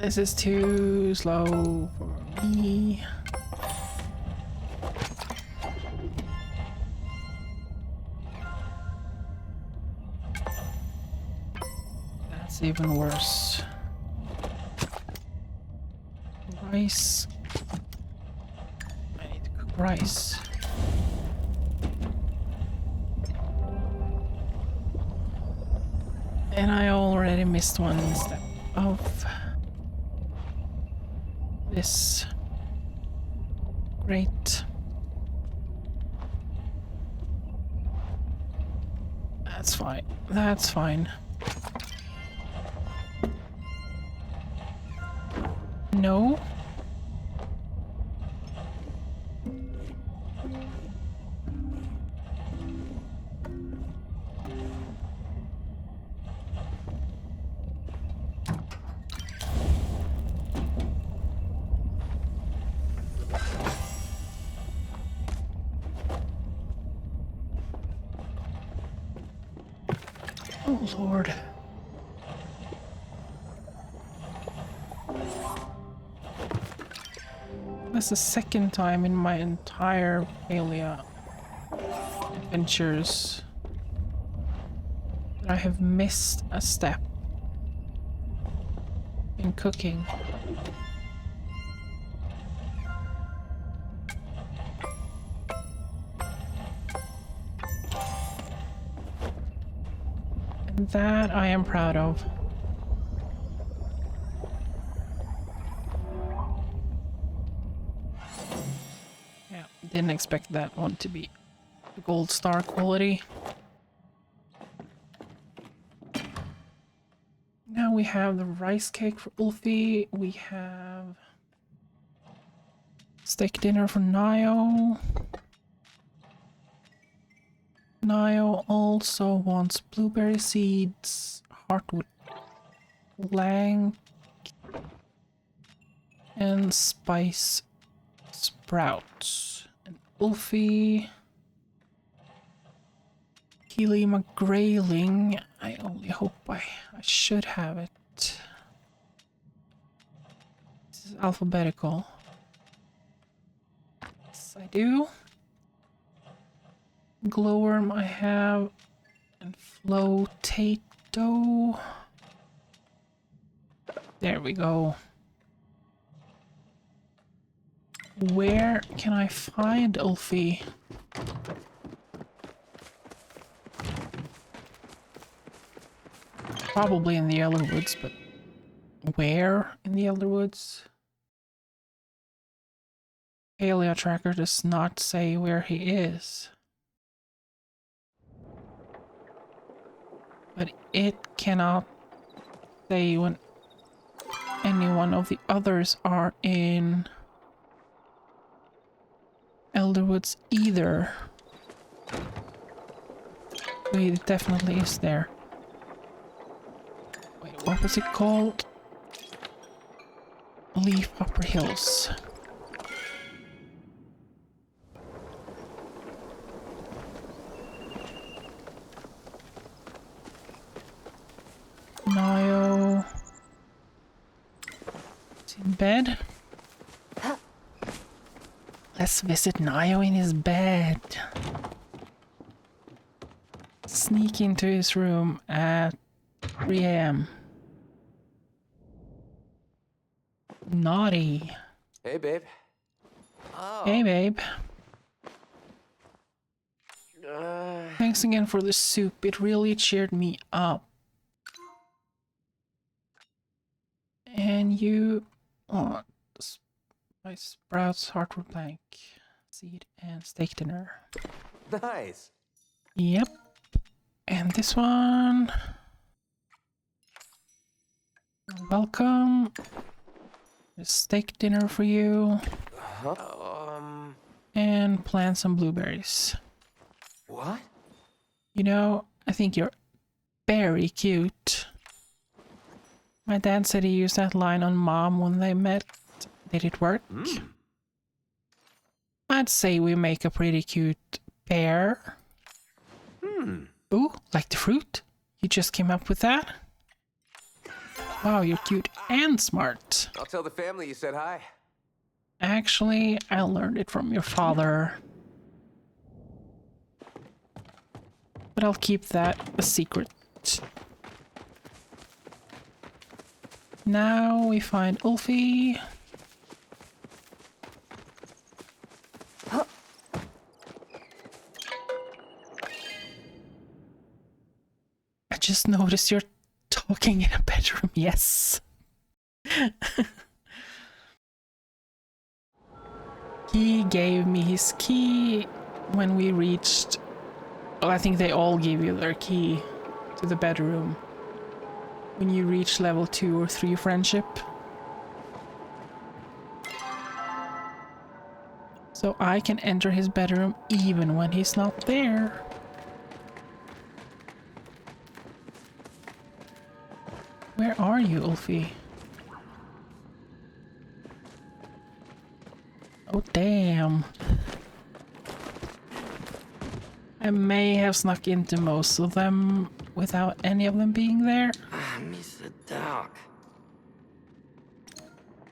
S1: This is too slow for me. That's even worse. Rice. I need to cook rice. And I already missed one step of this. Great. That's fine. That's fine. No. Oh, Lord. That's the second time in my entire Palia adventures that I have missed a step in cooking. And that I am proud of. Yeah, didn't expect that one to be gold star quality. Now we have the rice cake for Ulfie. We have steak dinner for Nio. Nio also wants blueberry seeds, heartwood plank, and spice sprouts. And Ulfie, Keely McGrayling. I only hope I should have it. This is alphabetical. Yes, I do. Glowworm I have, and Flotato. There we go. Where can I find Ulfie? Probably in the Elderwoods, but where in the Elderwoods? Palia tracker does not say where he is. But it cannot say when any one of the others are in Elderwoods either. So he definitely is there. Wait, what was it called? Leaf Upper Hills. Nio is in bed. Let's visit Nio in his bed. Sneak into his room at 3 a.m. Naughty.
S2: Hey, babe. Oh.
S1: Hey, babe. Thanks again for the soup. It really cheered me up. And you... Oh, my sprouts, heartwood plank, seed, and steak dinner.
S2: Nice.
S1: Yep. And this one... Welcome. A steak dinner for you.
S2: Huh?
S1: And plant some blueberries.
S2: What?
S1: You know, I think you're very cute. My dad said he used that line on Mom when they met. Did it work? I'd say we make a pretty cute pair. Ooh, like the fruit? You just came up with that? Wow, you're cute and smart.
S2: I'll tell the family you said hi.
S1: Actually, I learned it from your father. But I'll keep that a secret. Now we find Ulfie. I just noticed you're talking in a bedroom, yes. He gave me his key when we reached... Well, I think they all give you their key to the bedroom when you reach level 2 or 3 friendship. So I can enter his bedroom even when he's not there. Where are you, Ulfie? Oh, damn. I may have snuck into most of them without any of them being there.
S5: I miss the dark.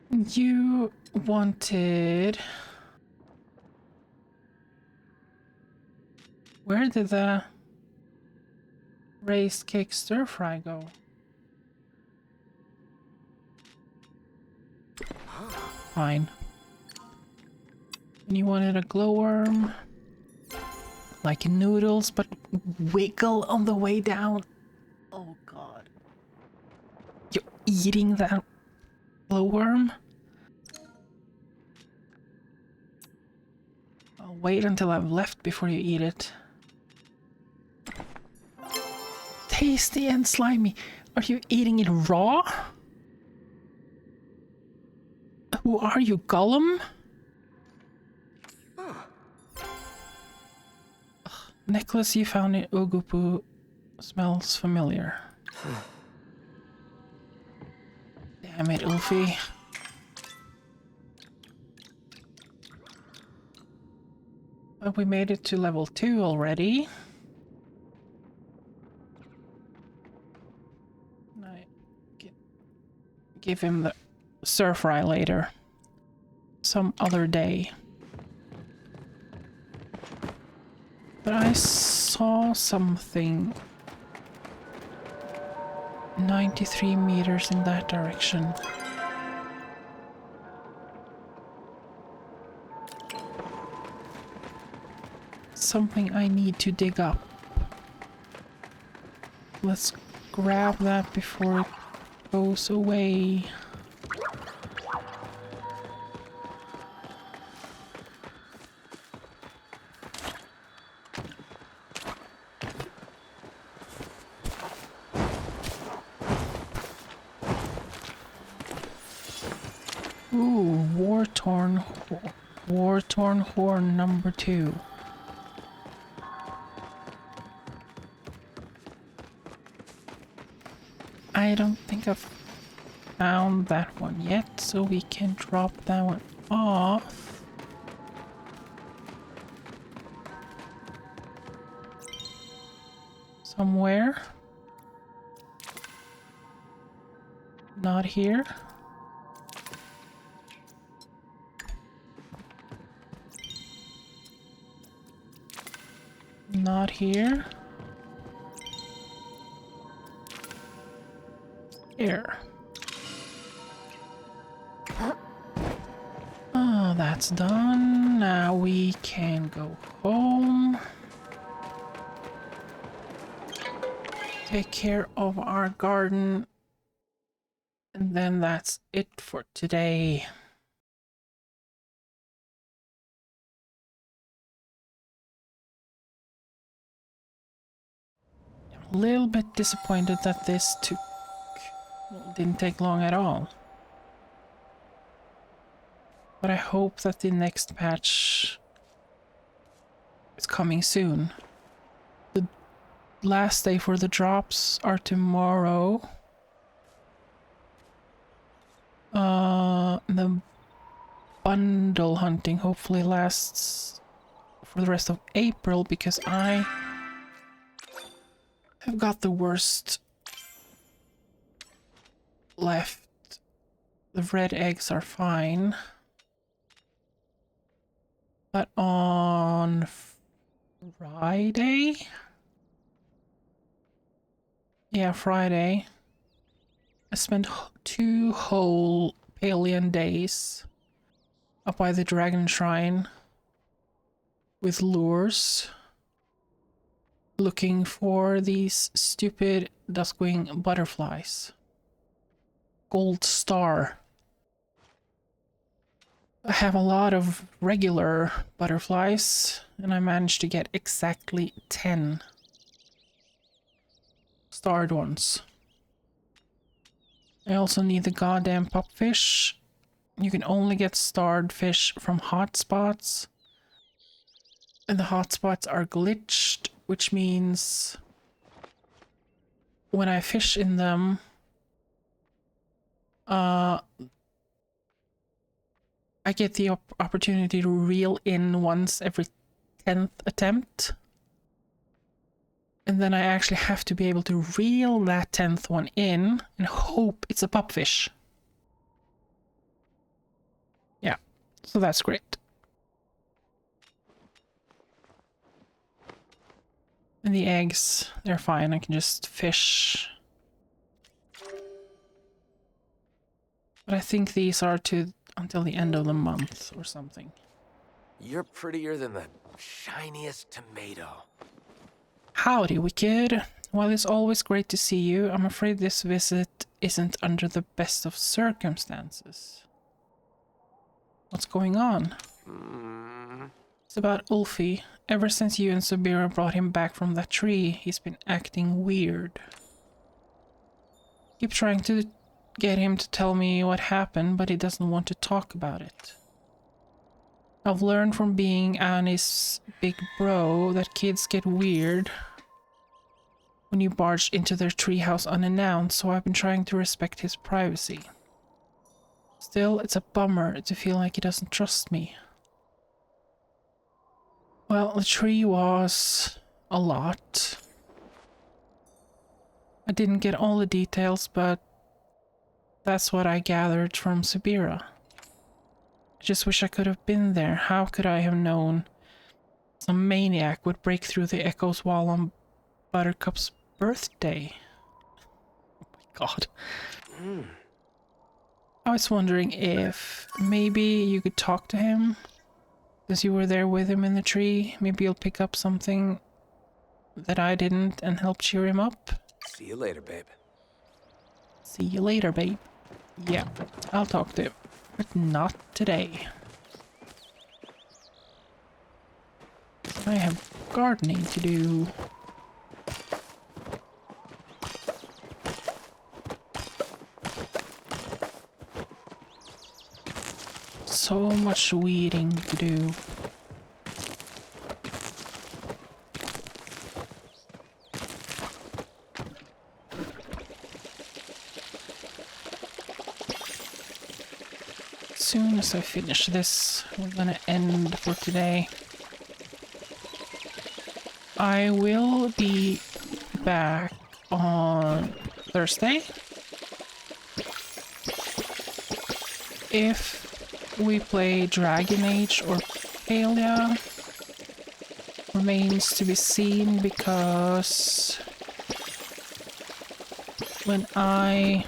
S1: You wanted... Where did the raised cake stir fry go? Fine. And you wanted a glowworm? Like noodles, but wiggle on the way down. Oh god. You're eating that glowworm? I'll wait until I've left before you eat it. Tasty and slimy. Are you eating it raw? Who are you, Gollum? Necklace you found in Ugupu smells familiar. Damn it, Ulfie. But we made it to level 2 already. I give him the stir fry later. Some other day. But I saw something 93 meters in that direction. Something I need to dig up. Let's grab that before it goes away. Ooh, war-torn horn number 2. I don't think I've found that one yet, so we can drop that one off. Somewhere. Not here. Not here. Here. Oh, that's done. Now we can go home. Take care of our garden. And then that's it for today. I'm a little bit disappointed that this didn't take long at all. But I hope that the next patch is coming soon. The last day for the drops are tomorrow. The bundle hunting hopefully lasts for the rest of April because I have got the worst left. The red eggs are fine. But on Friday? Yeah, Friday. I spent 2 whole Palia days up by the Dragon Shrine with lures, looking for these stupid duskwing butterflies. Gold star. I have a lot of regular butterflies, and I managed to get exactly 10 starred ones. I also need the goddamn pupfish. You can only get starred fish from hotspots. And the hotspots are glitched, which means when I fish in them, I get the opportunity to reel in once every 10th attempt. And then I actually have to be able to reel that 10th one in and hope it's a pupfish. Yeah, so that's great. And the eggs, they're fine. I can just fish. But I think these are until the end of the month or something.
S2: You're prettier than the shiniest tomato.
S1: Howdy, Wicked. Well, it's always great to see you. I'm afraid this visit isn't under the best of circumstances. What's going on? It's about Ulfie. Ever since you and Subira brought him back from that tree, he's been acting weird. Keep trying to get him to tell me what happened, but he doesn't want to talk about it. I've learned from being Annie's big bro that kids get weird when you barge into their treehouse unannounced, so I've been trying to respect his privacy. Still, it's a bummer to feel like he doesn't trust me. Well, the tree was a lot. I didn't get all the details, but that's what I gathered from Subira. I just wish I could have been there. How could I have known some maniac would break through the echoes wall on Buttercup's birthday? Oh my god. I was wondering if maybe you could talk to him, since you were there with him in the tree. Maybe you'll pick up something that I didn't and help cheer him up.
S2: See you later, babe.
S1: See you later, babe. Yeah, I'll talk to him, but not today. I have gardening to do. so much weeding to do. As soon as I finish this, we're gonna end for today. I will be back on Thursday. If we play Dragon Age or Palia remains to be seen, because when I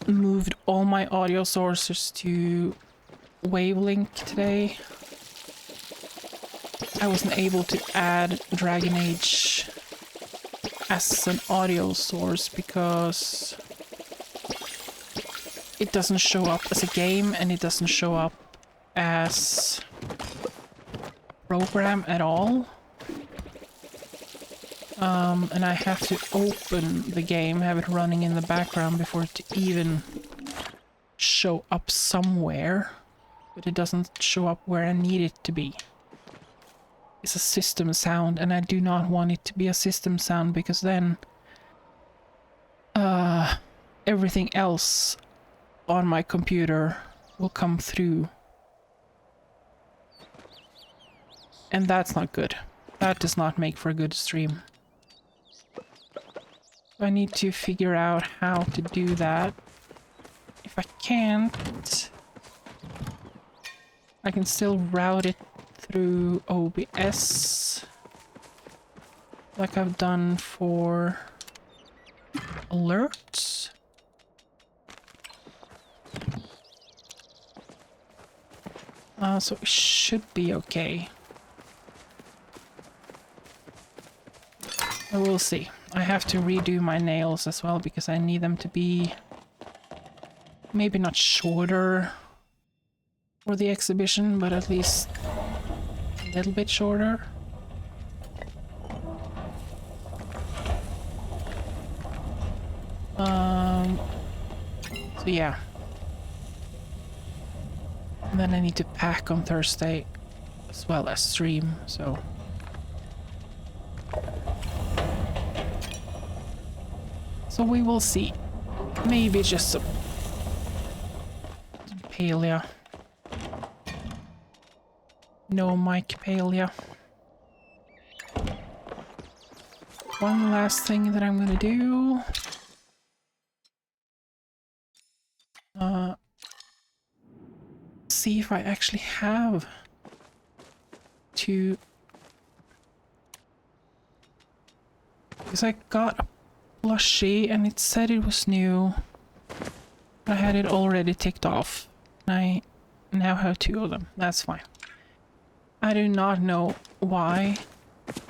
S1: moved all my audio sources to Wavelink today, I wasn't able to add Dragon Age as an audio source because it doesn't show up as a game and it doesn't show up as a program at all. And I have to open the game, have it running in the background before it even show up somewhere. But it doesn't show up where I need it to be. It's a system sound, and I do not want it to be a system sound because then everything else on my computer will come through. And that's not good. That does not make for a good stream. I need to figure out how to do that. If I can't, I can still route it through OBS like I've done for alerts. So it should be okay. But we'll see. I have to redo my nails as well because I need them to be maybe not shorter for the exhibition, but at least a little bit shorter. So yeah. And then I need to pack on Thursday as well as stream, so we will see. Maybe just some Palia. No Mike Palia. One last thing that I'm gonna do. See if I actually have to, because I got a plushie and it said it was new. I had it already ticked off. I now have 2 of them. That's fine. I do not know why it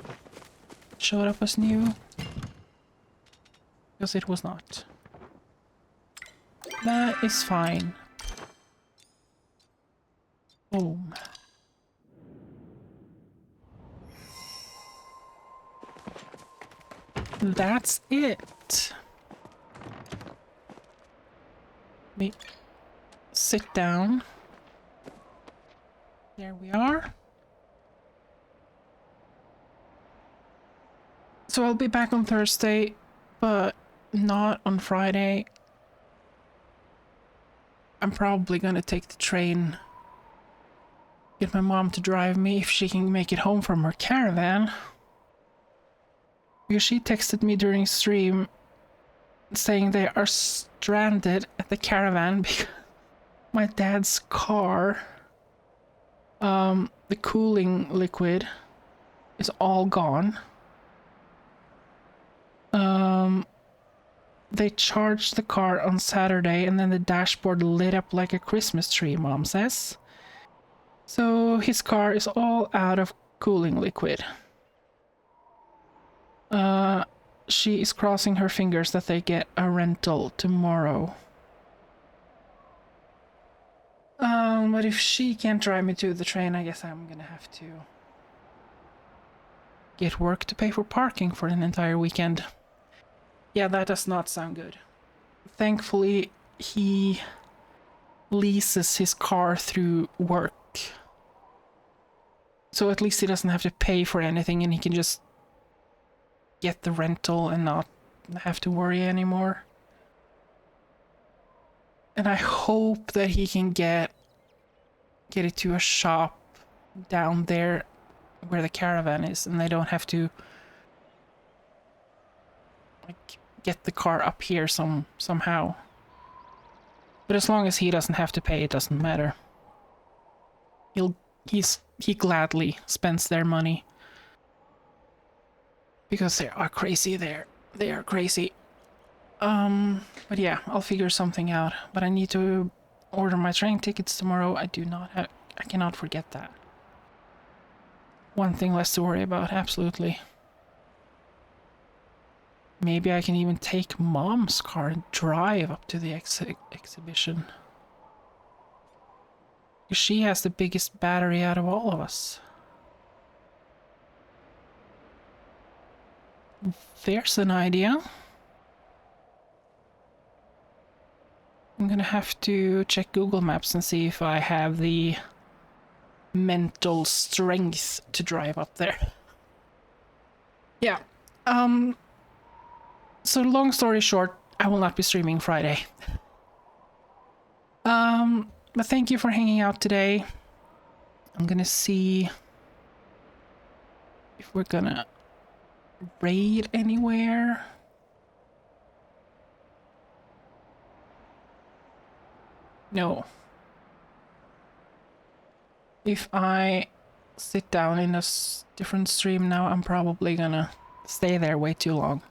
S1: showed up as new, because it was not. That is fine. Boom. That's it. Let me sit down. There we are. So I'll be back on Thursday, but not on Friday. I'm probably gonna take the train. Get my mom to drive me if she can make it home from her caravan. Because she texted me during stream saying they are stranded at the caravan because my dad's car, the cooling liquid is all gone. They charged the car on Saturday and then the dashboard lit up like a Christmas tree, Mom says. So his car is all out of cooling liquid. She is crossing her fingers that they get a rental tomorrow. But if she can't drive me to the train, I guess I'm gonna have to get work to pay for parking for an entire weekend. Yeah, that does not sound good. Thankfully, he leases his car through work. So at least he doesn't have to pay for anything and he can just get the rental and not have to worry anymore. And I hope that he can get it to a shop down there where the caravan is and they don't have to like get the car up here somehow. But as long as he doesn't have to pay, it doesn't matter. He gladly spends their money. Because they are crazy there. They are crazy. But yeah, I'll figure something out. But I need to order my train tickets tomorrow. I cannot forget that. One thing less to worry about, absolutely. Maybe I can even take Mom's car and drive up to the exhibition. Because she has the biggest battery out of all of us. There's an idea. I'm gonna have to check Google Maps and see if I have the mental strength to drive up there. Yeah. So long story short, I will not be streaming Friday. But thank you for hanging out today. I'm gonna see if we're gonna raid anywhere. No. If I sit down in a different stream now, I'm probably gonna stay there way too long.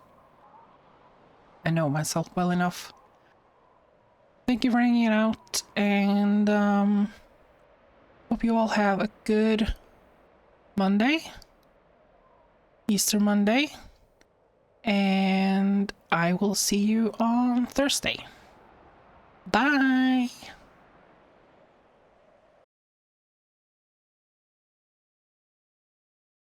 S1: I know myself well enough. Thank you for hanging out, and hope you all have a good Monday, Easter Monday, and I will see you on Thursday. Bye!